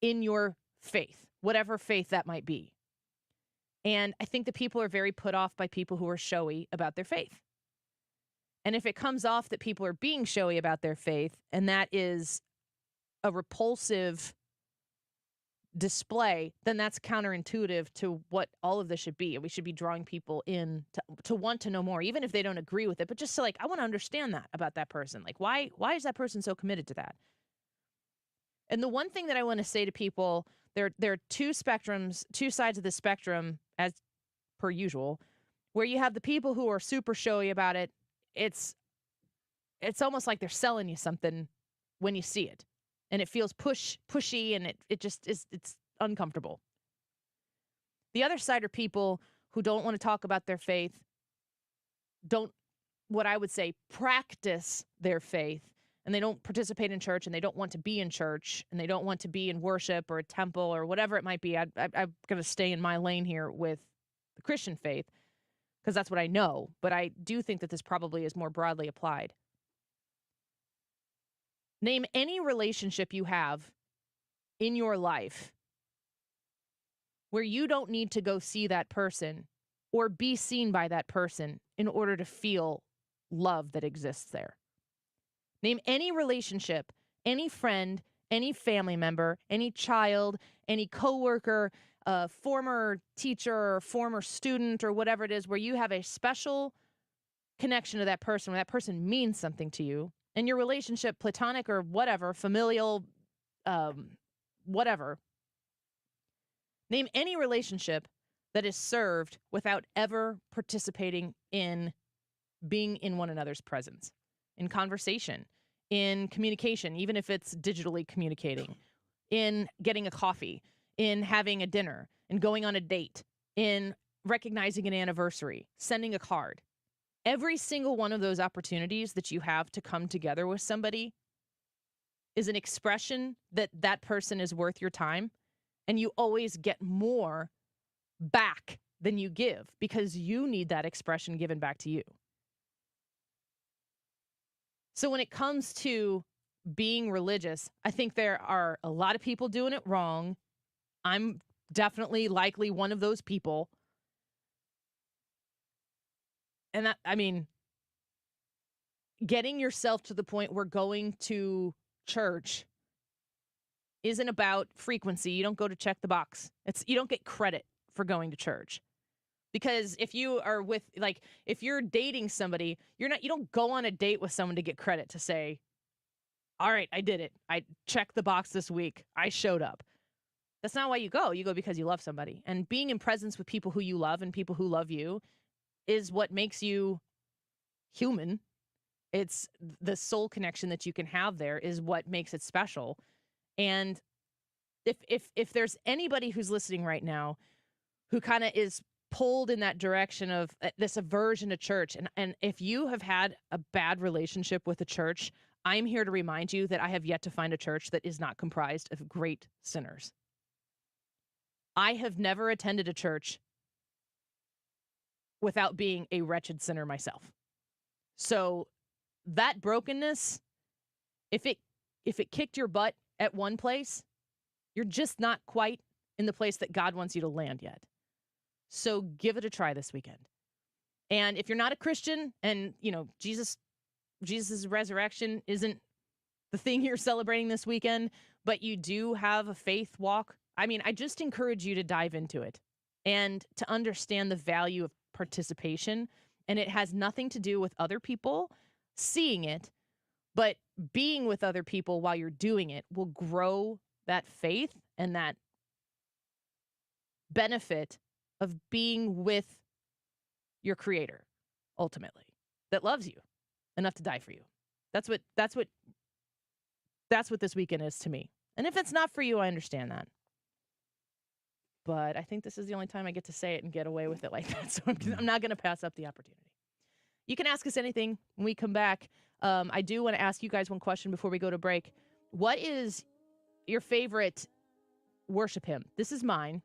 in your faith, whatever faith that might be. And I think that people are very put off by people who are showy about their faith. And if it comes off that people are being showy about their faith, and that is a repulsive display, then that's counterintuitive to what all of this should be. And we should be drawing people in to want to know more, even if they don't agree with it. But just I want to understand that about that person. Like, why is that person so committed to that? And the one thing that I want to say to people, there are two sides of the spectrum, as per usual, where you have the people who are super showy about it. It's almost like they're selling you something when you see it. And it feels pushy, and it just is, it's uncomfortable. The other side are people who don't want to talk about their faith, don't, what I would say, practice their faith, and they don't participate in church, and they don't want to be in church, and they don't want to be in worship or a temple or whatever it might be. I'm going to stay in my lane here with the Christian faith because that's what I know, but I do think that this probably is more broadly applied. Name any relationship you have in your life where you don't need to go see that person or be seen by that person in order to feel love that exists there. Name any relationship, any friend, any family member, any child, any coworker, former teacher or former student or whatever it is where you have a special connection to that person, where that person means something to you. And your relationship, platonic or whatever, familial, whatever. Name any relationship that is served without ever participating in being in one another's presence, in conversation, in communication, even if it's digitally communicating, in getting a coffee, in having a dinner, in going on a date, in recognizing an anniversary, sending a card. Every single one of those opportunities that you have to come together with somebody is an expression that that person is worth your time, and you always get more back than you give because you need that expression given back to you. So when it comes to being religious, I think there are a lot of people doing it wrong. I'm definitely likely one of those people. And that, I mean, getting yourself to the point where going to church isn't about frequency. You don't go to check the box. You don't get credit for going to church. Because if you are if you're dating somebody, you don't go on a date with someone to get credit to say, all right, I did it. I checked the box this week. I showed up. That's not why you go. You go because you love somebody. And being in presence with people who you love and people who love you is what makes you human. It's the soul connection that you can have there is what makes it special. And if there's anybody who's listening right now who kind of is pulled in that direction of this aversion to church, and if you have had a bad relationship with the church, I'm here to remind you that I have yet to find a church that is not comprised of great sinners. I have never attended a church without being a wretched sinner myself. So that brokenness, if it kicked your butt at one place, you're just not quite in the place that God wants you to land yet. So give it a try this weekend. And if you're not a Christian and, Jesus' resurrection isn't the thing you're celebrating this weekend, but you do have a faith walk, I just encourage you to dive into it and to understand the value of participation. And it has nothing to do with other people seeing it, but being with other people while you're doing it will grow that faith and that benefit of being with your Creator, ultimately, that loves you enough to die for you. That's what this weekend is to me. And if it's not for you, I understand that. But I think this is the only time I get to say it and get away with it like that. So I'm not going to pass up the opportunity. You can ask us anything when we come back. I do want to ask you guys one question before we go to break. What is your favorite worship hymn? This is mine.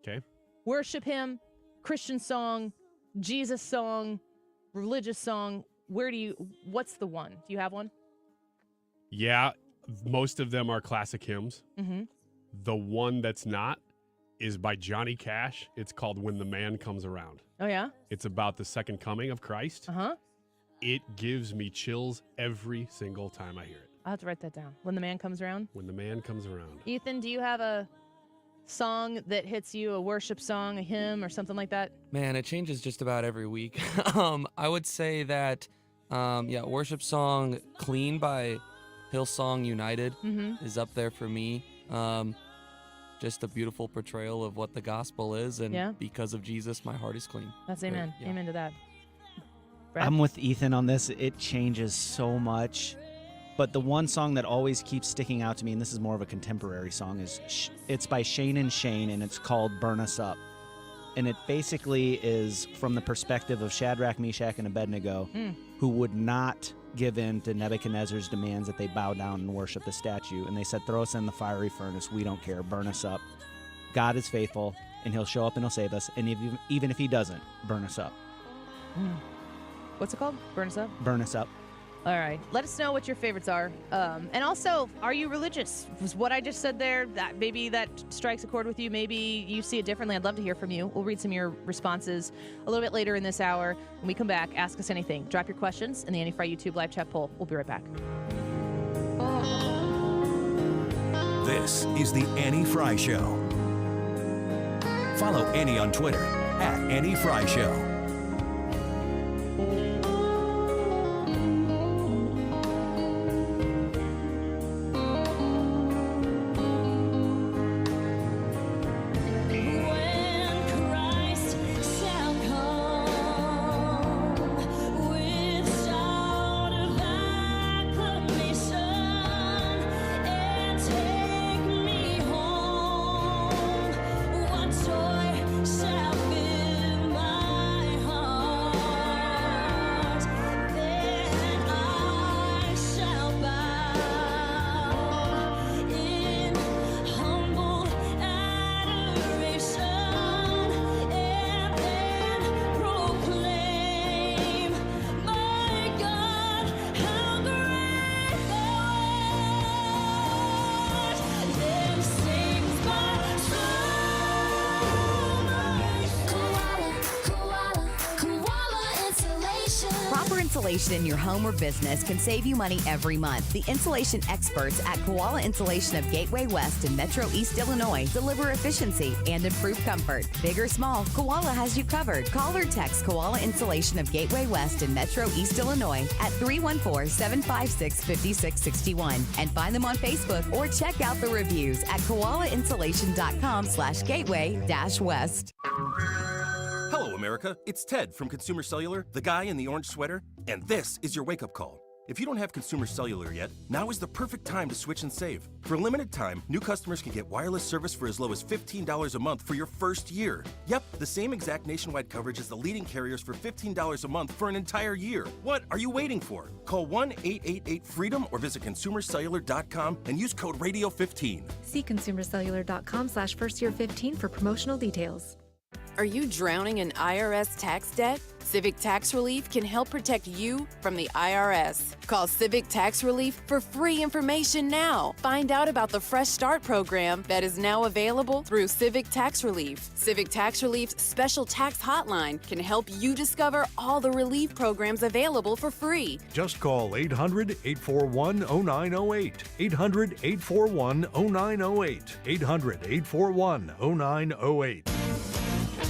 Okay. Worship hymn, Christian song, Jesus song, religious song. What's the one? Do you have one? Yeah, most of them are classic hymns. Mm-hmm. The one that's not is by Johnny Cash. It's called When the Man Comes Around. Oh, yeah? It's about the second coming of Christ. Uh-huh. It gives me chills every single time I hear it. I'll have to write that down. When the Man Comes Around? When the Man Comes Around. Ethan, do you have a song that hits you, a worship song, a hymn, or something like that? Man, it changes just about every week. I would say that, worship song Clean by Hillsong United is up there for me. Just a beautiful portrayal of what the gospel is, and because of Jesus, my heart is clean. That's amen. Yeah. Amen to that. Brad? I'm with Ethan on this. It changes so much. But the one song that always keeps sticking out to me, and this is more of a contemporary song, it's by Shane and Shane, and it's called Burn Us Up. And it basically is from the perspective of Shadrach, Meshach, and Abednego, who would not give in to Nebuchadnezzar's demands that they bow down and worship the statue. And they said, throw us in the fiery furnace. We don't care. Burn us up. God is faithful, and he'll show up and he'll save us. And even if he doesn't, burn us up. What's it called? Burn Us Up? Burn us up. All right. Let us know what your favorites are. And also, are you religious? Was what I just said there, that maybe that strikes a chord with you. Maybe you see it differently. I'd love to hear from you. We'll read some of your responses a little bit later in this hour. When we come back, ask us anything. Drop your questions in the Annie Fry YouTube live chat poll. We'll be right back. This is the Annie Fry Show. Follow Annie on Twitter @Annie Fry Show. Insulation in your home or business can save you money every month. The insulation experts at Koala Insulation of Gateway West in Metro East Illinois deliver efficiency and improve comfort. Big or small, Koala has you covered. Call or text Koala Insulation of Gateway West in Metro East Illinois at 314-756-5661 and find them on Facebook or check out the reviews at koalainsulation.com/gateway-west. Hello, America. It's Ted from Consumer Cellular, the guy in the orange sweater, and this is your wake-up call. If you don't have consumer cellular yet, now is the perfect time to switch and save. For a limited time, new customers can get wireless service for as low as $15 a month for your first year. Yep, the same exact nationwide coverage as the leading carriers for $15 a month for an entire year. What are you waiting for? Call 1-888-FREEDOM or visit consumercellular.com and use code RADIO15. See consumercellular.com/firstyear15 for promotional details. Are you drowning in IRS tax debt? Civic Tax Relief can help protect you from the IRS. Call Civic Tax Relief for free information now. Find out about the Fresh Start program that is now available through Civic Tax Relief. Civic Tax Relief's special tax hotline can help you discover all the relief programs available for free. Just call 800-841-0908. 800-841-0908. 800-841-0908.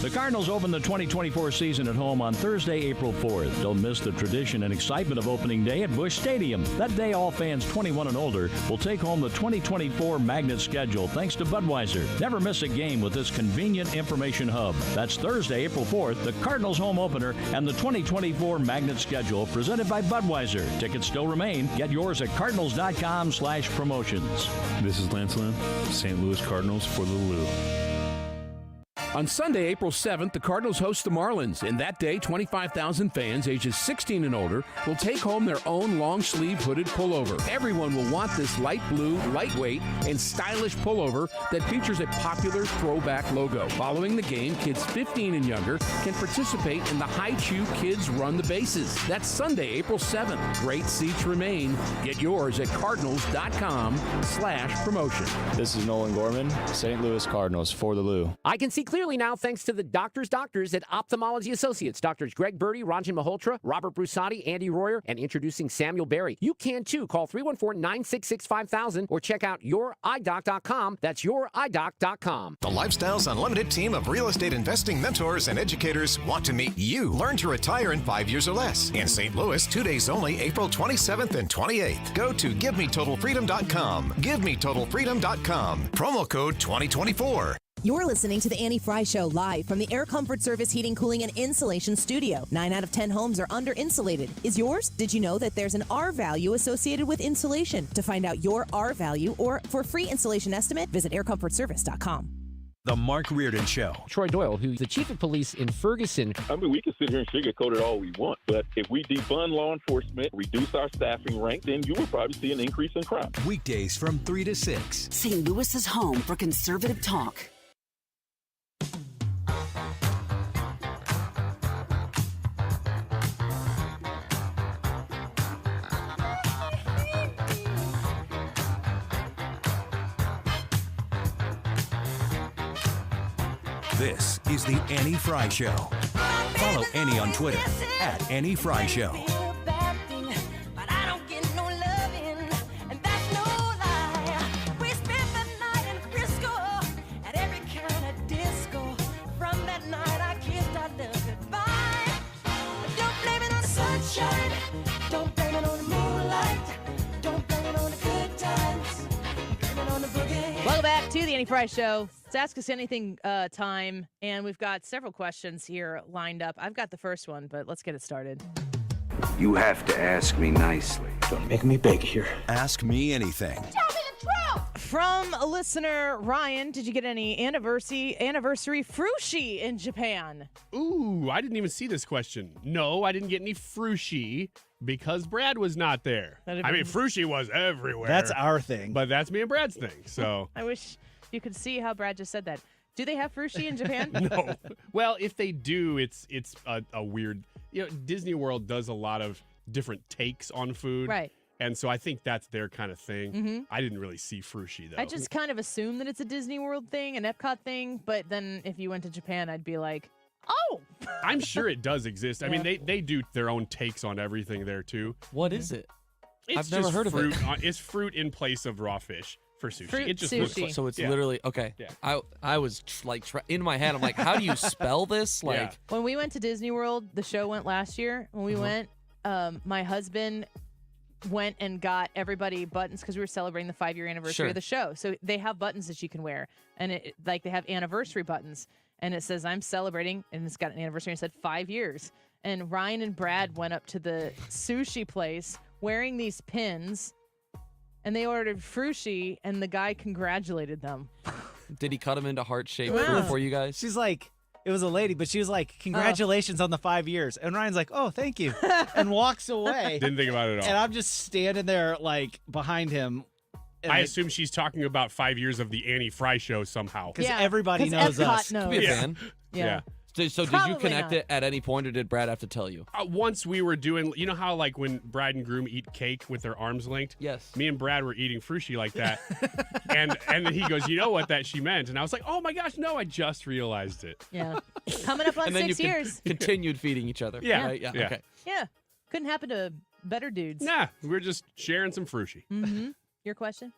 The Cardinals open the 2024 season at home on Thursday, April 4th. Don't miss the tradition and excitement of opening day at Busch Stadium. That day, all fans 21 and older will take home the 2024 Magnet schedule thanks to Budweiser. Never miss a game with this convenient information hub. That's Thursday, April 4th, the Cardinals home opener and the 2024 Magnet schedule presented by Budweiser. Tickets still remain. Get yours at cardinals.com/promotions. This is Lance Lynn, St. Louis Cardinals for the Lou. On Sunday, April 7th, the Cardinals host the Marlins, and that day, 25,000 fans ages 16 and older will take home their own long-sleeve hooded pullover. Everyone will want this light blue, lightweight, and stylish pullover that features a popular throwback logo. Following the game, kids 15 and younger can participate in the High Chew Kids Run the Bases. That's Sunday, April 7th. Great seats remain. Get yours at cardinals.com/promotion. This is Nolan Gorman, St. Louis Cardinals for the Lou. I can see clearly now thanks to the doctors at Ophthalmology Associates. Doctors Greg Birdie, Ranjan Malhotra, Robert Brusati, Andy Royer, and introducing Samuel Berry. You can too. Call 314-966-5000 or check out youridoc.com. That's youridoc.com. The Lifestyles Unlimited team of real estate investing mentors and educators want to meet you. Learn to retire in 5 years or less. In St. Louis, 2 days only, April 27th and 28th. Go to GiveMeTotalFreedom.com. GiveMeTotalFreedom.com. Promo code 2024. You're listening to The Annie Fry Show live from the Air Comfort Service Heating, Cooling, and Insulation Studio. 9 out of 10 homes are under-insulated. Is yours? Did you know that there's an R value associated with insulation? To find out your R value or for free insulation estimate, visit aircomfortservice.com. The Mark Reardon Show. Troy Doyle, who's the chief of police in Ferguson. I mean, we can sit here and sugarcoat it all we want, but if we defund law enforcement, reduce our staffing rank, then you will probably see an increase in crime. Weekdays from 3 to 6. St. Louis's home for conservative talk. This is the Annie Fry Show. Follow Annie on Twitter at Annie Fry Show. Welcome back to the Annie Fry Show. It's Ask Us Anything time, and we've got several questions here lined up. I've got the first one, but let's get it started. You have to ask me nicely. Don't make me beg here. Ask me anything. Tell me the truth! From a listener, Ryan, did you get any anniversary frushi in Japan? Ooh, I didn't even see this question. No, I didn't get any frushi because Brad was not there. I mean, frushi was everywhere. That's our thing. But that's me and Brad's thing, so. I wish you could see how Brad just said that. Do they have frushi in Japan? No. Well, if they do, it's a weird. Disney World does a lot of different takes on food. Right. And so I think that's their kind of thing. Mm-hmm. I didn't really see frushi, though. I just kind of assume that it's a Disney World thing, an Epcot thing, but then if you went to Japan, I'd be like, oh! I'm sure it does exist. I mean, they do their own takes on everything there, too. What is it? I've never heard fruit of it. It's fruit in place of raw fish for sushi. Fruit it just sushi. looks like, So it's literally, okay. Yeah. I was in my head, I'm like, how do you spell this? Like, When we went to Disney World, the show went last year. When we went, my husband went and got everybody buttons because we were celebrating the 5-year anniversary of the show. So they have buttons that you can wear, and they have anniversary buttons, and it says I'm celebrating, and it's got an anniversary. And it said 5 years. And Ryan and Brad went up to the sushi place wearing these pins, and they ordered frushi, and the guy congratulated them. Did he cut them into heart shape Yeah. for you guys? She's like, it was a lady, but she was like, congratulations on the 5 years. And Ryan's like, oh, thank you. And walks away. Didn't think about it at all. And I'm just standing there, like, behind him. I assume she's talking about 5 years of the Annie Fry show somehow. Because everybody knows Epcot us. knows. Could be a fan. Yeah. So did Probably you connect not. it at any point, or did Brad have to tell you? Once we were doing, you know how like when bride and groom eat cake with their arms linked? Yes. Me and Brad were eating frushi like that. and then he goes, you know what that she meant? And I was like, oh my gosh, no, I just realized it. Yeah. Coming up on And then 6 you years. continued feeding each other. Yeah. Right? Yeah. Yeah. Okay. Yeah. Couldn't happen to better dudes. Nah, we're just sharing some frushi. Mm-hmm. Your question?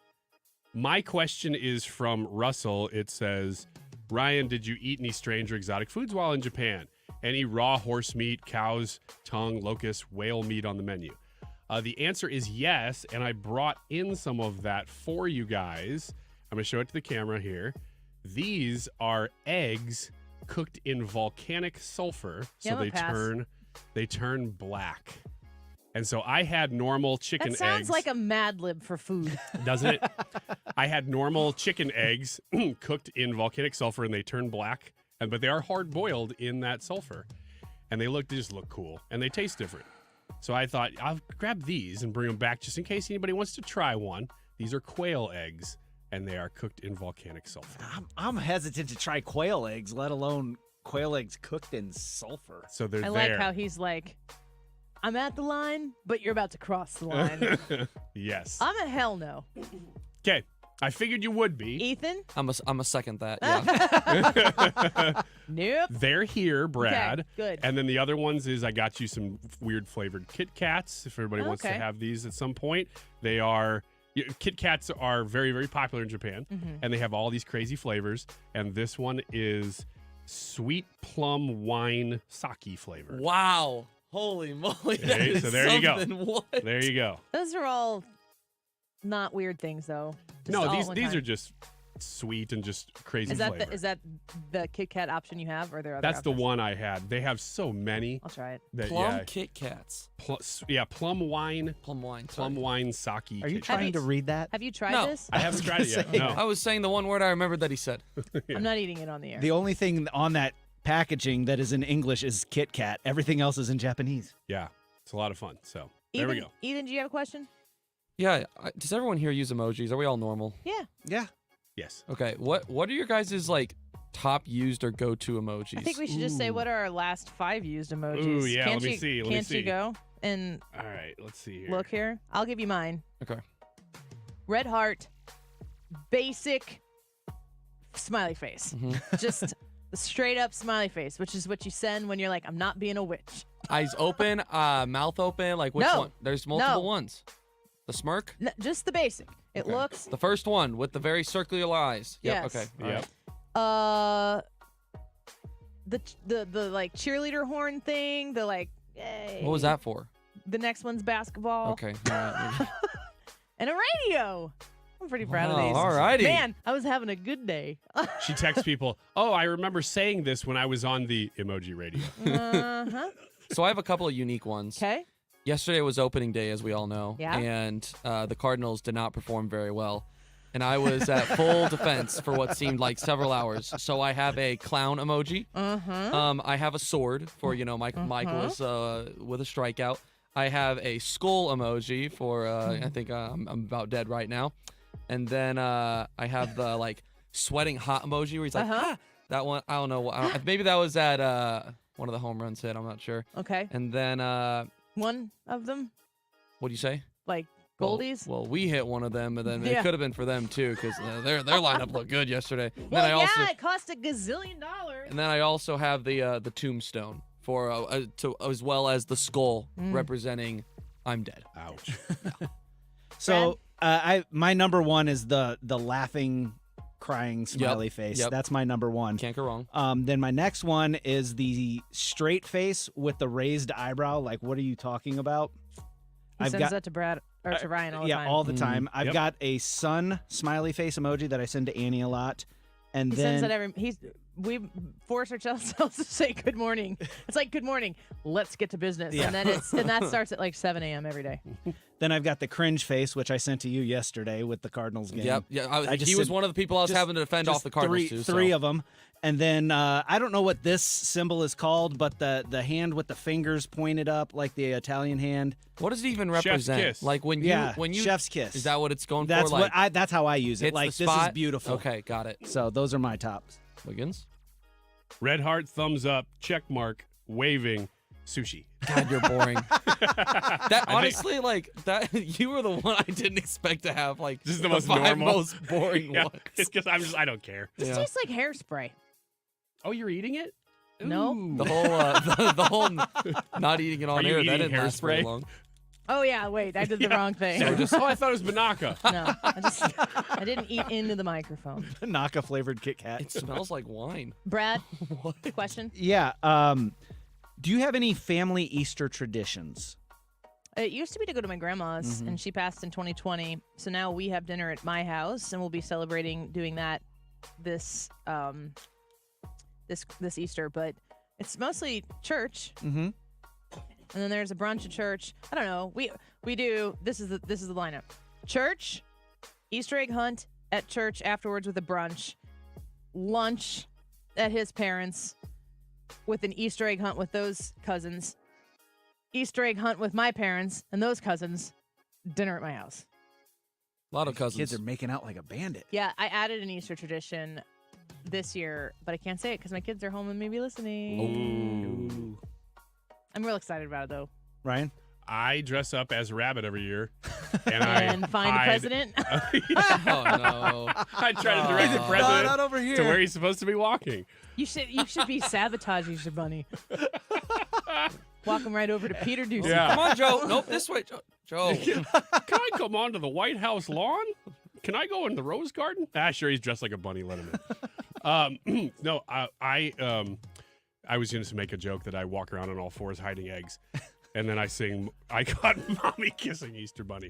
My question is from Russell. It says, Ryan, did you eat any strange or exotic foods while in Japan? Any raw horse meat, cow's tongue, locust, whale meat on the menu? The answer is yes, and I brought in some of that for you guys. I'm going to show it to the camera here. These are eggs cooked in volcanic sulfur, so Yeah, they turn black. And so I had normal chicken That sounds eggs. like a Mad Lib for food. Doesn't it? I had normal chicken eggs cooked in volcanic sulfur, and they turn black. But they are hard boiled in that sulfur, and they just look cool, and they taste different. So I thought I'll grab these and bring them back just in case anybody wants to try one. These are quail eggs, and they are cooked in volcanic sulfur. I'm hesitant to try quail eggs, let alone quail eggs cooked in sulfur. So they're I there. like how he's like, I'm at the line, but you're about to cross the line. Yes. I'm a hell no. Okay. I figured you would be. Ethan? I'm a second that. Yeah. Nope. They're here, Brad. Okay, good. And then the other ones is I got you some weird flavored Kit Kats. If everybody wants to Okay. have these at some point, they are. Kit Kats are very, very popular in Japan, Mhm. and they have all these crazy flavors. And this one is sweet plum wine sake flavor. Wow. Holy moly. That Okay, is so there you go. something. What? There you go. Those are all not weird things, though. Just No, all at these one these time. are just sweet and just crazy Is that flavor. is that the Kit Kat option you have, or are there other That's the options? one I had. They have so many. I'll try it. That, Plum yeah, Kit Kats. plum wine. Plum wine. Plum wine sake. Are you Kit trying to Kats. read that? Have you tried No. this? I haven't tried it yet. No. I was saying the one word I remembered that he said. I'm not eating it on the air. The only thing on that packaging that is in English is Kit Kat. Everything else is in Japanese. Yeah, it's a lot of fun. So there we go. Ethan, do you have a question? Yeah. Does everyone here use emojis? Are we all normal? Yeah. Yeah. Yes. Okay. What are your guys' like top used or go-to emojis? I think we should just say what are our last 5 used emojis. Ooh, yeah, Can't let me you, see, let me Can't see. you go and All right, let's see here. look here? I'll give you mine. Okay. Red heart, basic smiley face. Just the straight up smiley face, which is what you send when you're like, I'm not being a witch. Eyes open, mouth open. Like which No. one? There's multiple No. ones. The smirk. Just the basic. It Okay. looks. The first one with the very circular eyes. Yep. Yes. Okay. all Yep. right. The like cheerleader horn thing. The like. Yay. What was that for? The next one's basketball. Okay. All right. And a radio. I'm pretty proud Wow, of these. alrighty. Man, I was having a good day. She texts people, oh, I remember saying this when I was on the emoji radio. Uh-huh. So I have a couple of unique ones. Okay. Yesterday was opening day, as we all know. Yeah. And the Cardinals did not perform very well. And I was at full defense for what seemed like several hours. So I have a clown emoji. Uh-huh. I have a sword for, Mike was with a strikeout. I have a skull emoji for, I think I'm about dead right now. And then I have the, like, sweating hot emoji where he's like, ah! That one, I don't know. Maybe that was at one of the home runs hit. I'm not sure. Okay. And then, One of them, what do you say? like Well- goldies. Well, we hit one of them, and then Yeah. it could have been for them too, because their lineup looked good yesterday. And Well, then I also, yeah, it cost $1 gazillion. and then I also have the tombstone for as well as the skull representing I'm dead. Ouch. So my number one is the laughing, crying smiley face. Yep. That's my number one. Can't go wrong. Then my next one is the straight face with the raised eyebrow. Like, what are you talking about? He sends that to Brad or to Ryan all the time. all the time. I've Yep. got a sun smiley face emoji that I send to Annie a lot. And he then sends that we force ourselves to say good morning. It's like good morning. Let's get to business. Yeah. And then that starts at like 7 a.m. every day. Then I've got the cringe face, which I sent to you yesterday with the Cardinals game. Yep. Yeah. He was one of the people I was having to defend off the Cardinals too. Three of them. And then I don't know what this symbol is called, but the hand with the fingers pointed up, like the Italian hand. What does it even represent? Kiss. Like when you chef's kiss. Is that what it's going That's for? Like, that's how I use it. hits Like the this is spot? beautiful. Okay, got it. So those are my tops. Wiggins. Red heart, thumbs up, check mark, waving, sushi. God, you're boring. That honestly, like that, you were the one I didn't expect to have. Like This is the the most five normal. most boring Yeah, ones. it's because I don't care. This tastes like hairspray. Oh, you're eating it? No. Ooh. The whole the whole not eating it on Are you air. That eating didn't last very hairspray? long. Oh yeah, wait, I did the wrong thing. Oh, I thought it was Banaka. No, I didn't eat into the microphone. Naka flavored Kit Kat. It smells like wine. Brad, question? Yeah. Do you have any family Easter traditions? It used to be to go to my grandma's, Mhm. and she passed in 2020. So now we have dinner at my house, and we'll be celebrating doing that this this Easter. But it's mostly church, Mm-hmm. and then there's a brunch at church. I don't know. We do. This is the lineup: church, Easter egg hunt at church afterwards with a brunch, lunch at his parents with an Easter egg hunt with those cousins, Easter egg hunt with my parents and those cousins, dinner at my house. A lot of cousins. Kids are making out like a bandit. Yeah, I added an Easter tradition this year, but I can't say it because my kids are home and maybe listening. Ooh. I'm real excited about it, though. Ryan? I dress up as a rabbit every year, and And find the president? Oh no! I try to direct the president not over here. to where he's supposed to be walking. You should be sabotaging your bunny. Walk him right over to Peter Ducey. Yeah. Come on, Joe. Nope, this way, Joe. Can I come onto the White House lawn? Can I go in the Rose Garden? Ah, sure. He's dressed like a bunny. Let him in. No, I was going to make a joke that I walk around on all fours hiding eggs, and then I sing, "I got mommy kissing Easter bunny."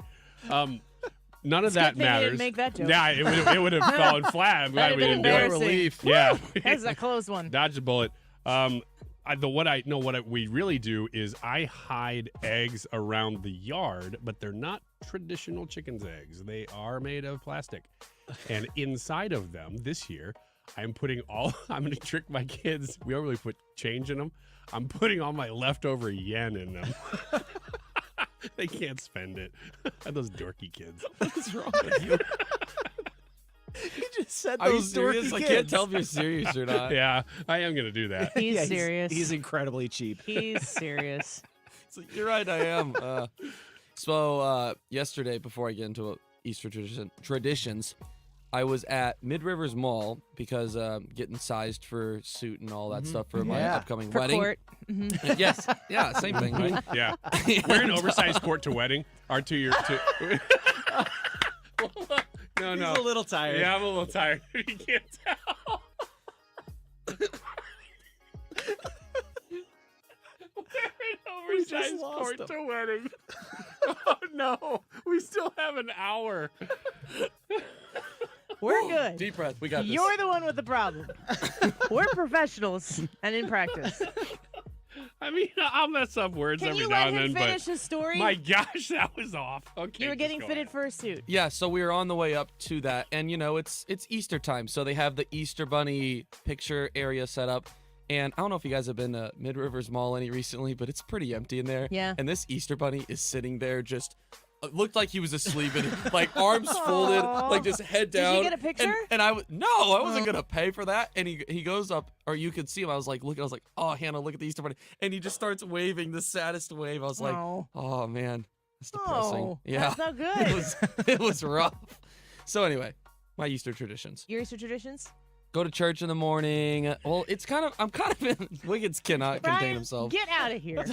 None of that good thing you matters. didn't make that joke. Yeah, it would have fallen flat. I'm glad we didn't do it. Relief. Yeah, That's a close one. dodge a bullet. What we really do is I hide eggs around the yard, but they're not traditional chicken's eggs. They are made of plastic. And inside of them this year, I'm going to trick my kids. We don't really put change in them. I'm putting all my leftover yen in them. They can't spend it. Those dorky kids. What's wrong with you? You just said Are you those serious? dorky I kids. can't tell if you're serious or not. Yeah, I am going to do that. He's Yeah, serious. He's incredibly cheap. He's serious. So you're right, I am. So yesterday, before I get into Easter traditions, I was at Mid Rivers Mall because getting sized for suit and all that stuff for my upcoming For wedding. court. Mhm. Yes, yeah, same thing, right? Yeah. Wear an oversized court to wedding. Or to your... No. He's a little tired. Yeah, I'm a little tired. You can't tell. Wear an oversized lost court him. to wedding. Oh, no. We still have an hour. We're good. Deep breath. We got this. You're the one with the problem. We're professionals and in practice. I mean, I'll mess up words Can every you now let and him then, finish but his story? my gosh, that was off. Okay. You were just getting go fitted ahead. for a suit. Yeah, so we were on the way up to that, and it's Easter time, so they have the Easter Bunny picture area set up. And I don't know if you guys have been to Mid Rivers Mall any recently, but it's pretty empty in there. Yeah. And this Easter Bunny is sitting there just looked like he was asleep and like arms folded, like just head Did you down. get a picture? And I wasn't gonna pay for that. And he goes up, or you could see him. I was like, oh Hannah, look at the Easter Bunny, and he just starts waving the saddest wave. I was like, oh man, that's depressing. Oh, yeah, that's not good. it was rough. So anyway, my Easter traditions. Your Easter traditions? Go to church in the morning. Well, I'm kind of in. Wiggins cannot contain Brian, himself. get out of here.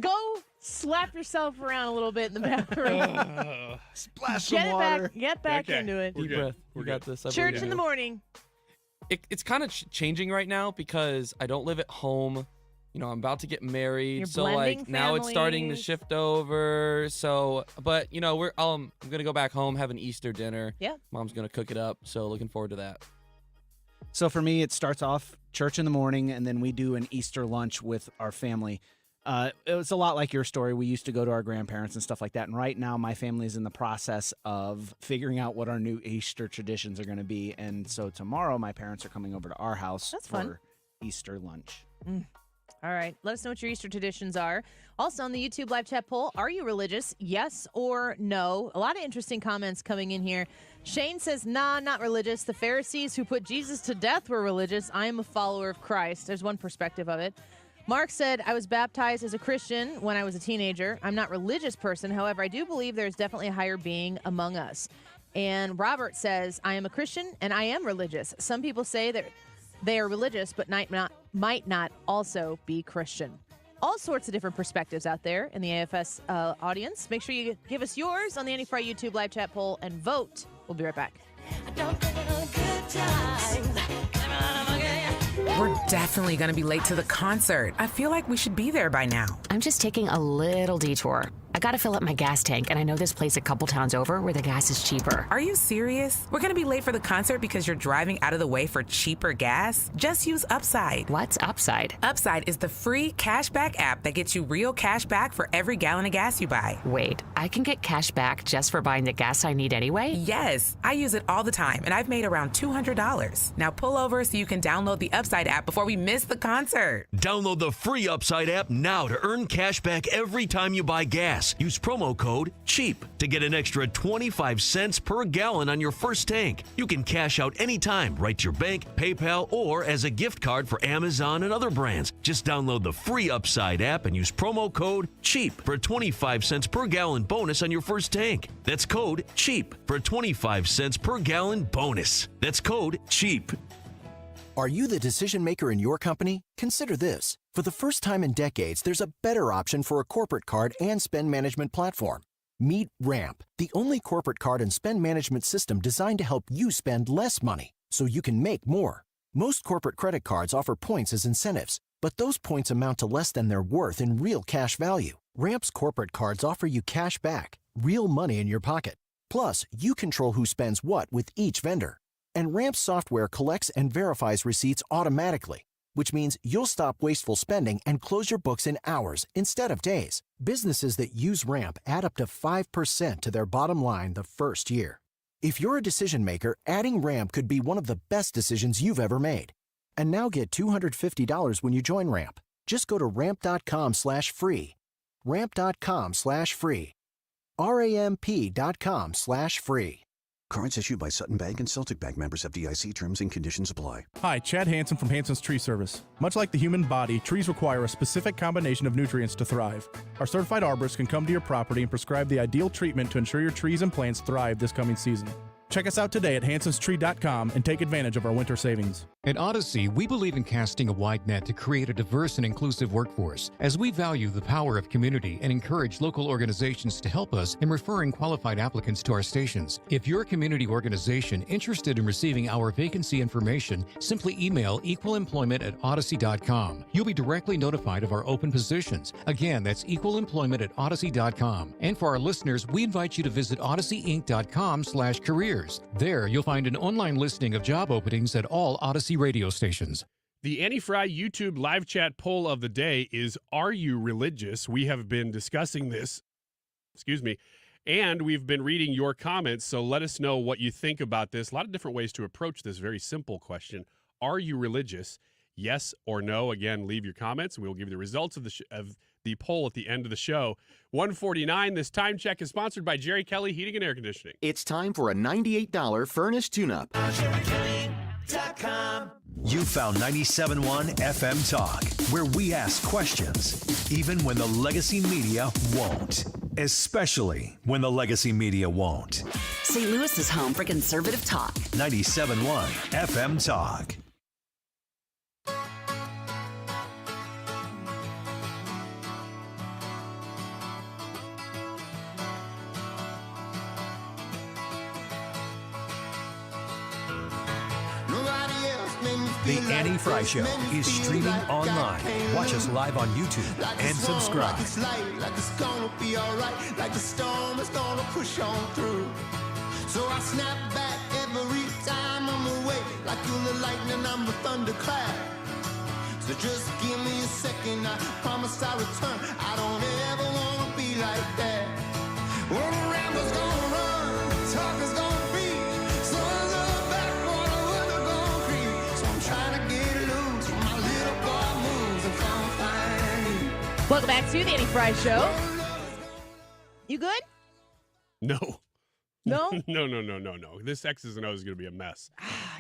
Go slap yourself around a little bit in the bathroom. Splash Get some it water. back. Get back Okay. into it. We're Deep good. breath. We're We got good. this. I Church believe in the you. morning. It's kind of changing right now because I don't live at home. I'm about to get married, You're so blending now it's starting to families. shift over. So, but I'm gonna go back home, have an Easter dinner. Yeah. Mom's gonna cook it up, so looking forward to that. So for me, it starts off church in the morning, and then we do an Easter lunch with our family. It was a lot like your story. We used to go to our grandparents and stuff like that. And right now, my family is in the process of figuring out what our new Easter traditions are going to be. And so tomorrow, my parents are coming over to our house for Easter lunch. All right. Let us know what your Easter traditions are. Also on the YouTube live chat poll, are you religious? Yes or no? A lot of interesting comments coming in here. Shane says, nah, not religious. The Pharisees who put Jesus to death were religious. I am a follower of Christ. There's one perspective of it. Mark said, I was baptized as a Christian when I was a teenager. I'm not a religious person. However, I do believe there's definitely a higher being among us. And Robert says, I am a Christian and I am religious. Some people say that they are religious, but might not also be Christian. All sorts of different perspectives out there in the AFS audience. Make sure you give us yours on the Annie Fry YouTube live chat poll and vote. We'll be right back. We're definitely going to be late to the concert. I feel like we should be there by now. I'm just taking a little detour. I gotta fill up my gas tank, and I know this place a couple towns over where the gas is cheaper. Are you serious? We're gonna be late for the concert because you're driving out of the way for cheaper gas? Just use Upside. What's Upside? Upside is the free cashback app that gets you real cash back for every gallon of gas you buy. Wait, I can get cash back just for buying the gas I need anyway? Yes, I use it all the time, and I've made around $200. Now pull over so you can download the Upside app before we miss the concert. Download the free Upside app now to earn cash back every time you buy gas. Use promo code CHEAP to get an extra 25 cents per gallon on your first tank. You can cash out anytime, right to your bank, PayPal, or as a gift card for Amazon and other brands. Just download the free Upside app and use promo code CHEAP for a 25 cents per gallon bonus on your first tank. That's code CHEAP for a 25 cents per gallon bonus. That's code CHEAP. Are you the decision maker in your company? Consider this. For the first time in decades, there's a better option for a corporate card and spend management platform. Meet Ramp, the only corporate card and spend management system designed to help you spend less money so you can make more. Most corporate credit cards offer points as incentives, but those points amount to less than their worth in real cash value. Ramp's corporate cards offer you cash back, real money in your pocket. Plus, you control who spends what with each vendor. And Ramp software collects and verifies receipts automatically, which means you'll stop wasteful spending and close your books in hours instead of days. Businesses that use Ramp add up to 5% to their bottom line the first year. If you're a decision maker, adding Ramp could be one of the best decisions you've ever made. And now get $250 when you join Ramp. Just go to ramp.com/free. Ramp.com/free. RAMP.com/free. Cards issued by Sutton Bank and Celtic Bank, members of FDIC. Terms and conditions apply. Hi, Chad Hansen from Hansen's Tree Service. Much like the human body, trees require a specific combination of nutrients to thrive. Our certified arborists can come to your property and prescribe the ideal treatment to ensure your trees and plants thrive this coming season. Check us out today at hansenstree.com and take advantage of our winter savings. At Odyssey, we believe in casting a wide net to create a diverse and inclusive workforce, as we value the power of community and encourage local organizations to help us in referring qualified applicants to our stations. If you're a community organization interested in receiving our vacancy information, simply email equalemployment@odyssey.com. You'll be directly notified of our open positions. Again, that's equalemployment@odyssey.com. And for our listeners, we invite you to visit odysseyinc.com/careers. There, you'll find an online listing of job openings at all Odyssey radio stations. The Annie Fry YouTube live chat poll of the day is, are you religious? We have been discussing this, and we've been reading your comments, so let us know what you think about this. A lot of different ways to approach this very simple question. Are you religious? Yes or no? Again, leave your comments, and we'll give you the results of the poll at the end of the show. 149, this time check is sponsored by Jerry Kelly Heating and Air Conditioning. It's time for a $98 furnace tune-up. You found 97.1 FM Talk, where we ask questions, even when the legacy media won't. Especially when the legacy media won't. St. Louis is home for conservative talk. 97.1 FM Talk. The Annie Fry Show is streaming online. Watch us live on YouTube and subscribe. Like it's gonna be alright, like the storm is gonna push on through. So I snap back every time I'm away. Like you're the lightning, I'm the thunderclap. So just give me a second, I promise I'll return. I don't ever wanna be like that. When the ramble's gonna run, talk is gonna be. Sun's up, backwater, weather gonna creep. So I'm trying to get loose when my little boy moves and come find me. Welcome back to the Annie Fry Show. You good? No. No? No. This X's and O's is going to be a mess.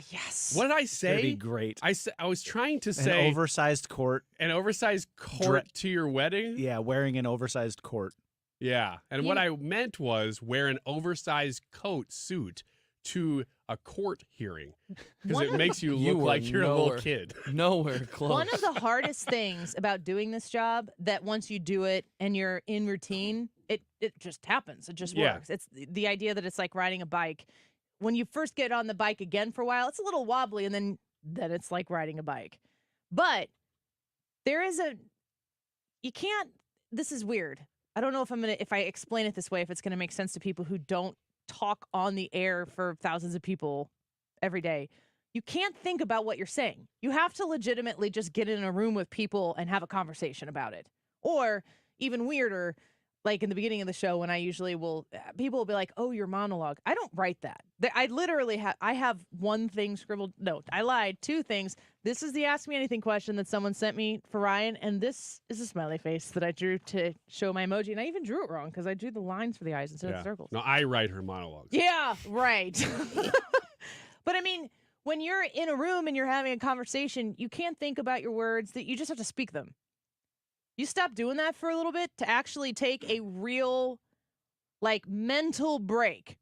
Yes. What did I It's gonna say? be great. I was trying to say An oversized court. An oversized court to your wedding? Yeah, wearing an oversized court. Yeah. And what I meant was wear an oversized suit to a court hearing. Because it makes you look like you're a little kid. Nowhere close. One of the hardest things about doing this job that once you do it and you're in routine, it just happens. It just works. It's the idea that it's like riding a bike. When you first get on the bike again for a while, it's a little wobbly, and then it's like riding a bike. But there is you can't, this is weird. I don't know if I explain it this way, if it's going to make sense to people who don't talk on the air for thousands of people every day. You can't think about what you're saying. You have to legitimately just get in a room with people and have a conversation about it. Or even weirder, like in the beginning of the show when I usually people will be like, oh, your monologue. I don't write that. I literally have one thing scribbled. No, I lied. Two things. This is the Ask Me Anything question that someone sent me for Ryan. And this is a smiley face that I drew to show my emoji. And I even drew it wrong because I drew the lines for the eyes instead of the circles. No, I write her monologues. Yeah, right. But I mean, when you're in a room and you're having a conversation, you can't think about your words, that you just have to speak them. You stop doing that for a little bit to actually take a real, mental break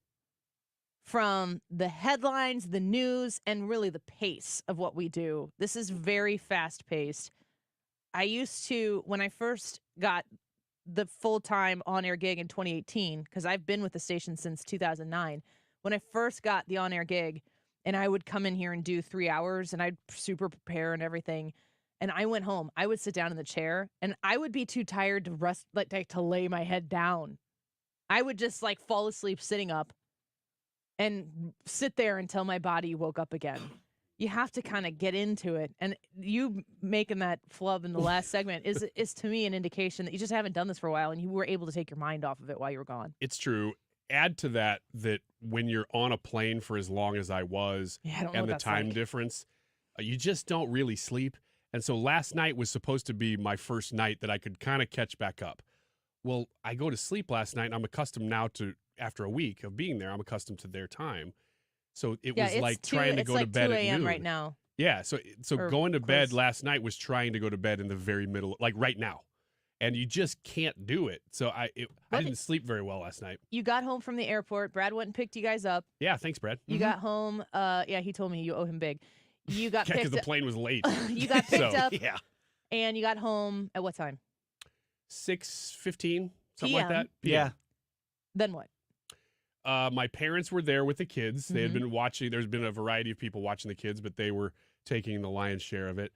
from the headlines, the news, and really the pace of what we do. This is very fast-paced. I used to, when I first got the full-time on-air gig in 2018, because I've been with the station since 2009, when I first got the on-air gig, and I would come in here and do 3 hours, and I'd super prepare and everything, and I went home, I would sit down in the chair, and I would be too tired to rest, to lay my head down. I would just fall asleep sitting up and sit there until my body woke up again. You have to kind of get into it. And you making that flub in the last segment is to me an indication that you just haven't done this for a while and you were able to take your mind off of it while you were gone. It's true. Add to that when you're on a plane for as long as I was and the time difference, you just don't really sleep. And so last night was supposed to be my first night that I could kind of catch back up. Well, I go to sleep last night, and I'm accustomed now to, after a week of being there, I'm accustomed to their time. So it was like trying to go to bed at noon. Right now. Yeah, so going to bed last night was trying to go to bed in the very middle, like right now. And you just can't do it. So I didn't sleep very well last night. You got home from the airport. Brad went and picked you guys up. Yeah, thanks, Brad. You got home. He told me you owe him big. You got picked up. Because the plane was late. You got picked up. Yeah. And you got home at what time? 6:15, something like that. Yeah. Then what? My parents were there with the kids. They had been watching. There's been a variety of people watching the kids, but they were taking the lion's share of it.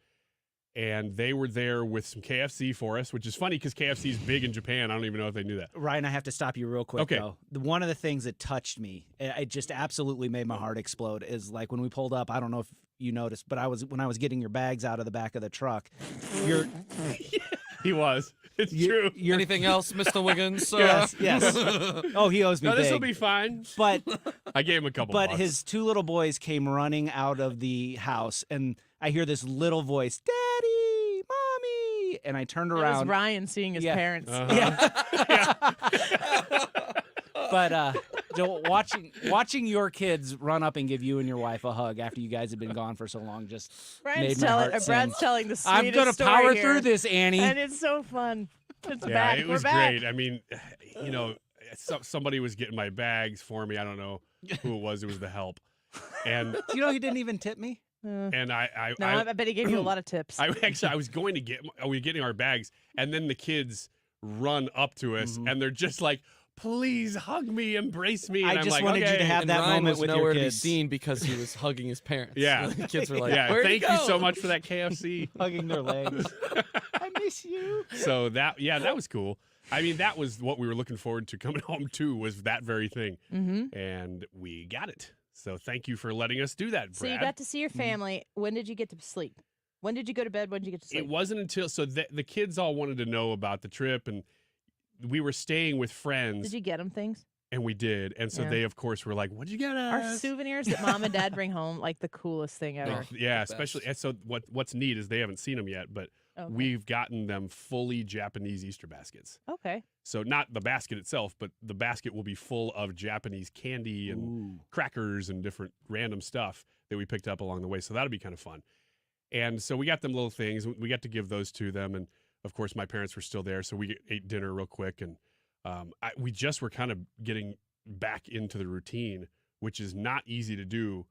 And they were there with some KFC for us, which is funny because KFC is big in Japan. I don't even know if they knew that. Ryan, I have to stop you real quick, though. One of the things that touched me, it just absolutely made my heart explode, is when we pulled up, I don't know if you noticed, but when I was getting your bags out of the back of the truck, He was. It's true. Anything else, Mr. Wiggins? Yes. Oh, he owes me No, this will big. be fine. But I gave him a couple But bucks. his two little boys came running out of the house, and I hear this little voice, Daddy, Mommy. And I turned around. It was Ryan seeing his parents. But Joe, watching your kids run up and give you and your wife a hug after you guys have been gone for so long just made my heart sing. Brad's telling the sweetest I'm gonna story power here. through this, Annie. And it's so fun. It's yeah, back. it was We're back. great. I mean, somebody was getting my bags for me. I don't know who it was. It was the help. And Do you know he didn't even tip me? and I bet he gave you a lot of tips. I was going to we were getting our bags, and then the kids run up to us, and they're just like, please hug me, embrace me. And I I'm just like, wanted okay. you to have And that Ryan moment was with your nowhere to be kids. seen because he was hugging his parents. Yeah. The kids were like, yeah, where'd thank he go? you so much for that KFC. Hugging their legs. I miss you. So that was cool. I mean, that was what we were looking forward to coming home to, was that very thing. And we got it. So thank you for letting us do that, Brad. So you got to see your family. When did you get to sleep? When did you go to bed? When did you get to sleep? It wasn't until the kids all wanted to know about the trip, and we were staying with friends. Did you get them things? And we did. And so they, of course, were like, what'd you get us? Are souvenirs that mom and dad bring home like the coolest thing ever? Yeah, especially. And so what's neat is they haven't seen them yet, but we've gotten them fully Japanese Easter baskets. Okay. So not the basket itself, but the basket will be full of Japanese candy and crackers and different random stuff that we picked up along the way. So that'll be kind of fun. And so we got them little things. We got to give those to them. And, of course, my parents were still there, so we ate dinner real quick. And we just were kind of getting back into the routine, which is not easy to do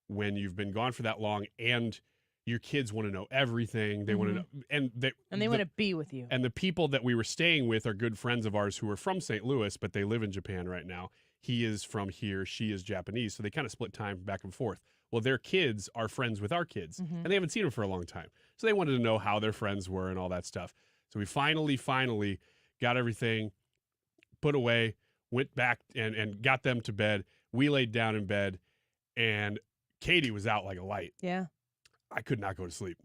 when you've been gone for that long and your kids want to know everything. They want to know, and they want to be with you. And the people that we were staying with are good friends of ours who are from St. Louis, but they live in Japan right now. He is from here. She is Japanese. So they kind of split time back and forth. Well, their kids are friends with our kids, and they haven't seen them for a long time. So they wanted to know how their friends were and all that stuff. So we finally got everything put away, went back and got them to bed. We laid down in bed, and Katie was out like a light. Yeah. I could not go to sleep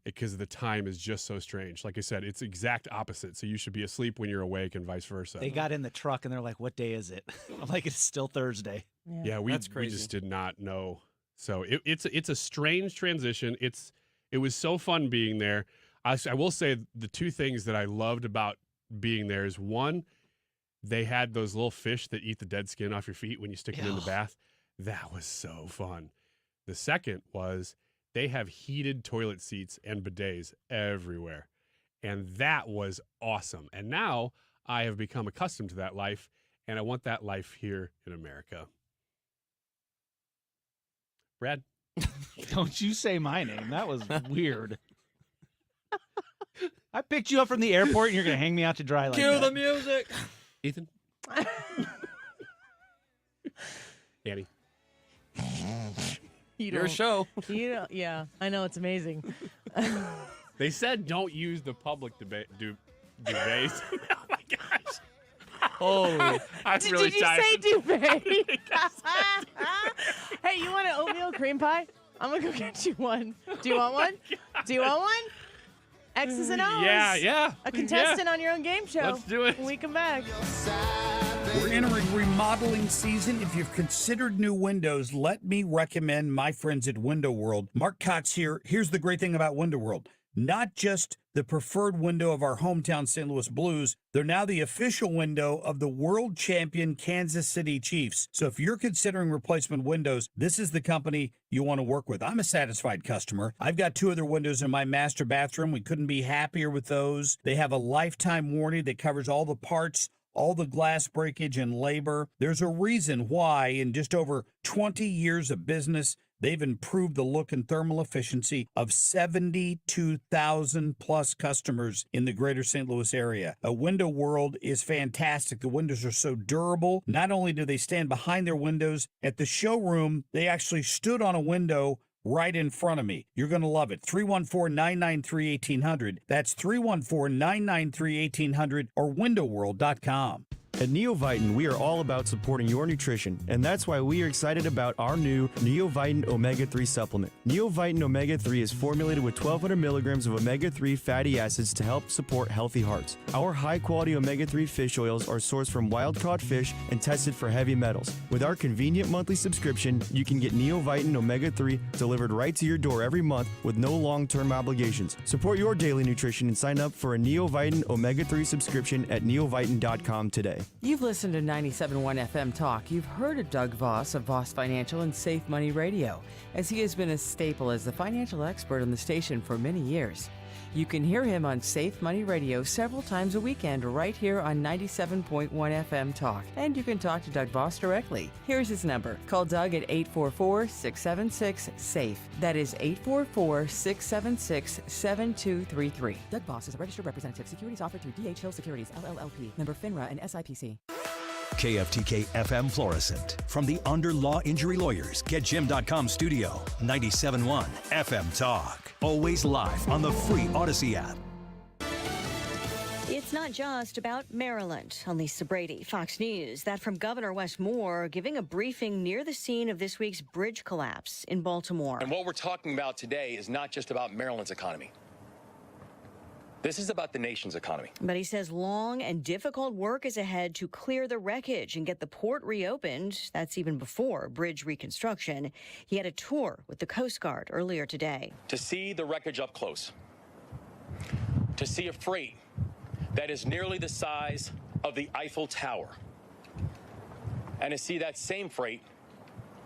because the time is just so strange. Like I said, it's exact opposite. So you should be asleep when you're awake and vice versa. They got in the truck, and they're like, what day is it? I'm like, it's still Thursday. Yeah, we just did not know. So it's a strange transition. It was so fun being there. I will say the two things that I loved about being there is, one, they had those little fish that eat the dead skin off your feet when you stick them in the bath. That was so fun. The second was they have heated toilet seats and bidets everywhere. And that was awesome. And now I have become accustomed to that life, and I want that life here in America. Brad? Don't you say my name. That was weird. I picked you up from the airport, and you're going to hang me out to dry like that. Cue the music. Ethan? Annie? Your show. Yeah, I know. It's amazing. They said don't use the public duvets. Oh, my gosh. Holy. I'm really Did you tired. say duvet? Hey, you want an oatmeal cream pie? I'm going to go get you one. Do you want one? Do you want one? X's and O's. Yeah. A contestant on your own game show. Let's do it. When we come back. We're entering remodeling season. If you've considered new windows, let me recommend my friends at Window World. Mark Cox here. Here's the great thing about Window World. Not just the preferred window of our hometown St. Louis Blues, they're now the official window of the world champion Kansas City Chiefs. So if you're considering replacement windows, this is the company you want to work with. I'm a satisfied customer. I've got 2 other windows in my master bathroom. We couldn't be happier with those. They have a lifetime warranty that covers all the parts, all the glass breakage and labor. There's a reason why in just over 20 years of business, they've improved the look and thermal efficiency of 72,000 plus customers in the greater St. Louis area. A Window World is fantastic. The windows are so durable. Not only do they stand behind their windows, at the showroom, they actually stood on a window right in front of me. You're going to love it. 314-993-1800. That's 314-993-1800 or windowworld.com. At Neovitin, we are all about supporting your nutrition, and that's why we are excited about our new Neovitin Omega-3 supplement. Neovitin Omega-3 is formulated with 1,200 milligrams of omega-3 fatty acids to help support healthy hearts. Our high-quality omega-3 fish oils are sourced from wild-caught fish and tested for heavy metals. With our convenient monthly subscription, you can get Neovitin Omega-3 delivered right to your door every month with no long-term obligations. Support your daily nutrition and sign up for a Neovitin Omega-3 subscription at neovitin.com today. You've listened to 97.1 FM Talk. You've heard of Doug Voss of Voss Financial and Safe Money Radio, as he has been a staple as the financial expert on the station for many years. You can hear him on Safe Money Radio several times a weekend right here on 97.1 FM Talk. And you can talk to Doug Voss directly. Here's his number. Call Doug at 844-676-SAFE. That is 844-676-7233. Doug Voss is a registered representative. Securities offered through D.H. Hill Securities, LLLP. Member FINRA and SIPC. KFTK FM Florissant. From the Under Law Injury Lawyers, GetJim.com studio, 97.1 FM Talk. Always live on the free Odyssey app. It's not just about Maryland. Lisa Brady, Fox News. That from Governor Wes Moore giving a briefing near the scene of this week's bridge collapse in Baltimore. And what we're talking about today is not just about Maryland's economy. This is about the nation's economy. But he says long and difficult work is ahead to clear the wreckage and get the port reopened. That's even before bridge reconstruction. He had a tour with the Coast Guard earlier today. To see the wreckage up close, to see a freight that is nearly the size of the Eiffel Tower, and to see that same freight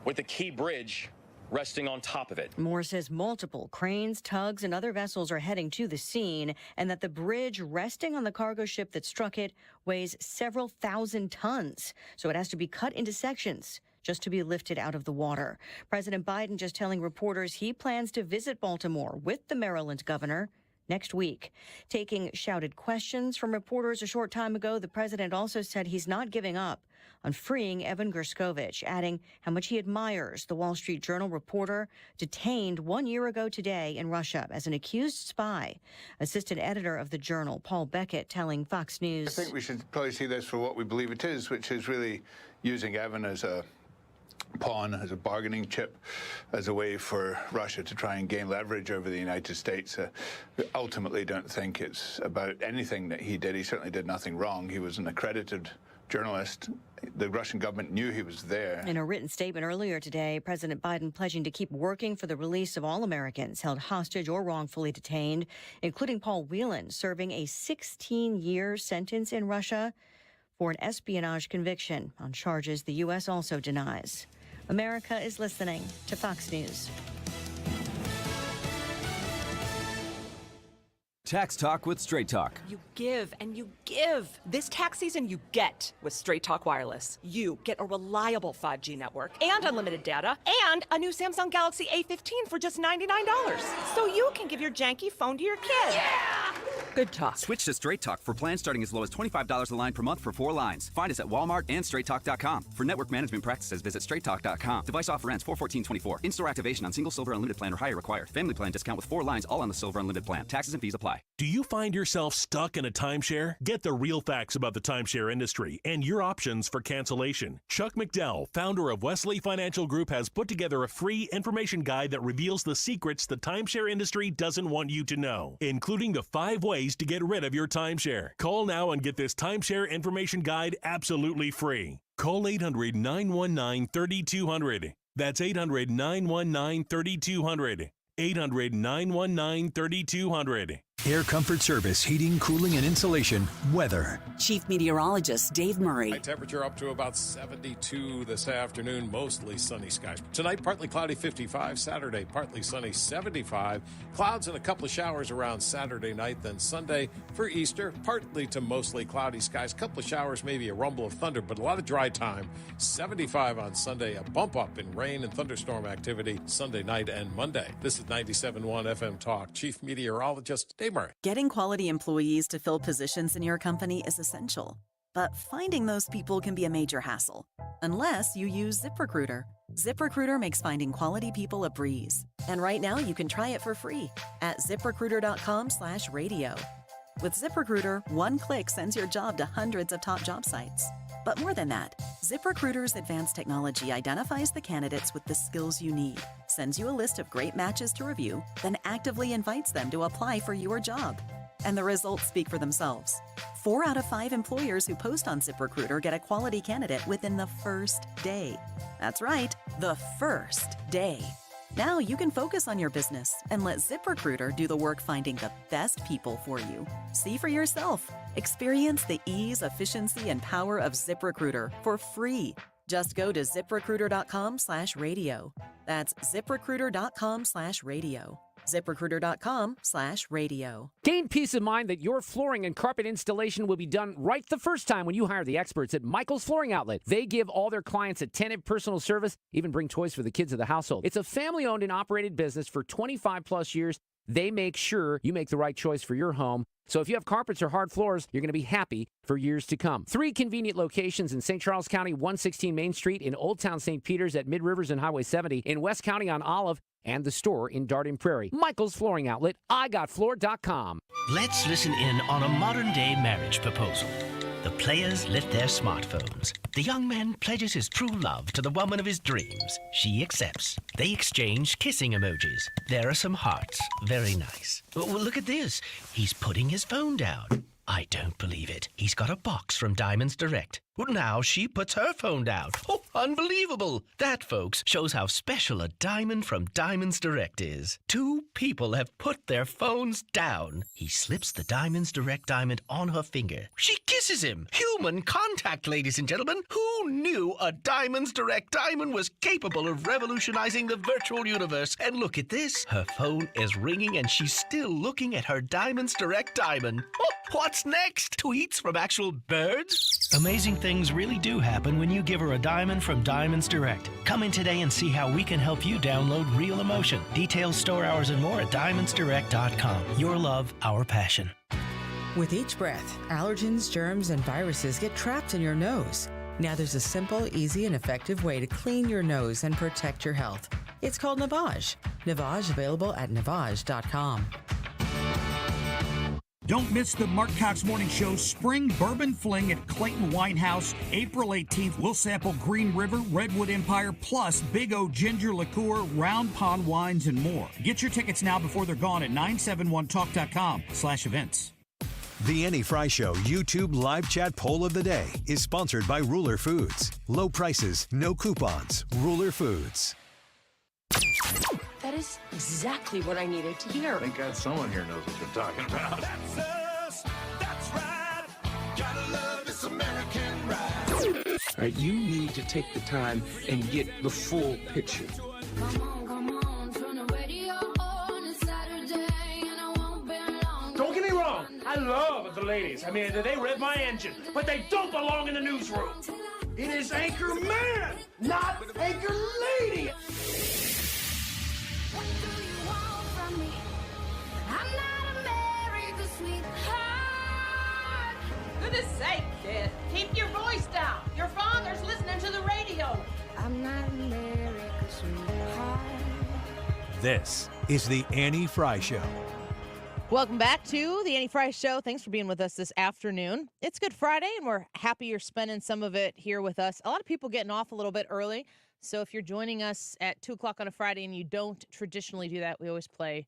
with the key bridge resting on top of it. Moore says multiple cranes, tugs, and other vessels are heading to the scene, and that the bridge resting on the cargo ship that struck it weighs several thousand tons. So it has to be cut into sections just to be lifted out of the water. President Biden just telling reporters he plans to visit Baltimore with the Maryland governor next week. Taking shouted questions from reporters a short time ago, the president also said he's not giving up on freeing Evan Gershkovich, adding how much he admires the Wall Street Journal reporter detained 1 year ago today in Russia as an accused spy. Assistant editor of the Journal, Paul Beckett, telling Fox News. I think we should probably see this for what we believe it is, which is really using Evan as a pawn, as a bargaining chip, as a way for Russia to try and gain leverage over the United States. We ultimately don't think it's about anything that he did. He certainly did nothing wrong. He was an accredited journalist. The Russian government knew he was there. In a written statement earlier today, President Biden pledging to keep working for the release of all Americans held hostage or wrongfully detained, including Paul Whelan, serving a 16-year sentence in Russia for an espionage conviction on charges the U.S. also denies. America is listening to Fox News. Tax Talk with Straight Talk. You give and you give. This tax season, you get with Straight Talk Wireless. You get a reliable 5G network and unlimited data and a new Samsung Galaxy A15 for just $99. So you can give your janky phone to your kid. Yeah! Good talk. Switch to Straight Talk for plans starting as low as $25 a line per month for 4 lines. Find us at Walmart and StraightTalk.com. For network management practices, visit StraightTalk.com. Device offer ends 4/14/24. In-store activation on single Silver Unlimited plan or higher required. Family plan discount with 4 lines all on the Silver Unlimited plan. Taxes and fees apply. Do you find yourself stuck in a timeshare? Get the real facts about the timeshare industry and your options for cancellation. Chuck McDowell, founder of Wesley Financial Group, has put together a free information guide that reveals the secrets the timeshare industry doesn't want you to know, including the 5 ways to get rid of your timeshare. Call now and get this timeshare information guide absolutely free. Call 800-919-3200. That's 800-919-3200. 800-919-3200. Air Comfort Service, heating, cooling, and insulation. Weather. Chief Meteorologist Dave Murray. High temperature up to about 72 this afternoon, mostly sunny skies. Tonight, partly cloudy 55. Saturday, partly sunny 75. Clouds and a couple of showers around Saturday night. Then Sunday for Easter, partly to mostly cloudy skies. Couple of showers, maybe a rumble of thunder, but a lot of dry time. 75 on Sunday, a bump up in rain and thunderstorm activity Sunday night and Monday. This is 97.1 FM Talk. Chief Meteorologist Dave Murray. Getting quality employees to fill positions in your company is essential, but finding those people can be a major hassle, unless you use ZipRecruiter. ZipRecruiter makes finding quality people a breeze. And right now you can try it for free at ZipRecruiter.com/radio. With ZipRecruiter, one click sends your job to hundreds of top job sites. But more than that, ZipRecruiter's advanced technology identifies the candidates with the skills you need, sends you a list of great matches to review, then actively invites them to apply for your job. And the results speak for themselves. 4 out of 5 employers who post on ZipRecruiter get a quality candidate within the first day. That's right, the first day. Now you can focus on your business and let ZipRecruiter do the work finding the best people for you. See for yourself. Experience the ease, efficiency, and power of ZipRecruiter for free. Just go to ZipRecruiter.com/radio. That's ZipRecruiter.com/radio. ZipRecruiter.com/radio. Gain peace of mind that your flooring and carpet installation will be done right the first time when you hire the experts at Michael's Flooring Outlet. They give all their clients attentive personal service, even bring toys for the kids of the household. It's a family-owned and operated business for 25 plus years. They make sure you make the right choice for your home. So if you have carpets or hard floors, you're going to be happy for years to come. 3 convenient locations in St. Charles County, 116 Main Street, in Old Town St. Peters at Mid-Rivers and Highway 70, in West County on Olive, and the store in Darden Prairie. Michael's Flooring Outlet, IGotFloor.com. Let's listen in on a modern-day marriage proposal. The players lit their smartphones. The young man pledges his true love to the woman of his dreams. She accepts. They exchange kissing emojis. There are some hearts. Very nice. Well, look at this. He's putting his phone down. I don't believe it. He's got a box from Diamonds Direct. Well, now she puts her phone down. Oh, unbelievable. That, folks, shows how special a diamond from Diamonds Direct is. 2 people have put their phones down. He slips the Diamonds Direct diamond on her finger. She kisses him. Human contact, ladies and gentlemen. Who knew a Diamonds Direct diamond was capable of revolutionizing the virtual universe? And look at this. Her phone is ringing and she's still looking at her Diamonds Direct diamond. Oh, what's next? Tweets from actual birds? Amazing things really do happen when you give her a diamond from Diamonds Direct. Come in today and see how we can help you download real emotion. Details, store hours, and more at diamondsdirect.com. Your love, our passion. With each breath, allergens, germs, and viruses get trapped in your nose. Now there's a simple, easy, and effective way to clean your nose and protect your health. It's called Navage. Navage available at Navage.com. Don't miss the Mark Cox Morning Show Spring Bourbon Fling at Clayton Winehouse. April 18th, we'll sample Green River, Redwood Empire, plus Big O Ginger Liqueur, Round Pond Wines, and more. Get your tickets now before they're gone at 971talk.com/events. The Annie Fry Show YouTube live chat poll of the day is sponsored by Ruler Foods. Low prices, no coupons. Ruler Foods. That is exactly what I needed to hear. Thank God someone here knows what you're talking about. That's us. That's right. Gotta love this American ride. All right, you need to take the time and get the full picture. Don't get me wrong, I love the ladies. I mean, they rev my engine, but they don't belong in the newsroom. It is Anchor Man, not Anchor Lady. Goodness sake, kid. Keep your voice down. Your father's listening to the radio. I'm not America's sweetheart. This is the Annie Fry Show. Welcome back to the Annie Fry Show. Thanks for being with us this afternoon. It's Good Friday, and we're happy you're spending some of it here with us. A lot of people getting off a little bit early, so if you're joining us at 2 o'clock on a Friday and you don't traditionally do that, we always play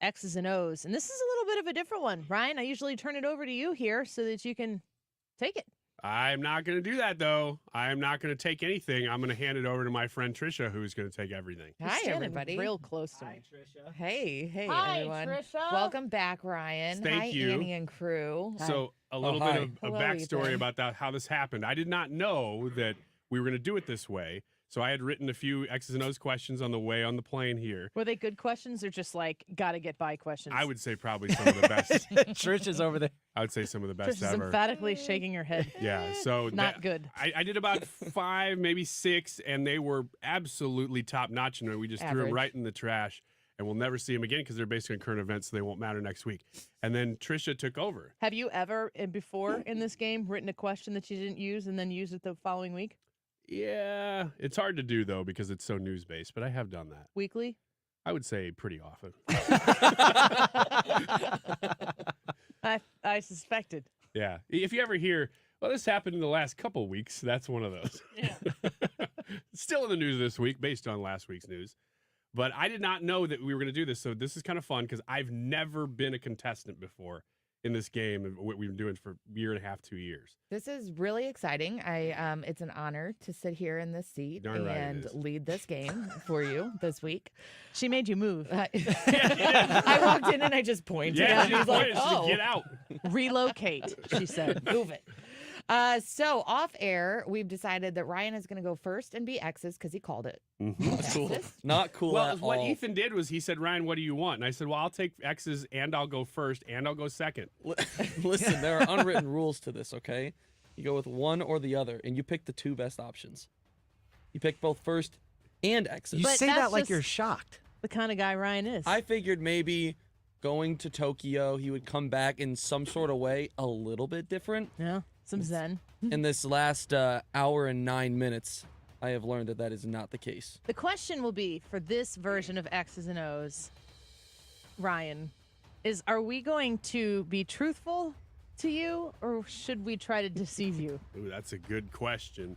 X's and O's. And this is a little bit of a different one. Ryan, I usually turn it over to you here so that you can take it. I'm not going to do that, though. I am not going to take anything. I'm going to hand it over to my friend Trisha, who's going to take everything. Hi, everybody. Real close to me. Trisha. Hey, Hi, everyone. Trisha. Welcome back, Ryan. Thank Hi, you. Annie and crew. So a little bit of a backstory about that, how this happened. I did not know that we were going to do it this way. So I had written a few X's and O's questions on the way on the plane here. Were they good questions or just like gotta get by questions? I would say probably some of the best. Trish is over there. I would say some of the best Trish is ever. emphatically shaking her head. Yeah, so not good. I did about 5, maybe 6, and they were absolutely top notch. And we just threw them right in the trash, and we'll never see them again because they're basically current events, so they won't matter next week. And then Trisha took over. Have you ever before in this game written a question that you didn't use and then use it the following week? Yeah, it's hard to do, though, because it's so news-based, but I have done that. Weekly? I would say pretty often. I suspected. Yeah. If you ever hear, well, this happened in the last couple weeks, that's one of those. Yeah. Still in the news this week, based on last week's news. But I did not know that we were going to do this, so this is kind of fun because I've never been a contestant before in this game, and what we've been doing for a year and a half, 2 years. This is really exciting. It's an honor to sit here in this seat and lead this game for you this week. She made you move. I walked in and I just pointed. Yeah, She's like, "Oh, get out, relocate." She said, "Move it." So off air, we've decided that Ryan is going to go first and be X's because he called it. Not cool. Not cool well, at what all. Ethan did was he said, Ryan, what do you want? And I said, well, I'll take X's and I'll go first and I'll go second. Listen, there are unwritten rules to this, okay? You go with one or the other, and you pick the 2 best options. You pick both first and X's. You say that like you're shocked. The kind of guy Ryan is. I figured maybe going to Tokyo, he would come back in some sort of way a little bit different. Yeah, some zen. In this last hour and 9 minutes, I have learned that is not the case. The question will be for this version of X's and O's, Ryan, are we going to be truthful to you, or should we try to deceive you? Ooh, that's a good question.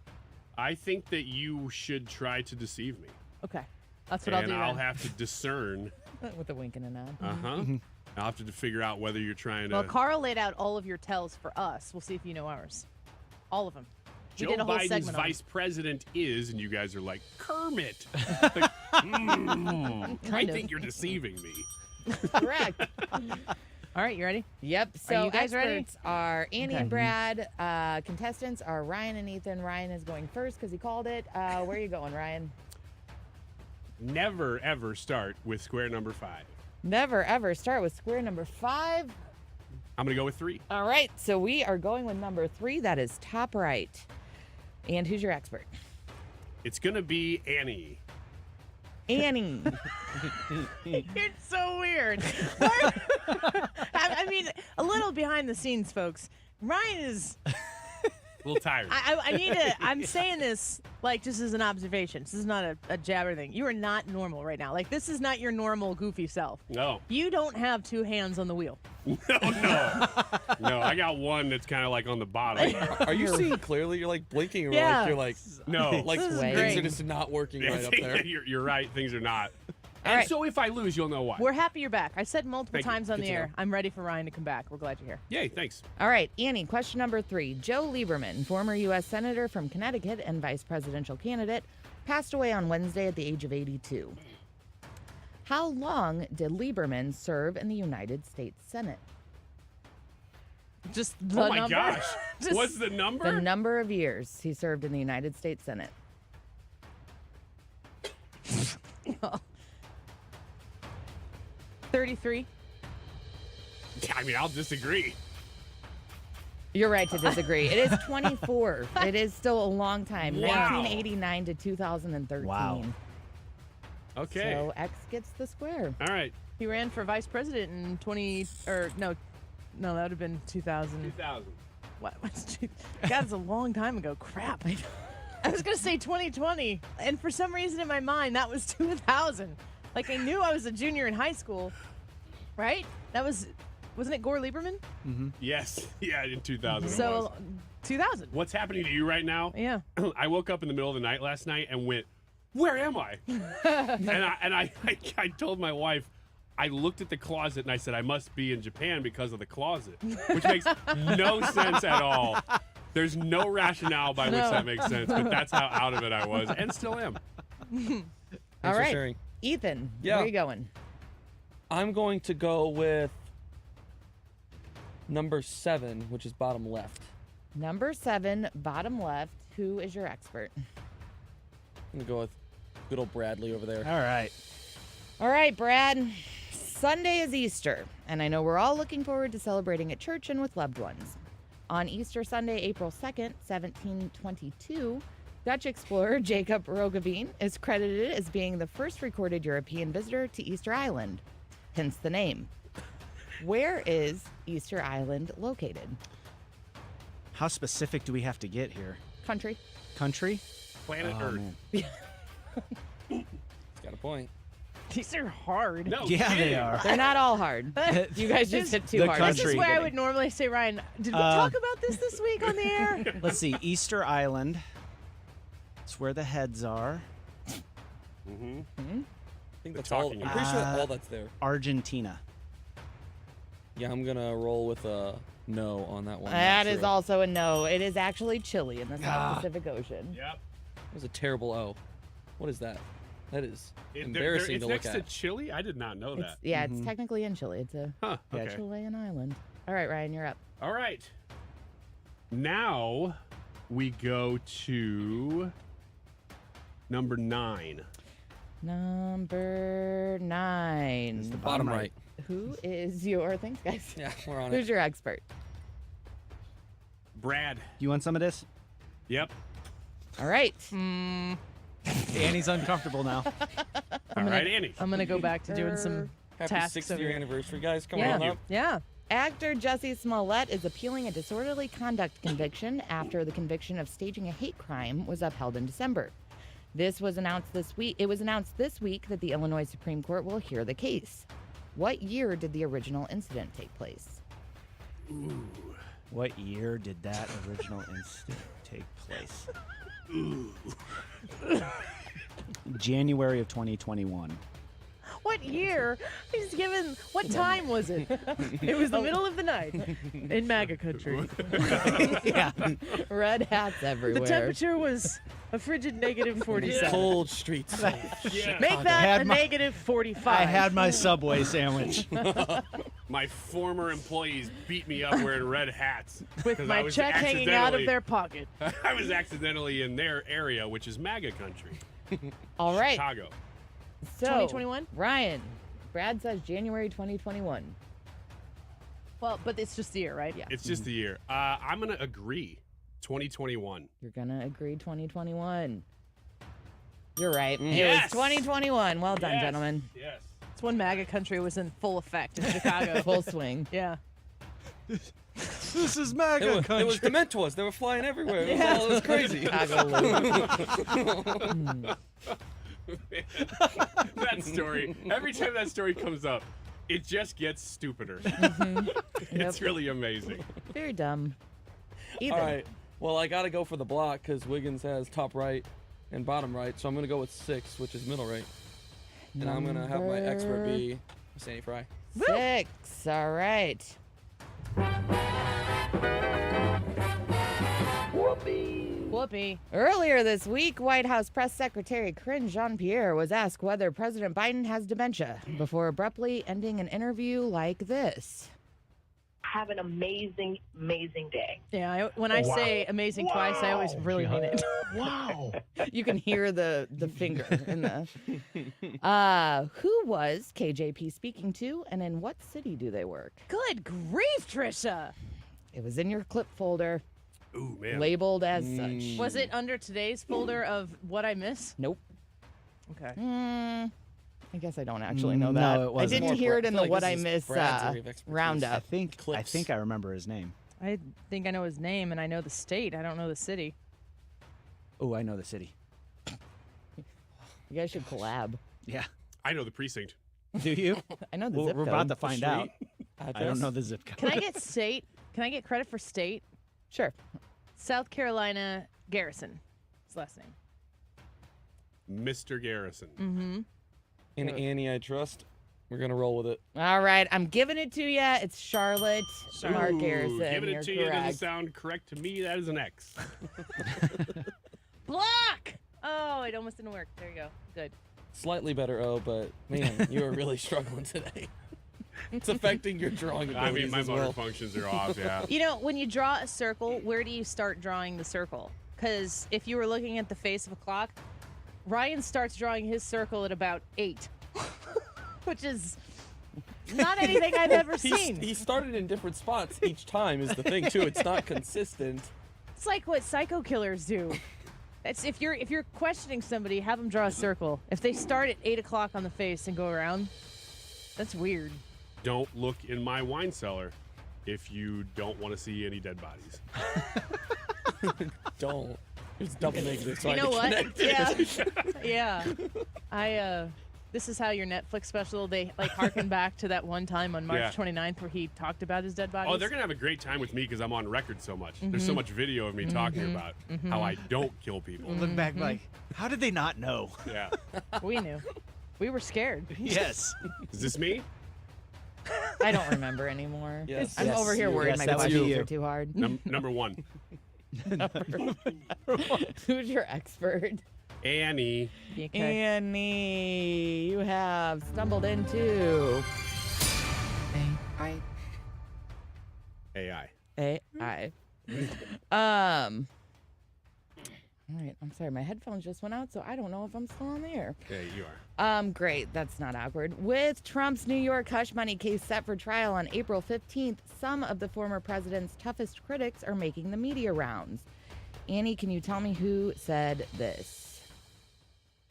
I think that you should try to deceive me. Okay. That's what I'll do. And I'll then. have to discern. With a wink and a nod. I'll have to figure out whether you're trying to. Well, Carl laid out all of your tells for us. We'll see if you know ours. All of them. We Joe did a whole Biden's segment on vice president is, and you guys are like, Kermit. Like, I think you're deceiving me. Correct. All right, you ready? Yep. So Are you guys ready? experts are Annie Okay. and Brad. Contestants are Ryan and Ethan. Ryan is going first because he called it. Where are you going, Ryan? Never, ever start with square number 5. Never, ever start with square number 5. I'm going to go with 3. All right. So we are going with number 3. That is top right. And who's your expert? It's going to be Annie. Annie. You're so weird. I mean, a little behind the scenes, folks. Ryan is. A little tired. I need to. I'm saying this like just as an observation. This is not a jabber thing. You are not normal right now. Like, this is not your normal goofy self. No. You don't have 2 hands on the wheel. No, I got one that's kind of like on the bottom. Are you seeing clearly? You're like blinking, or Yeah. like you're like No. like This is things great. are just not working right up there. You're right. Things are not. All And right. so if I lose, you'll know why. We're happy you're back. I said multiple Thank you. times on Good the to air. know. I'm ready for Ryan to come back. We're glad you're here. Yay, thanks. All right, Annie, question number 3. Joe Lieberman, former U.S. Senator from Connecticut and vice presidential candidate, passed away on Wednesday at the age of 82. How long did Lieberman serve in the United States Senate? Just the Oh my number? gosh. Just- What's the number? The number of years he served in the United States Senate. 33. I mean, I'll disagree. You're right to disagree. It is 24. It is still a long time. Wow. 1989 to 2013. Wow. Okay. So X gets the square. All right. He ran for vice president in no, that would have been 2000. 2000. What? God, that's a long time ago. Crap. I was going to say 2020, and for some reason in my mind, that was 2000. Like, I knew I was a junior in high school, right? Wasn't it Gore Lieberman? Mm-hmm. Yes. Yeah, in 2000. it So, was. 2000. What's happening to you right now? Yeah. I woke up in the middle of the night last night and went, where am I? and I told my wife, I looked at the closet and I said, I must be in Japan because of the closet, which makes no sense at all. There's no rationale by which that makes sense, but that's how out of it I was and still am. All for right. sharing. Ethan, Yeah. where are you going? I'm going to go with number 7, which is bottom left. Number 7, bottom left. Who is your expert? I'm gonna go with good old Bradley over there. All right. All right, Brad. Sunday is Easter, and I know we're all looking forward to celebrating at church and with loved ones. On Easter Sunday, April 2nd, 1722, Dutch explorer Jacob Roggeveen is credited as being the first recorded European visitor to Easter Island, hence the name. Where is Easter Island located? How specific do we have to get here? Country. Country? Planet Oh, Earth. man. He's got a point. These are hard. No, Yeah, they are. They're not all hard. You guys just hit too The hard. This country. is where I would normally say, Ryan, did we talk about this week on the air? Let's see. Easter Island. It's where the heads are. Mm-hmm. I think that's The all. talking I'm pretty sure about. all that's there. Argentina. Yeah, I'm gonna roll with a no on that one. That Not is true. also a no. It is actually Chile in the South Pacific Ocean. Yep. That was a terrible O. What is that? That is It's embarrassing to look next at. to Chile? I did not know It's, that. yeah, it's technically in Chile. It's a Huh. Okay. Chilean island. All right, Ryan, you're up. All right. Now we go to number 9. Number 9. Bottom right. Who is your, thanks guys. Yeah, we're on Who's it. your expert? Brad. You want some of this? Yep. All right. Annie's uncomfortable now. All right, Annie. I'm going to go back to doing some Happy tasks 60th anniversary, guys. Come yeah. on up. Yeah. Actor Jussie Smollett is appealing a disorderly conduct conviction after the conviction of staging a hate crime was upheld in December. This was announced this week. It was announced this week that the Illinois Supreme Court will hear the case. What year did the original incident take place? Ooh. What year did that original incident take place? Ooh. January of 2021. What year? He's given. What time was it? It was the middle of the night in MAGA country. Yeah. Red hats everywhere. The temperature was a frigid negative 47. Cold streets. Make that a negative 45. I had my Subway sandwich. My former employees beat me up wearing red hats. With my check hanging out of their pocket. I was accidentally in their area, which is MAGA country. All right. Chicago. So, 2021? Ryan, Brad says January 2021. Well, but it's just the year, right? Yeah. It's just the year. I'm going to agree. 2021. You're going to agree 2021. You're right. Yes. It was 2021. Well done, gentlemen. Yes. It's when MAGA country was in full effect in Chicago. Full swing. Yeah. This is MAGA country. It was Dementors. They were flying everywhere. It was crazy. That story. Every time that story comes up, it just gets stupider. It's really amazing. Very dumb. All right. Well, I got to go for the block because Wiggins has top right and bottom right. So I'm going to go with 6, which is middle right. And I'm going to have my expert be Sandy Fry. 6. All right. Whoopee. Earlier this week, White House Press Secretary Karine Jean-Pierre was asked whether President Biden has dementia before abruptly ending an interview like this. Have an amazing, amazing day. Yeah, when I say amazing twice, I always really mean it. Wow. You can hear the finger in the. Who was KJP speaking to, and in what city do they work? Good grief, Trisha. It was in your clip folder. Ooh, man. Labeled as such. Was it under today's folder of what I miss? Nope. Okay. I guess I don't actually know that. No, it wasn't. I didn't hear it in the like What this I is Miss Brad's area of expertise. roundup. I think I remember his name. I think I know his name and I know the state. I don't know the city. Oh, I know the city. You guys should collab. Yeah. I know the precinct. Do you? I know the zip We're code. about to find out. I don't know the zip code. Can I get state? Can I get credit for state? Sure. South Carolina Garrison. His last name. Mr. Garrison. Mm-hmm. And Annie, I trust. We're going to roll with it. All right, I'm giving it to you. It's Charlotte Mark Ooh, Garrison. Giving You're it to you correct. doesn't sound correct to me. That is an X. Block! Oh, it almost didn't work. There you go. Good. Slightly better O, but man, you are really struggling today. It's affecting your drawing abilities I mean, my as motor well. functions are off, yeah. You know, when you draw a circle, where do you start drawing the circle? Because if you were looking at the face of a clock, Ryan starts drawing his circle at about 8, which is not anything I've ever seen. He started in different spots each time is the thing, too. It's not consistent. It's like what psycho killers do. It's if you're questioning somebody, have them draw a circle. If they start at 8 o'clock on the face and go around, that's weird. Don't look in my wine cellar if you don't want to see any dead bodies. Don't. It's double negative. So You know what? Yeah. Yeah. This is how your Netflix special, they like harken back to that one time on March Yeah. 29th where he talked about his dead bodies. Oh, they're going to have a great time with me because I'm on record so much. There's so much video of me talking about how I don't kill people. Look back like, how did they not know? Yeah. We knew. We were scared. Yes. Is this me? I don't remember anymore. Yes. I'm over here worried my that was questions you. are too hard. Number 1. Who's your expert? Annie. Annie, you have stumbled into AI. AI. All right, I'm sorry, my headphones just went out, so I don't know if I'm still on the air. Yeah, you are. Great, that's not awkward. With Trump's New York hush money case set for trial on April 15th, some of the former president's toughest critics are making the media rounds. Annie, can you tell me who said this?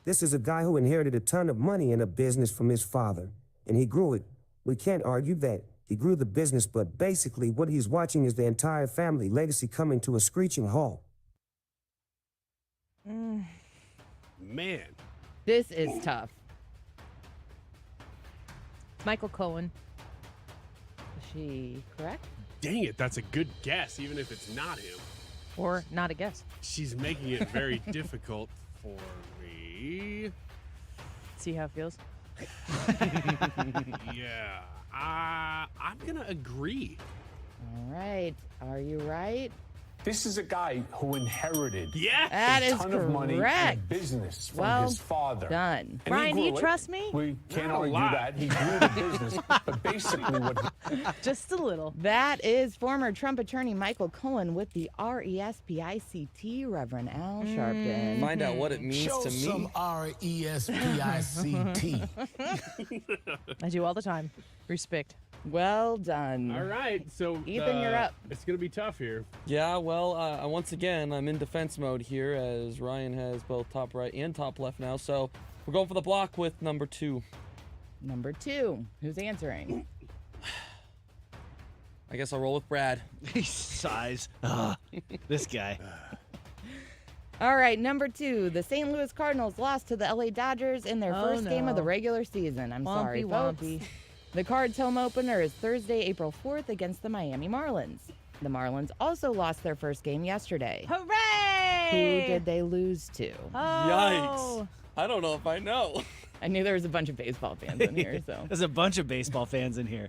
This is a guy who inherited a ton of money in a business from his father. and he grew it. We can't argue that. He grew the business, but basically what he's watching is the entire family legacy coming to a screeching halt. Man. This is tough. Michael Cohen. Is she correct? Dang it, that's a good guess, even if it's not him. Or not a guess. She's making it very difficult for me. See how it feels? Yeah. I'm going to agree. All right. Are you right? This is a guy who inherited That a is ton of money correct. and business from Well his father. done. And he Ryan, do you grew it. trust me? We can't Not a argue lot. that. He grew the business. But basically what Just a little. That is former Trump attorney Michael Cohen with the RESPICT, Reverend Al Sharpton. Find out what it means Show to some me. RESPICT. I do all the time. Respect. Well done. All right, so Ethan, you're up. It's going to be tough here. Yeah, well, once again, I'm in defense mode here as Ryan has both top right and top left now. So we're going for the block with number 2. Number 2. Who's answering? I guess I'll roll with Brad. He sighs. This guy. All right, number 2. The St. Louis Cardinals lost to the LA Dodgers in their first game of the regular season. I'm sorry, folks. The Cards' home opener is Thursday, April 4th against the Miami Marlins. The Marlins also lost their first game yesterday. Hooray! Who did they lose to? Yikes. I don't know if I know. I knew there was a bunch of baseball fans in here, so. There's a bunch of baseball fans in here.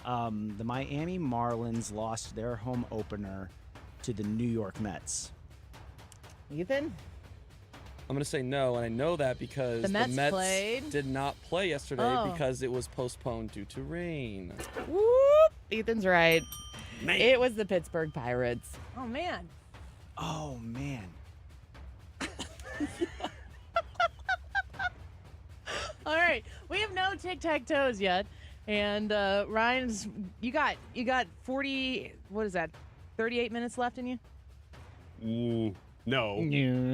The Miami Marlins lost their home opener to the New York Mets. Ethan? I'm going to say no, and I know that because The Mets played? did not play yesterday Oh. because it was postponed due to rain. Whoop! Ethan's right. Man. It was the Pittsburgh Pirates. Oh, man. Oh, man. All right. We have no tic-tac-toes yet. And Ryan's, you got 40, what is that, 38 minutes left in you? No.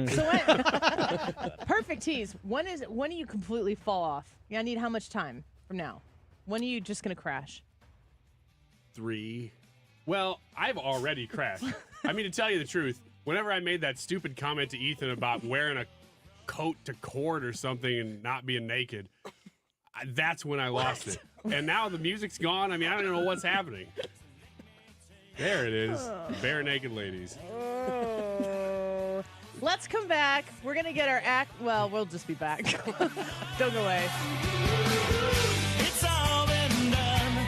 So when, perfect tease. When do you completely fall off? I need how much time from now? When are you just going to crash? 3. Well, I've already crashed. I mean, to tell you the truth, whenever I made that stupid comment to Ethan about wearing a coat to court or something and not being naked, that's when I lost it. And now the music's gone. I mean, I don't know what's happening. There it is. Bare naked ladies. Oh. Let's come back. We're going to get our act. Well, we'll just be back. Don't go away. It's all been done.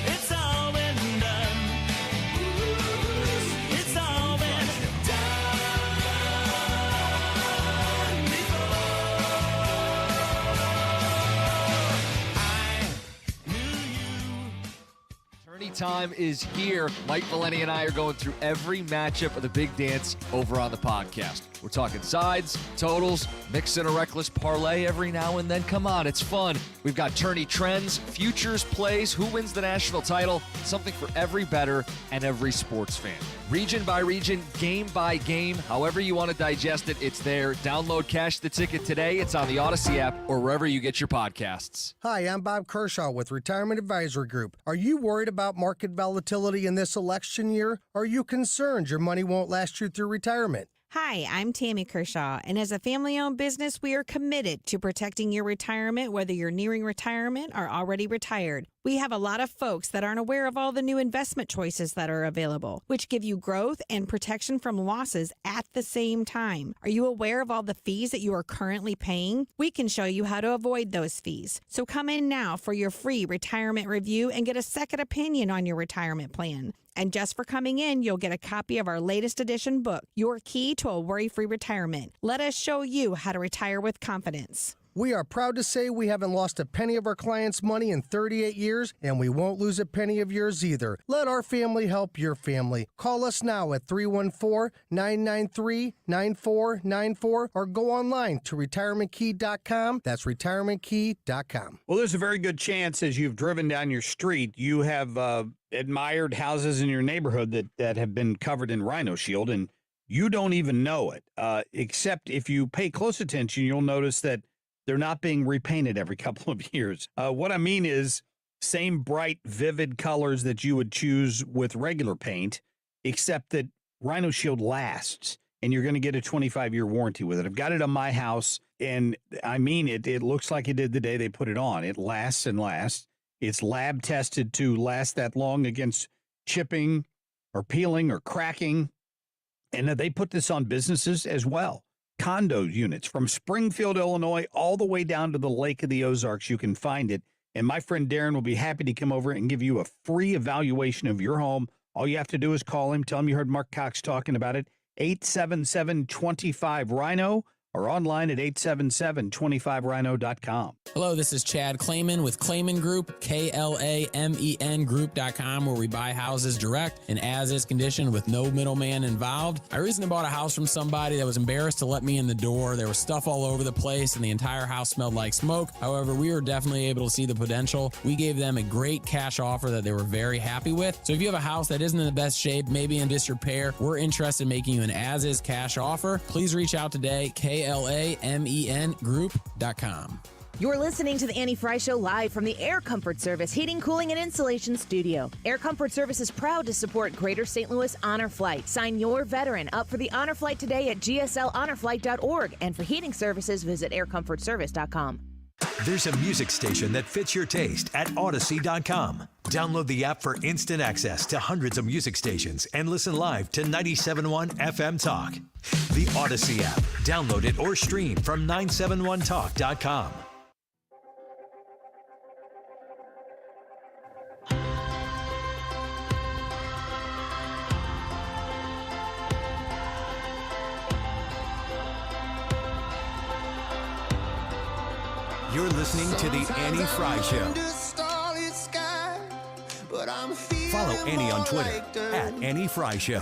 It's all been done. It's all been done Tourney time is here. Mike Valeni and I are going through every matchup of the Big Dance over on the podcast. We're talking sides, totals, mix in a reckless parlay every now and then. Come on, it's fun. We've got tourney trends, futures plays, who wins the national title, something for every bettor and every sports fan. Region by region, game by game, however you want to digest it, it's there. Download Cash the Ticket today. It's on the Odyssey app or wherever you get your podcasts. Hi, I'm Bob Kershaw with Retirement Advisory Group. Are you worried about market volatility in this election year? Are you concerned your money won't last you through retirement? Hi, I'm Tammy Kershaw, and as a family-owned business, we are committed to protecting your retirement, whether you're nearing retirement or already retired. We have a lot of folks that aren't aware of all the new investment choices that are available, which give you growth and protection from losses at the same time. Are you aware of all the fees that you are currently paying? We can show you how to avoid those fees. So come in now for your free retirement review and get a second opinion on your retirement plan. And just for coming in, you'll get a copy of our latest edition book, Your Key to a Worry-Free Retirement. Let us show you how to retire with confidence. We are proud to say we haven't lost a penny of our clients' money in 38 years, and we won't lose a penny of yours either. Let our family help your family. Call us now at 314-993-9494 or go online to retirementkey.com. That's retirementkey.com. Well, there's a very good chance as you've driven down your street, you have admired houses in your neighborhood that have been covered in Rhino Shield, and you don't even know it. Except if you pay close attention, you'll notice that they're not being repainted every couple of years. What I mean is same bright, vivid colors that you would choose with regular paint, except that Rhino Shield lasts, and you're going to get a 25-year warranty with it. I've got it on my house, and I mean it. It looks like it did the day they put it on. It lasts and lasts. It's lab tested to last that long against chipping or peeling or cracking. And they put this on businesses as well. Condo units from Springfield, Illinois, all the way down to the Lake of the Ozarks. You can find it. And my friend Darren will be happy to come over and give you a free evaluation of your home. All you have to do is call him. Tell him you heard Mark Cox talking about it. 877-25-RHINO or online at 877-25rhino.com. Hello, this is Chad Clayman with Clayman Group, KLAMEN Group.com, where we buy houses direct and as is condition with no middleman involved. I recently bought a house from somebody that was embarrassed to let me in the door. There was stuff all over the place and the entire house smelled like smoke. However, we were definitely able to see the potential. We gave them a great cash offer that they were very happy with. So if you have a house that isn't in the best shape, maybe in disrepair, we're interested in making you an as-is cash offer. Please reach out today, KLAMEN Group.com. You're listening to the Annie Fry Show live from the Air Comfort Service Heating, Cooling, and Insulation Studio. Air Comfort Service is proud to support Greater St. Louis Honor Flight. Sign your veteran up for the Honor Flight today at gslhonorflight.org. And for heating services, visit aircomfortservice.com. There's a music station that fits your taste at Odyssey.com. Download the app for instant access to hundreds of music stations and listen live to 97.1 FM Talk. The Odyssey app. Download it or stream from 971talk.com. You're listening to the Annie Fry Show. Follow Annie on Twitter at Annie Fry Show.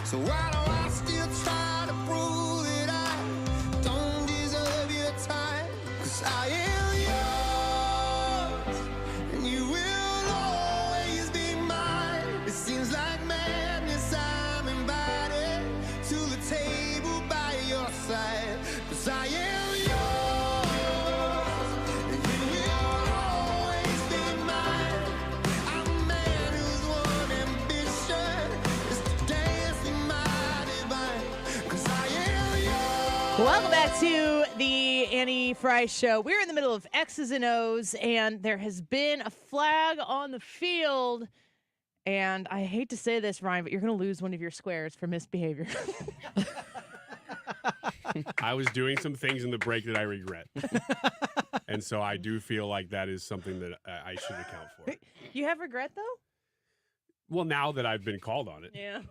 So why do I still try to prove that I don't deserve your time? 'Cause I am yours, and you will always be mine. It seems like madness, I'm invited to the table by your side. 'Cause I am yours, and you will always be mine. I'm a man whose one ambition is to dance in my divine. 'Cause I am yours. Welcome back to the Annie Fry Show. We're in the middle of X's and O's, and there has been a flag on the field. And I hate to say this, Ryan, but you're going to lose one of your squares for misbehavior. I was doing some things in the break that I regret. And so I do feel like that is something that I should account for. You have regret, though? Well, now that I've been called on it. Yeah.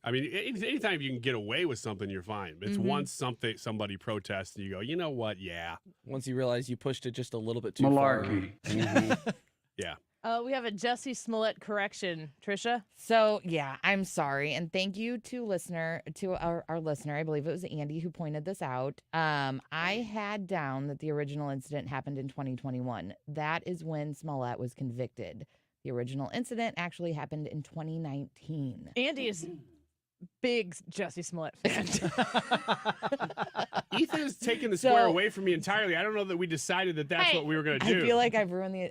I mean, anytime you can get away with something, you're fine. It's once somebody protests and you go, you know what? Yeah. Once you realize you pushed it just a little bit too Malarkey. far. Yeah. We have a Jesse Smollett correction. Trisha? So, yeah, I'm sorry. And thank you to our listener. I believe it was Andy who pointed this out. I had down that the original incident happened in 2021. That is when Smollett was convicted. The original incident actually happened in 2019. Andy is big Jesse Smollett fan. Ethan has taken the square away from me entirely. I don't know that we decided that that's what we were going to do. I feel like I've ruined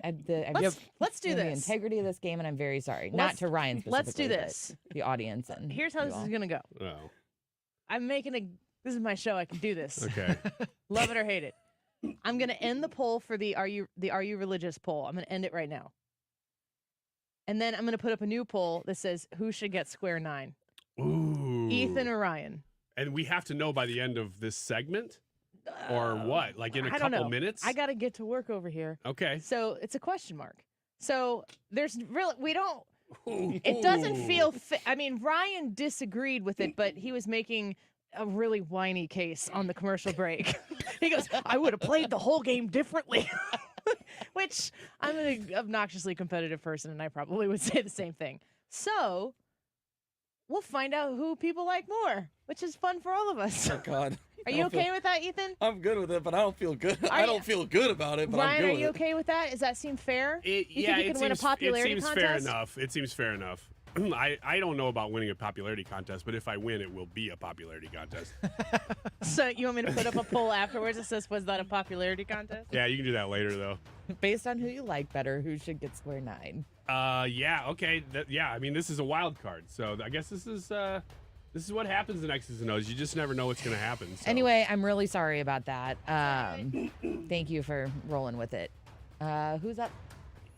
Let's do the this. integrity of this game, and I'm very sorry. Not to Ryan specifically. Let's do this. But the audience. And Here's how this is going to go. Oh. I'm making this is my show. I can do this. Okay. Love it or hate it. I'm going to end the poll for the Are You Religious poll. I'm going to end it right now. And then I'm going to put up a new poll that says, who should get square 9? Ooh. Ethan or Ryan? And we have to know by the end of this segment? Or what? Like in a couple minutes? I got to get to work over here. Okay. So it's a question mark. So there's really, it doesn't feel, I mean, Ryan disagreed with it, but he was making a really whiny case on the commercial break. He goes, I would have played the whole game differently. Which I'm an obnoxiously competitive person, and I probably would say the same thing. So we'll find out who people like more which is fun for all of us. Oh God. Are you okay with that, Ethan? I'm good with it, but I don't feel good. I don't feel good about it, but Ryan, I'm good are with you it. okay with that? Does that seem fair? You think you can win a it popularity seems contest? fair enough. It seems fair enough. I don't know about winning a popularity contest, but if I win, it will be a popularity contest. So you want me to put up a poll afterwards that says, was that a popularity contest? Yeah, you can do that later, though. Based on who you like better, who should get square 9? Yeah, okay. I mean, this is a wild card, so I guess this is what happens in X's and O's. You just never know what's going to happen. So. Anyway, I'm really sorry about that. Thank you for rolling with it. Who's up?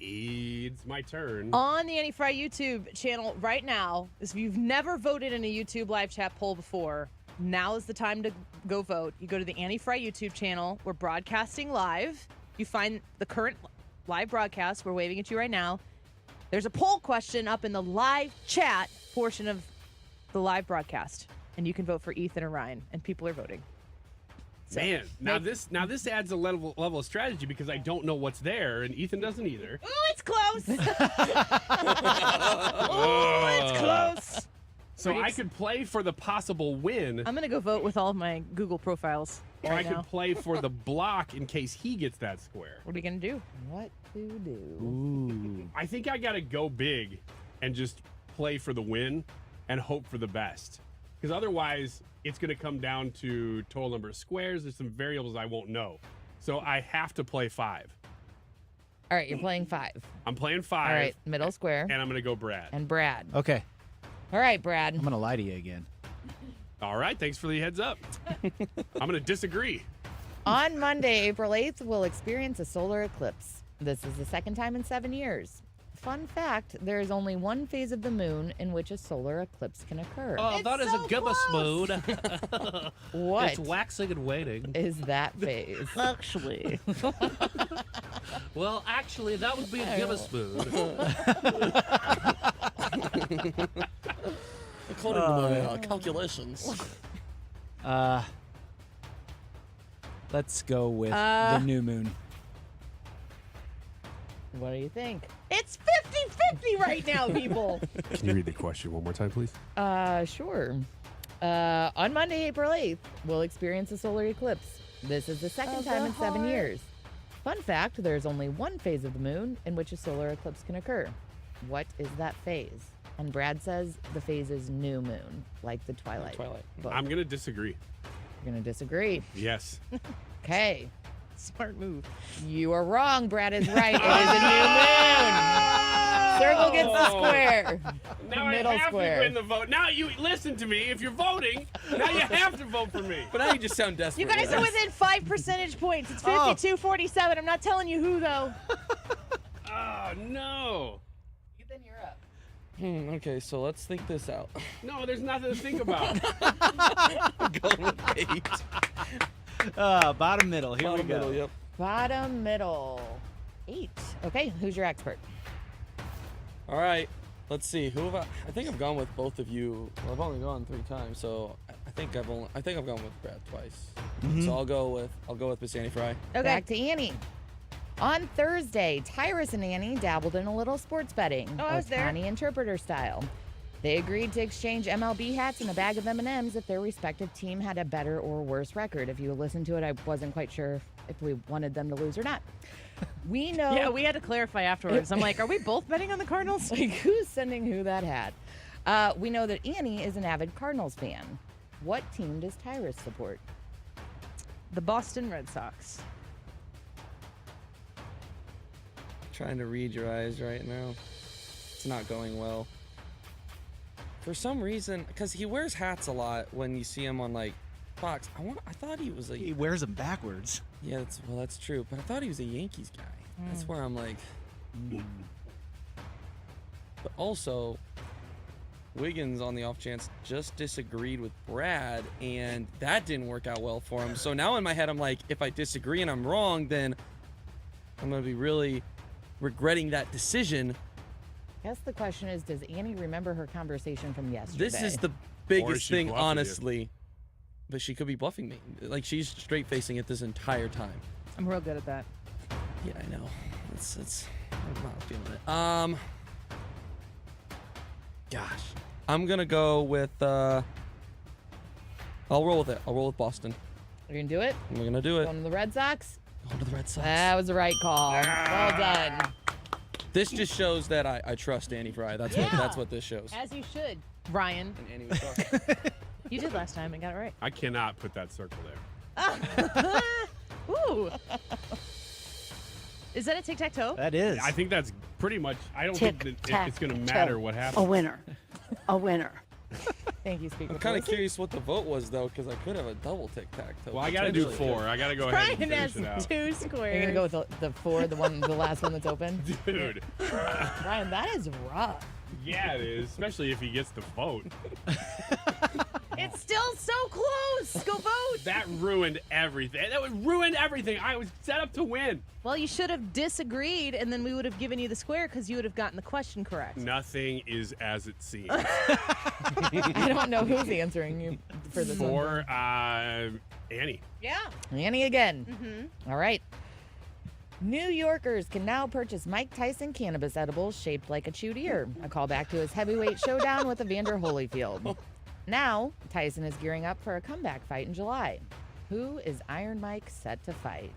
It's my turn. On the Annie Fry YouTube channel right now, if you've never voted in a YouTube live chat poll before, now is the time to go vote. You go to the Annie Fry YouTube channel. We're broadcasting live. You find the current live broadcast. We're waving at you right now. There's a poll question up in the live chat portion of the live broadcast, and you can vote for Ethan or Ryan, and people are voting. So, Man, now this adds a level of strategy because I don't know what's there, and Ethan doesn't either. Ooh, it's close. Ooh, it's close. So I could play for the possible win, I'm going to go vote with all of my Google profiles or right I now. could play for the block in case he gets that square. What are you going to do? What to do? Ooh. I think I got to go big and just play for the win and hope for the best. Because otherwise, it's going to come down to total number of squares. There's some variables I won't know. So I have to play 5. All right, you're playing 5. I'm playing 5. All right, middle square. And I'm going to go Brad. And Brad. Okay. All right, Brad. I'm going to lie to you again. All right, thanks for the heads up. I'm going to disagree. On Monday, April 8th, we'll experience a solar eclipse. This is the second time in 7 years. Fun fact, there is only one phase of the moon in which a solar eclipse can occur. Oh, that is a gibbous moon. What It's waxing and waning. is that phase? Actually. Well, actually, that would be a gibbous moon. According to my calculations. Let's go with the new moon. What do you think? It's 50-50 right now, people. Can you read the question one more time, please? Sure. On Monday, April 8th, we'll experience a solar eclipse. This is the second time in 7 years. Fun fact, there's only one phase of the moon in which a solar eclipse can occur. What is that phase? And Brad says the phase is new moon, like the Twilight. book. I'm going to disagree. You're going to disagree. Yes. Okay. Smart move. You are wrong. Brad is right. It is a new moon. Circle gets the square. Now Middle I have square. to win the vote. Now you listen to me. If you're voting, now you have to vote for me. But now you just sound desperate. You guys are within 5 percentage points. It's 52-47. I'm not telling you who, though. Oh, no. Ethan, you're up. Okay, so let's think this out. No, there's nothing to think about. I'm going with 8. Bottom middle. Here we go. Middle, yep. Bottom middle. 8. Okay, who's your expert? All right, let's see. Who have I think I've gone with both of you. Well, I've only gone 3 times, so I think I've gone with Brad twice. So I'll go with Miss Annie Fry. Okay. Back to Annie. On Thursday, Tyrus and Annie dabbled in a little sports betting, Oh, I was there. Otani interpreter style. They agreed to exchange MLB hats and a bag of M&Ms if their respective team had a better or worse record. If you listened to it, I wasn't quite sure if we wanted them to lose or not. We know. Yeah, we had to clarify afterwards. I'm like, are we both betting on the Cardinals? Like, who's sending who that hat? We know that Annie is an avid Cardinals fan. What team does Tyrus support? The Boston Red Sox. Trying to read your eyes right now. It's not going well. For some reason, because he wears hats a lot when you see him on like Fox. I thought he was He wears them backwards. Yeah, that's true. But I thought he was a Yankees guy. That's where I'm like. But also, Wiggins on the off chance just disagreed with Brad, and that didn't work out well for him. So now in my head, I'm like, if I disagree and I'm wrong, then I'm gonna be really regretting that decision. I guess the question is, does Annie remember her conversation from yesterday? This is the biggest thing, honestly. But she could be bluffing me. Like, she's straight facing it this entire time. I'm real good at that. Yeah, I know. It's I'm not feeling it. Gosh. I'm gonna go with I'll roll with it. I'll roll with Boston. You're going to do it? I'm going to do it. Going to the Red Sox? Going to the Red Sox. That was the right call. Well done. This just shows that I trust Annie Fry. That's what this shows. As you should, Ryan. And Annie was right. You did last time and got it right. I cannot put that circle there. Ooh. Is that a tic-tac-toe? That is. I think that's pretty much. I don't think that it's going to matter what happens. A winner. A winner. Thank you, Speaker. I'm kind of curious what the vote was, though, because I could have a double tic-tac-toe. Well, I got to do 4. I got to go ahead and Brian has finish it out. 2 squares. You're going to go with the 4, the last one that's open? Dude. Ryan, that is rough. Yeah, it is, especially if he gets the vote. It's still so close. Go vote. That ruined everything. Ruined everything. I was set up to win. Well, you should have disagreed, and then we would have given you the square because you would have gotten the question correct. Nothing is as it seems. I don't know who's answering you for this one. For Annie. Yeah. Annie again. Mm-hmm. All right. New Yorkers can now purchase Mike Tyson cannabis edibles shaped like a chewed ear, a callback to his heavyweight showdown with Evander Holyfield. Now, Tyson is gearing up for a comeback fight in July. Who is Iron Mike set to fight?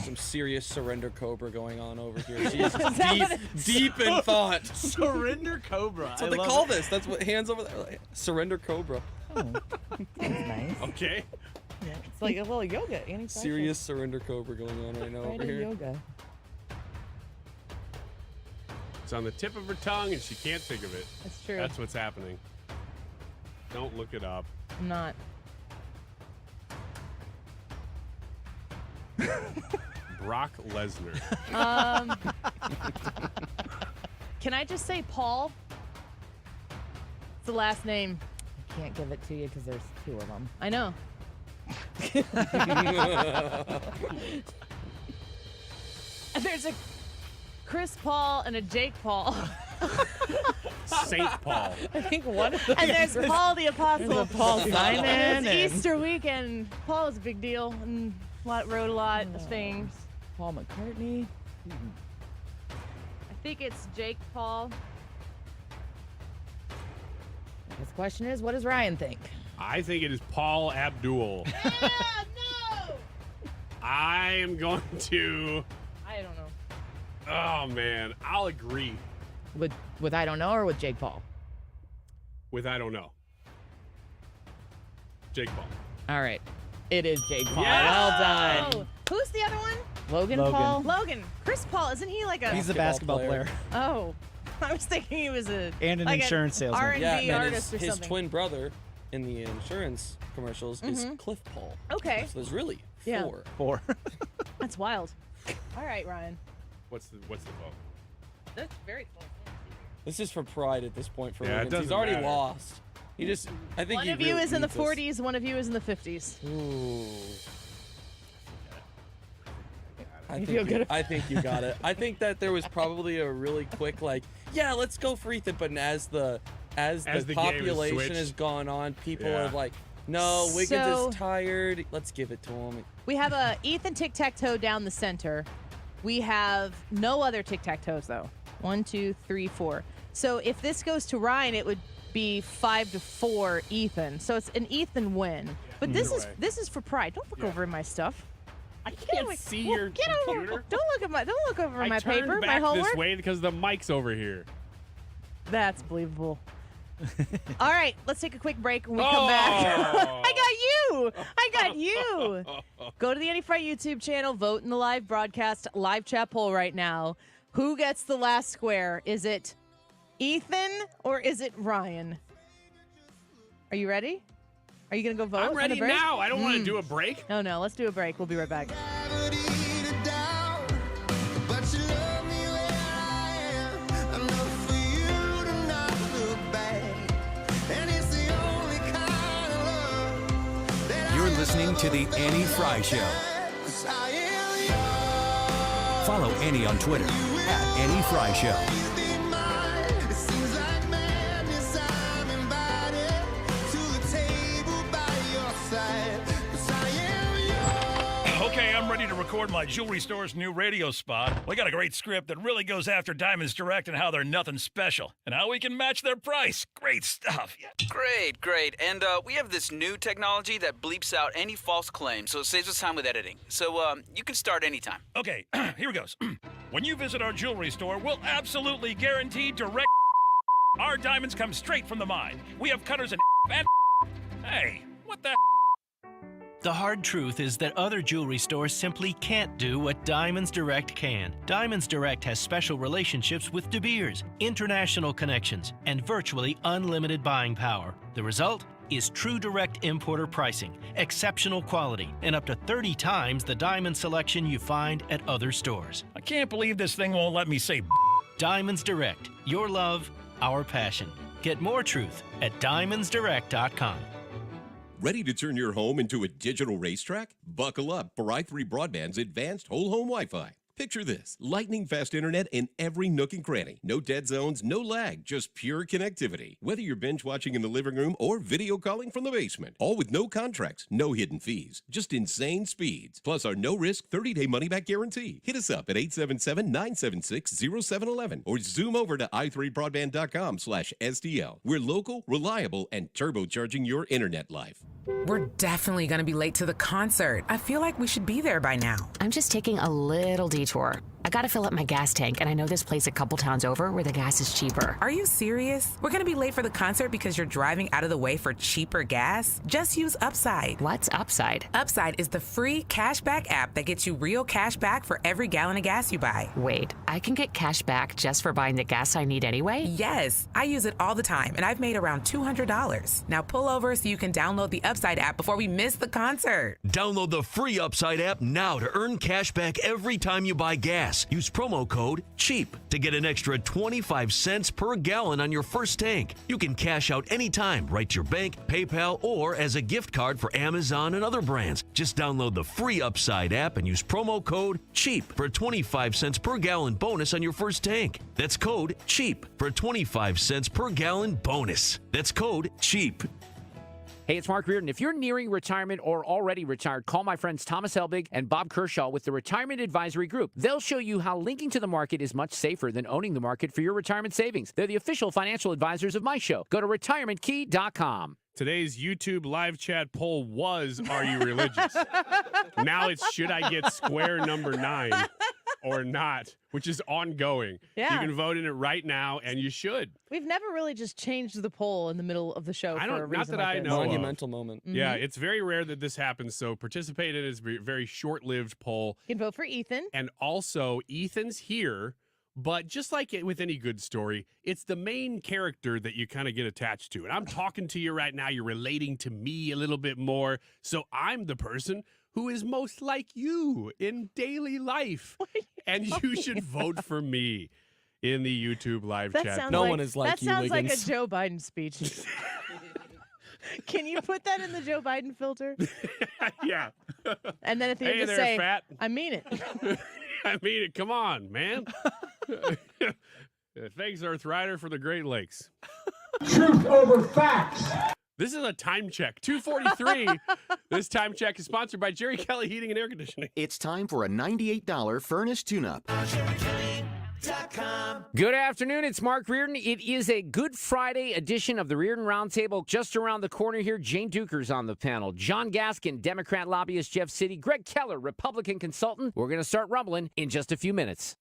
Some serious surrender cobra going on over here. She's deep in thought. Surrender cobra. That's what they call this. That's what hands over there. Like, surrender cobra. Oh, that's nice. Okay. Yeah, it's like a little yoga. Annie Fry Serious surrender cobra going on right now over here. Yoga. It's on the tip of her tongue, and she can't think of it. That's true. That's what's happening. Don't look it up. I'm not. Brock Lesnar. Can I just say Paul? It's the last name. I can't give it to you because there's 2 of them. I know. There's a Chris Paul and a Jake Paul. Saint Paul. I think one of them. And there's Paul the Apostle. There's a Paul Simon. And and it's Easter weekend. Paul is a big deal and wrote a lot of things. Paul McCartney. I think it's Jake Paul. This question is, what does Ryan think? I think it is Paul Abdul. Yeah, no! I am going to. I don't know. Oh, man. I'll agree. With I don't know or with Jake Paul? With I don't know. Jake Paul. All right. It is Jake Paul. Yeah! Well done. Oh, who's the other one? Logan Paul? Logan. Chris Paul. Isn't he like a... He's a basketball player. Oh. I was thinking he was a... And an like insurance salesman. R&B Yeah, and artist his or something. twin brother in the insurance commercials is Cliff Paul. Okay. So there's really 4. Yeah. 4. That's wild. All right, Ryan. What's the vote? That's very close. This is for pride at this point for Yeah, it Wiggins. He's doesn't already matter. lost. He just, I think One he of you really is in the needs this. 40s, one of you is in the 50s. Ooh. You feel good? I think you got it. I think that there was probably a really quick, like, yeah, let's go for Ethan. But as the As the game has population switched. has gone on, people Yeah. are like, no, Wiggins So- is tired. Let's give it to him. We have a Ethan tic-tac-toe down the center. We have no other tic-tac-toes, though. 1, 2, 3, 4. So if this goes to Ryan, it would be 5-4 Ethan. So it's an Ethan win. But this Either way. is for pride. Don't look over in my stuff. I can't see your Get computer. over. Don't look over I my turned paper, back my homework. this way because the mic's over here. That's believable. All right, let's take a quick break. When we come back, I got you. Go to the Annie Fry YouTube channel, vote in the live broadcast, live chat poll right now. Who gets the last square? Is it Ethan or is it Ryan? Are you ready? Are you going to go vote? I'm on ready the break? now. I don't want to do a break. No, let's do a break. We'll be right back. You're listening to The Annie Fry Show. Follow Annie on Twitter @Annie Fry Show. Okay, I'm ready to record my jewelry store's new radio spot. We got a great script that really goes after Diamonds Direct and how they're nothing special and how we can match their price. Great stuff. Yeah. Great. And we have this new technology that bleeps out any false claims, so it saves us time with editing. So you can start anytime. Okay, here goes. When you visit our jewelry store, we'll absolutely guarantee direct. Our diamonds come straight from the mine. We have cutters and. Hey, what the? The hard truth is that other jewelry stores simply can't do what Diamonds Direct can. Diamonds Direct has special relationships with De Beers, international connections, and virtually unlimited buying power. The result is true direct importer pricing, exceptional quality, and up to 30 times the diamond selection you find at other stores. I can't believe this thing won't let me say. Diamonds Direct, your love, our passion. Get more truth at diamondsdirect.com. Ready to turn your home into a digital racetrack? Buckle up for i3 Broadband's advanced whole home Wi-Fi. Picture this, lightning-fast internet in every nook and cranny. No dead zones, no lag, just pure connectivity. Whether you're binge-watching in the living room or video calling from the basement. All with no contracts, no hidden fees, just insane speeds. Plus our no-risk 30-day money-back guarantee. Hit us up at 877-976-0711 or zoom over to i3broadband.com/STL. We're local, reliable, and turbocharging your internet life. We're definitely going to be late to the concert. I feel like we should be there by now. I'm just taking a little detour. I gotta fill up my gas tank, and I know this place a couple towns over where the gas is cheaper. Are you serious? We're gonna be late for the concert because you're driving out of the way for cheaper gas? Just use Upside. What's Upside? Upside is the free cashback app that gets you real cash back for every gallon of gas you buy. Wait, I can get cash back just for buying the gas I need anyway? Yes, I use it all the time, and I've made around $200. Now pull over so you can download the Upside app before we miss the concert. Download the free Upside app now to earn cash back every time you buy gas. Use promo code CHEAP to get an extra 25 cents per gallon on your first tank. You can cash out anytime, right to your bank, PayPal, or as a gift card for Amazon and other brands. Just download the free Upside app and use promo code CHEAP for a 25 cents per gallon bonus on your first tank. That's code CHEAP for a 25 cents per gallon bonus. That's code CHEAP. Hey, it's Mark Reardon. If you're nearing retirement or already retired, call my friends Thomas Helbig and Bob Kershaw with the Retirement Advisory Group. They'll show you how linking to the market is much safer than owning the market for your retirement savings. They're the official financial advisors of my show. Go to retirementkey.com. Today's YouTube live chat poll was, are you religious? Now it's, should I get square number 9 or not, which is ongoing. Yeah. You can vote in it right now, and you should. We've never really just changed the poll in the middle of the show for a reason Not that like I this. know Monumental moment. Yeah, it's very rare that this happens, so participate in it. It's a very short-lived poll. You can vote for Ethan. And also, Ethan's here, but just like with any good story, it's the main character that you kind of get attached to. And I'm talking to you right now. You're relating to me a little bit more. So I'm the person who is most like you in daily life. And you should vote for me in the YouTube live chat. No one is like that you, sounds Wiggins. like a Joe Biden speech. Can you put that in the Joe Biden filter? Yeah. And then at the end, Hey just there, say, fat. I mean it. I mean it. Come on, man. Thanks, Earth Rider, for the Great Lakes. Truth over facts. This is a time check. 2:43. This time check is sponsored by Jerry Kelly Heating and Air Conditioning. It's time for a $98 furnace tune-up. Good afternoon. It's Mark Reardon. It is a Good Friday edition of the Reardon Roundtable. Just around the corner here, Jane Duker's on the panel. John Gaskin, Democrat lobbyist Jeff City. Greg Keller, Republican consultant. We're going to start rumbling in just a few minutes.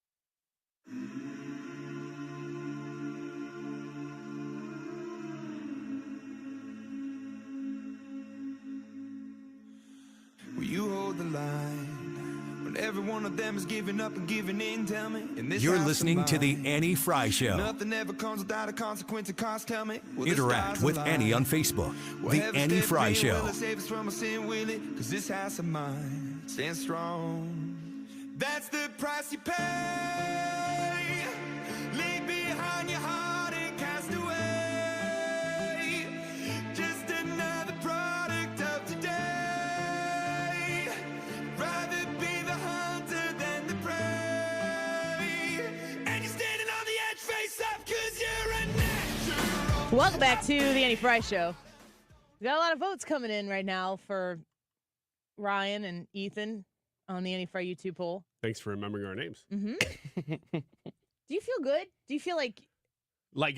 Will you hold the line when every one of them is giving up and giving in? Tell me. In this You're house of listening to The mine, Annie Fry Show. nothing ever comes without a consequence of cost. Tell me. Will the Interact stars with align? Annie on Facebook. Will The heaven Annie step Fry in? Show. Will it save us from our sin, will it? 'Cause this house of mine stands strong. That's the price you pay. Leave behind your heart and cast away. Just another product of today. Rather be the hunter than the prey. And you're standing on the edge, face up, 'cause you're a natural. Welcome back to the Annie Fry Show. We got a lot of votes coming in right now for Ryan and Ethan. on the Annie Fry YouTube poll. Thanks for remembering our names. Mm-hmm. Do you feel good? Do you feel like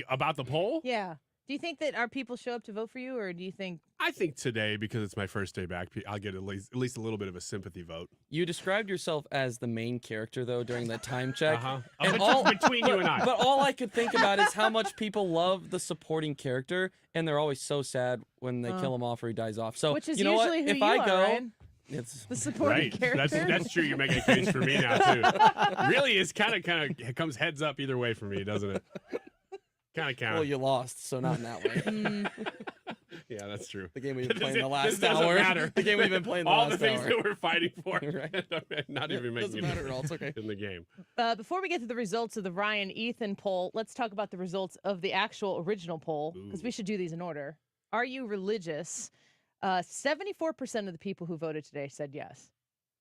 about the poll? Yeah. Do you think that our people show up to vote for you, or do you think? I think today, because it's my first day back, I'll get at least a little bit of a sympathy vote. You described yourself as the main character, though, during that time check. Between you and I. But all I could think about is how much people love the supporting character, and they're always so sad when they kill him off or he dies off. So, which is you know usually what? who If you I are, go, Ryan. it's the supporting character. That's true. You're making a case for me now too. Really, it's kind of it comes heads up either way for me, doesn't it? Kind of. Well, you lost, so not in that way. Yeah, that's true. The game we've been playing the This last doesn't hour. matter. The game we've been playing the all last the things hour. that we're fighting for, Right. not even making Doesn't matter at all. It's okay. in the game. Before we get to the results of the Ryan Ethan poll, let's talk about the results of the actual original poll, because we should do these in order. Are you religious? 74% of the people who voted today said yes.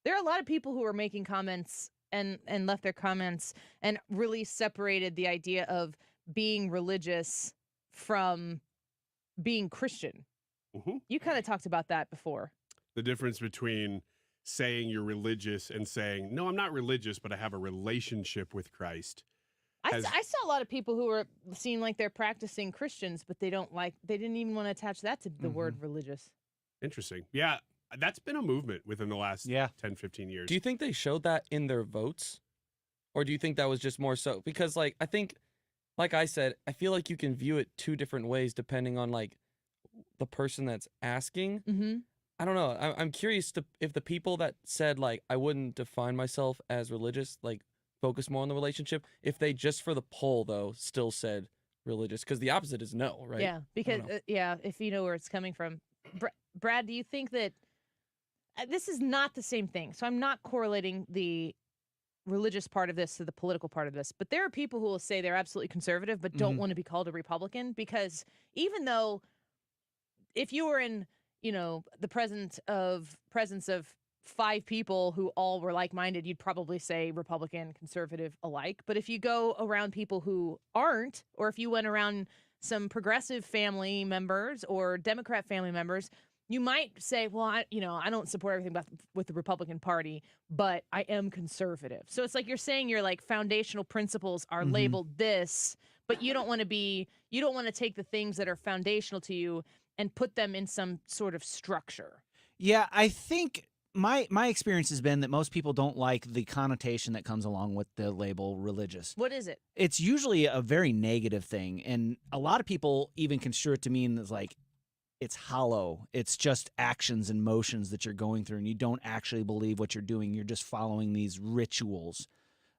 There are a lot of people who are making comments and left their comments and really separated the idea of being religious from being Christian. Mm-hmm. You kind of talked about that before. The difference between saying you're religious and saying, no, I'm not religious, but I have a relationship with Christ. I saw a lot of people who were seem like they're practicing Christians, but they didn't even want to attach that to the word religious. Interesting. Yeah, that's been a movement within the last 10, 15 years. Do you think they showed that in their votes? Or do you think that was just more so? Because, I think, like I said, I feel like you can view it two different ways depending on, the person that's asking. Mm-hmm. I don't know. I'm curious if the people that said, I wouldn't define myself as religious, focus more on the relationship, if they just for the poll, though, still said religious. Because the opposite is no, right? Yeah, because, if you know where it's coming from. Brad, do you think that this is not the same thing? So I'm not correlating the religious part of this to the political part of this, but there are people who will say they're absolutely conservative but don't want to be called a Republican, because even though if you were in, the presence of 5 people who all were like-minded, you'd probably say Republican, conservative alike. But if you go around people who aren't, or if you went around some progressive family members or Democrat family members, you might say, well, I don't support everything with the Republican Party, but I am conservative. So it's like you're saying your foundational principles are labeled this, but you don't want to take the things that are foundational to you and put them in some sort of structure. Yeah, I think my experience has been that most people don't like the connotation that comes along with the label religious. What is it? It's usually a very negative thing, and a lot of people even construe it to mean it's it's hollow. It's just actions and motions that you're going through, and you don't actually believe what you're doing. You're just following these rituals.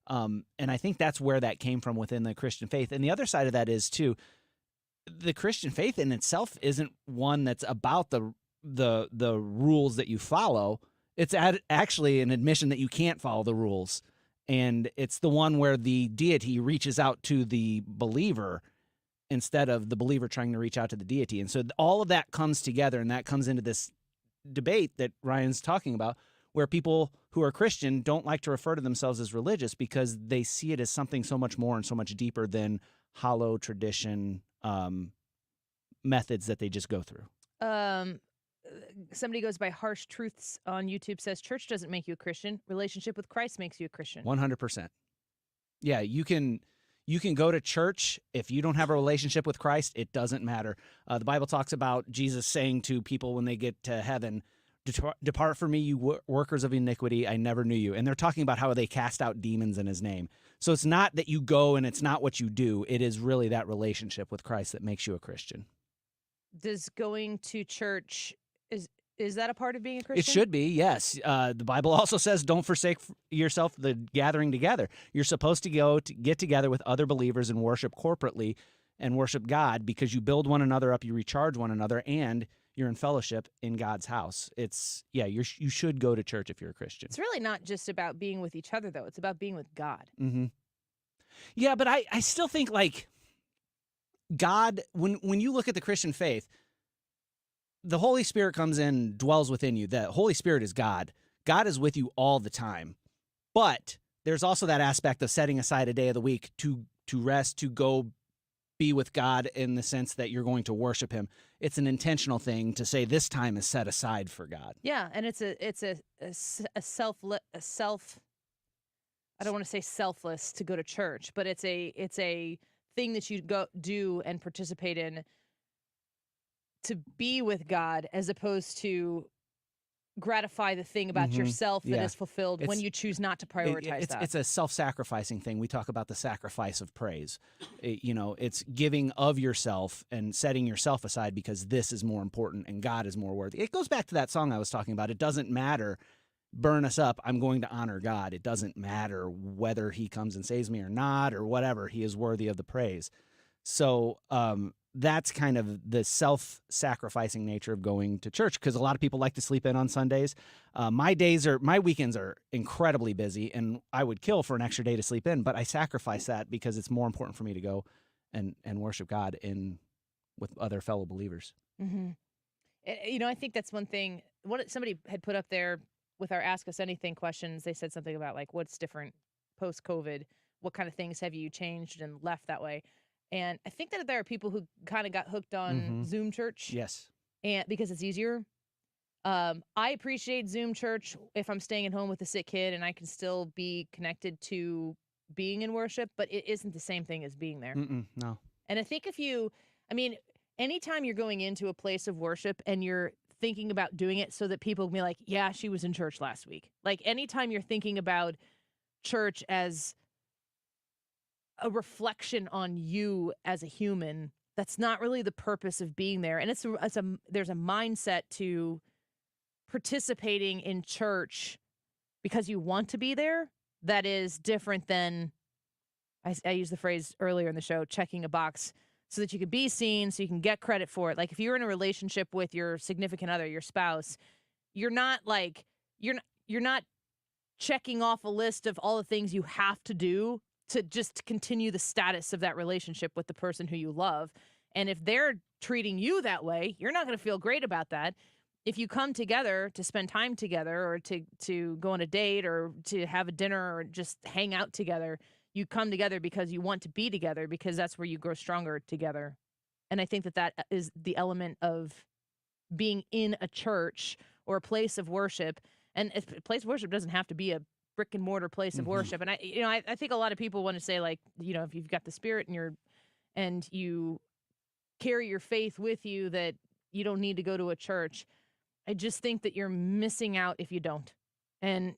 And I think that's where that came from within the Christian faith. And the other side of that is, too, the Christian faith in itself isn't one that's about the rules that you follow. It's actually an admission that you can't follow the rules. And it's the one where the deity reaches out to the believer instead of the believer trying to reach out to the deity. And so all of that comes together, and that comes into this debate that Ryan's talking about, where people who are Christian don't like to refer to themselves as religious because they see it as something so much more and so much deeper than hollow tradition methods that they just go through. Somebody goes by Harsh Truths on YouTube, says church doesn't make you a Christian. Relationship with Christ makes you a Christian. 100%. Yeah, you can go to church. If you don't have a relationship with Christ, it doesn't matter. The Bible talks about Jesus saying to people when they get to heaven, depart from me, you workers of iniquity, I never knew you. And they're talking about how they cast out demons in his name. So it's not that you go and it's not what you do. It is really that relationship with Christ that makes you a Christian. Does going to church, is that a part of being a Christian? It should be, yes. The Bible also says, don't forsake yourself the gathering together. You're supposed to go to get together with other believers and worship corporately and worship God, because you build one another up, you recharge one another, and you're in fellowship in God's house. You should go to church if you're a Christian. It's really not just about being with each other, though. It's about being with God. Mm-hmm. Yeah, but I still think, God, when you look at the Christian faith, the Holy Spirit comes in, dwells within you. The Holy Spirit is God. God is with you all the time. But there's also that aspect of setting aside a day of the week to rest, to go be with God in the sense that you're going to worship him. It's an intentional thing to say this time is set aside for God. Yeah, and it's a self. I don't want to say selfless to go to church, but it's a thing that you go do and participate in to be with God, as opposed to gratify the thing about yourself that is fulfilled when you choose not to prioritize that. It's a self-sacrificing thing. We talk about the sacrifice of praise. It's giving of yourself and setting yourself aside because this is more important and God is more worthy. It goes back to that song I was talking about. It doesn't matter, burn us up, I'm going to honor God. It doesn't matter whether he comes and saves me or not or whatever. He is worthy of the praise. So that's kind of the self-sacrificing nature of going to church, because a lot of people like to sleep in on Sundays. My weekends are incredibly busy, and I would kill for an extra day to sleep in, but I sacrifice that because it's more important for me to go and worship God with other fellow believers. Mm-hmm. I think that's one thing. Somebody had put up there with our Ask Us Anything questions. They said something about like, what's different post-COVID? What kind of things have you changed and left that way? And I think that there are people who kind of got hooked on Zoom church. Yes. And because it's easier. I appreciate Zoom church if I'm staying at home with a sick kid and I can still be connected to being in worship, but it isn't the same thing as being there. No. And I think anytime you're going into a place of worship and you're thinking about doing it so that people can be like, yeah, she was in church last week. Like anytime you're thinking about church as a reflection on you as a human, that's not really the purpose of being there. And there's a mindset to participating in church because you want to be there that is different than, I used the phrase earlier in the show, checking a box so that you can be seen, so you can get credit for it. Like if you're in a relationship with your significant other, your spouse, you're not checking off a list of all the things you have to do to just continue the status of that relationship with the person who you love. And if they're treating you that way, you're not going to feel great about that. If you come together to spend time together or to go on a date or to have a dinner or just hang out together, you come together because you want to be together, because that's where you grow stronger together. And I think that is the element of being in a church or a place of worship. And a place of worship doesn't have to be a brick and mortar place of worship. And I think a lot of people want to say, like, if you've got the Spirit and you carry your faith with you, that you don't need to go to a church. I just think that you're missing out if you don't. And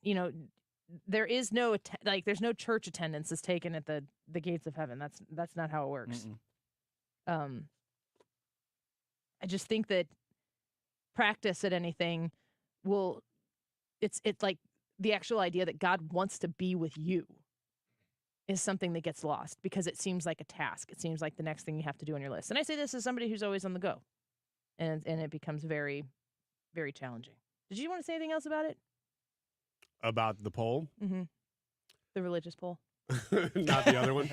there is there's no church attendance is taken at the gates of heaven. That's not how it works. I just think that practice at anything it's like the actual idea that God wants to be with you is something that gets lost because it seems like a task. It seems like the next thing you have to do on your list. And I say this as somebody who's always on the go, and it becomes very, very challenging. Did you want to say anything else about it? About the poll? Mm-hmm. The religious poll? Not the other one.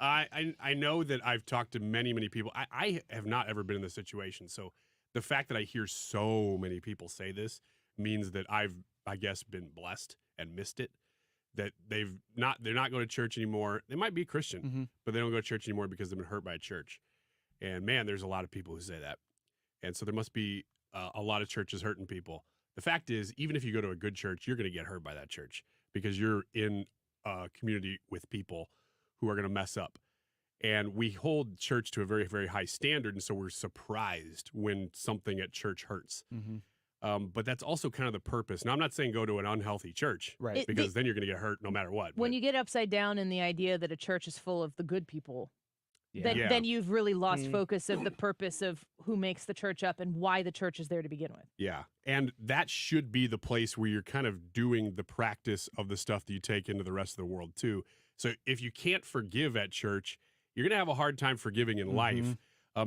I know that I've talked to many, many people. I have not ever been in this situation. So the fact that I hear so many people say this means that I've, I guess, been blessed and missed it. That they're not going to church anymore. They might be a Christian, but they don't go to church anymore because they've been hurt by a church. And man, there's a lot of people who say that. And so there must be a lot of churches hurting people. The fact is, even if you go to a good church, you're going to get hurt by that church because you're in a community with people who are going to mess up. And we hold church to a very, very high standard. And so we're surprised when something at church hurts. But that's also kind of the purpose. Now, I'm not saying go to an unhealthy church, right? Because then you're going to get hurt no matter what. When you get upside down in the idea that a church is full of the good people, then you've really lost focus of the purpose of who makes the church up and why the church is there to begin with. Yeah. And that should be the place where you're kind of doing the practice of the stuff that you take into the rest of the world too. So if you can't forgive at church, you're going to have a hard time forgiving in life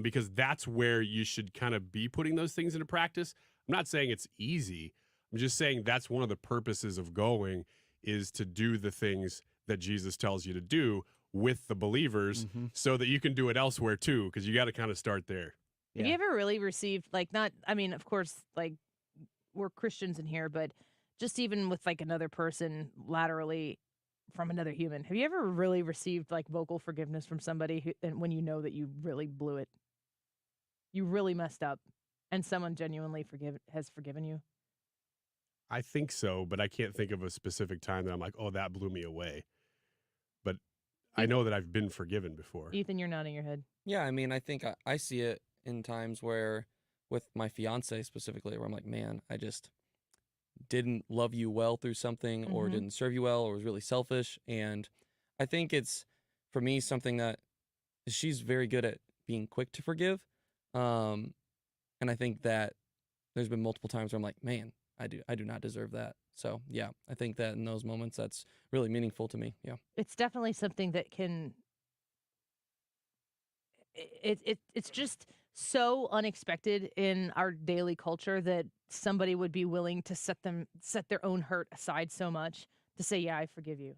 because that's where you should kind of be putting those things into practice. I'm not saying it's easy. I'm just saying that's one of the purposes of going is to do the things that Jesus tells you to do with the believers so that you can do it elsewhere too, because you got to kind of start there. Have you ever really received, of course, like we're Christians in here, but just even with like another person laterally, from another human. Have you ever really received like vocal forgiveness from somebody and when you know that you really blew it? You really messed up and someone genuinely has forgiven you? I think so, but I can't think of a specific time that I'm like, oh, that blew me away. But I know that I've been forgiven before. Ethan, you're nodding your head. Yeah, I mean, I think I see it in times where, with my fiance specifically, where I'm like, man, I just didn't love you well through something or didn't serve you well or was really selfish. And I think it's, for me, something that she's very good at being quick to forgive. And I think that there's been multiple times where I'm like, man, I do not deserve that. So yeah, I think that in those moments, that's really meaningful to me. Yeah. It's definitely something that can, it's just so unexpected in our daily culture that somebody would be willing to set their own hurt aside so much to say, yeah, I forgive you.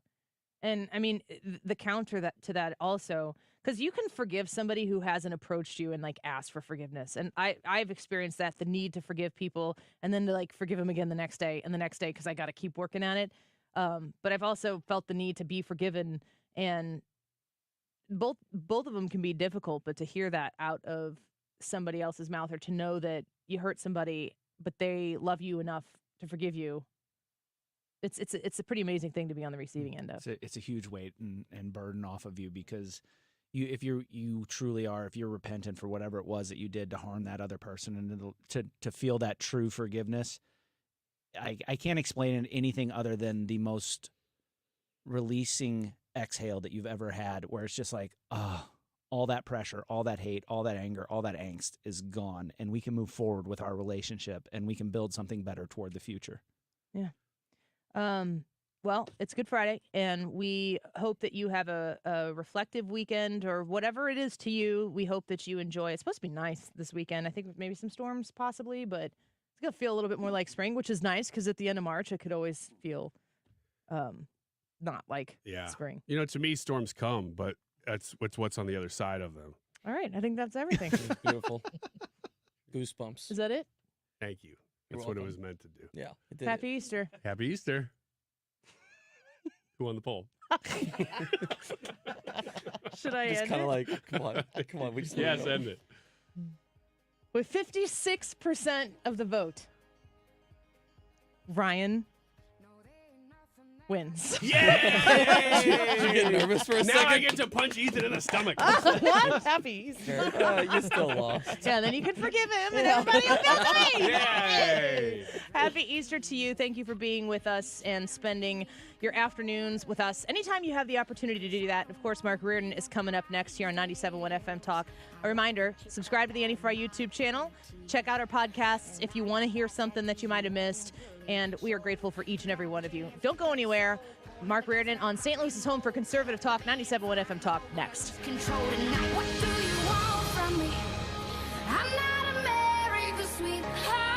And I mean, the counter to that also, because you can forgive somebody who hasn't approached you and like asked for forgiveness. And I've experienced that, the need to forgive people and then to like forgive them again the next day and the next day because I got to keep working at it. But I've also felt the need to be forgiven, and both of them can be difficult, but to hear that out of somebody else's mouth, or to know that you hurt somebody but they love you enough to forgive you, it's a pretty amazing thing to be on the receiving end of. It's a huge weight and burden off of you, because if you truly are, if you're repentant for whatever it was that you did to harm that other person, and to feel that true forgiveness, I can't explain it anything other than the most releasing exhale that you've ever had, where it's just like, all that pressure, all that hate, all that anger, all that angst is gone, and we can move forward with our relationship, and we can build something better toward the future. Yeah. Well, it's Good Friday, and we hope that you have a reflective weekend, or whatever it is to you. We hope that you enjoy. It's supposed to be nice this weekend. I think maybe some storms possibly, but it's going to feel a little bit more like spring, which is nice, because at the end of March, it could always feel not like spring. You know, to me, storms come, but that's what's on the other side of them. All right. I think that's everything. Beautiful. Goosebumps. Is that it? Thank you. That's what it was meant to do. Yeah. Happy Easter. Happy Easter. Who won the poll? Should I just end kind it? of like, come on. We just yes, end it. With 56% of the vote, Ryan wins. Yay! You get nervous for a second? Now I get to punch Ethan in the stomach. What? Happy Easter. You still lost. Yeah, then you can forgive him, and everybody will feel me. Yay! Happy Easter to you. Thank you for being with us and spending your afternoons with us. Anytime you have the opportunity to do that. Of course, Mark Reardon is coming up next here on 97.1 FM Talk. A reminder, subscribe to the Annie Fry YouTube channel. Check out our podcasts if you want to hear something that you might have missed. And we are grateful for each and every one of you. Don't go anywhere. Mark Reardon on St. Louis's home for conservative talk, 97.1 FM Talk, next. What do you want from me? I'm not America's sweetheart.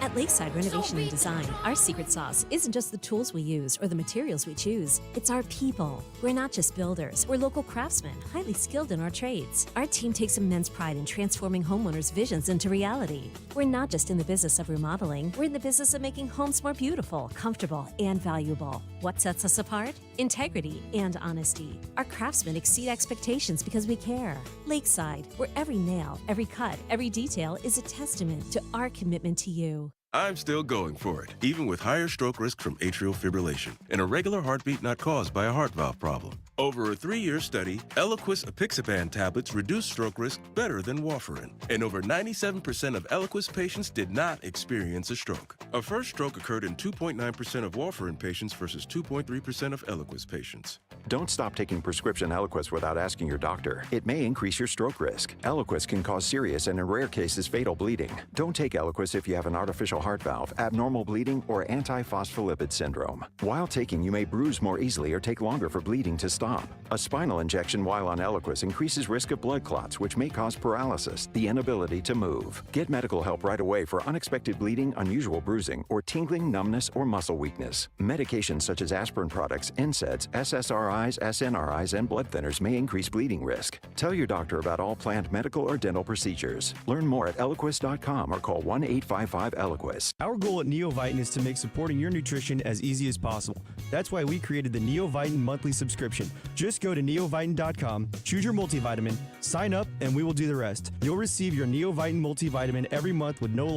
At Lakeside Renovation and Design, our secret sauce isn't just the tools we use or the materials we choose. It's our people. We're not just builders. We're local craftsmen, highly skilled in our trades. Our team takes immense pride in transforming homeowners' visions into reality. We're not just in the business of remodeling. We're in the business of making homes more beautiful, comfortable, and valuable. What sets us apart? Integrity and honesty. Our craftsmen exceed expectations because we care. Lakeside, where every nail, every cut, every detail is a testament to our commitment to you. I'm still going for it, even with higher stroke risk from atrial fibrillation and a regular heartbeat not caused by a heart valve problem. Over a 3-year study, Eliquis apixaban tablets reduced stroke risk better than warfarin, and over 97% of Eliquis patients did not experience a stroke. A first stroke occurred in 2.9% of warfarin patients versus 2.3% of Eliquis patients. Don't stop taking prescription Eliquis without asking your doctor. It may increase your stroke risk. Eliquis can cause serious and in rare cases fatal bleeding. Don't take Eliquis if you have an artificial heart valve, abnormal bleeding, or antiphospholipid syndrome. While taking, you may bruise more easily or take longer for bleeding to stop. A spinal injection while on Eliquis increases risk of blood clots, which may cause paralysis, the inability to move. Get medical help right away for unexpected bleeding, unusual bruising, or tingling, numbness, or muscle weakness. Medications such as aspirin products, NSAIDs, SSRIs, MRIs, SNRIs, and blood thinners may increase bleeding risk. Tell your doctor about all planned medical or dental procedures. Learn more at Eliquis.com or call 1-855-ELIQUIS. Our goal at NeoVitan is to make supporting your nutrition as easy as possible. That's why we created the NeoVitan monthly subscription. Just go to neovitan.com, choose your multivitamin, sign up, and we will do the rest. You'll receive your NeoVitan multivitamin every month with no long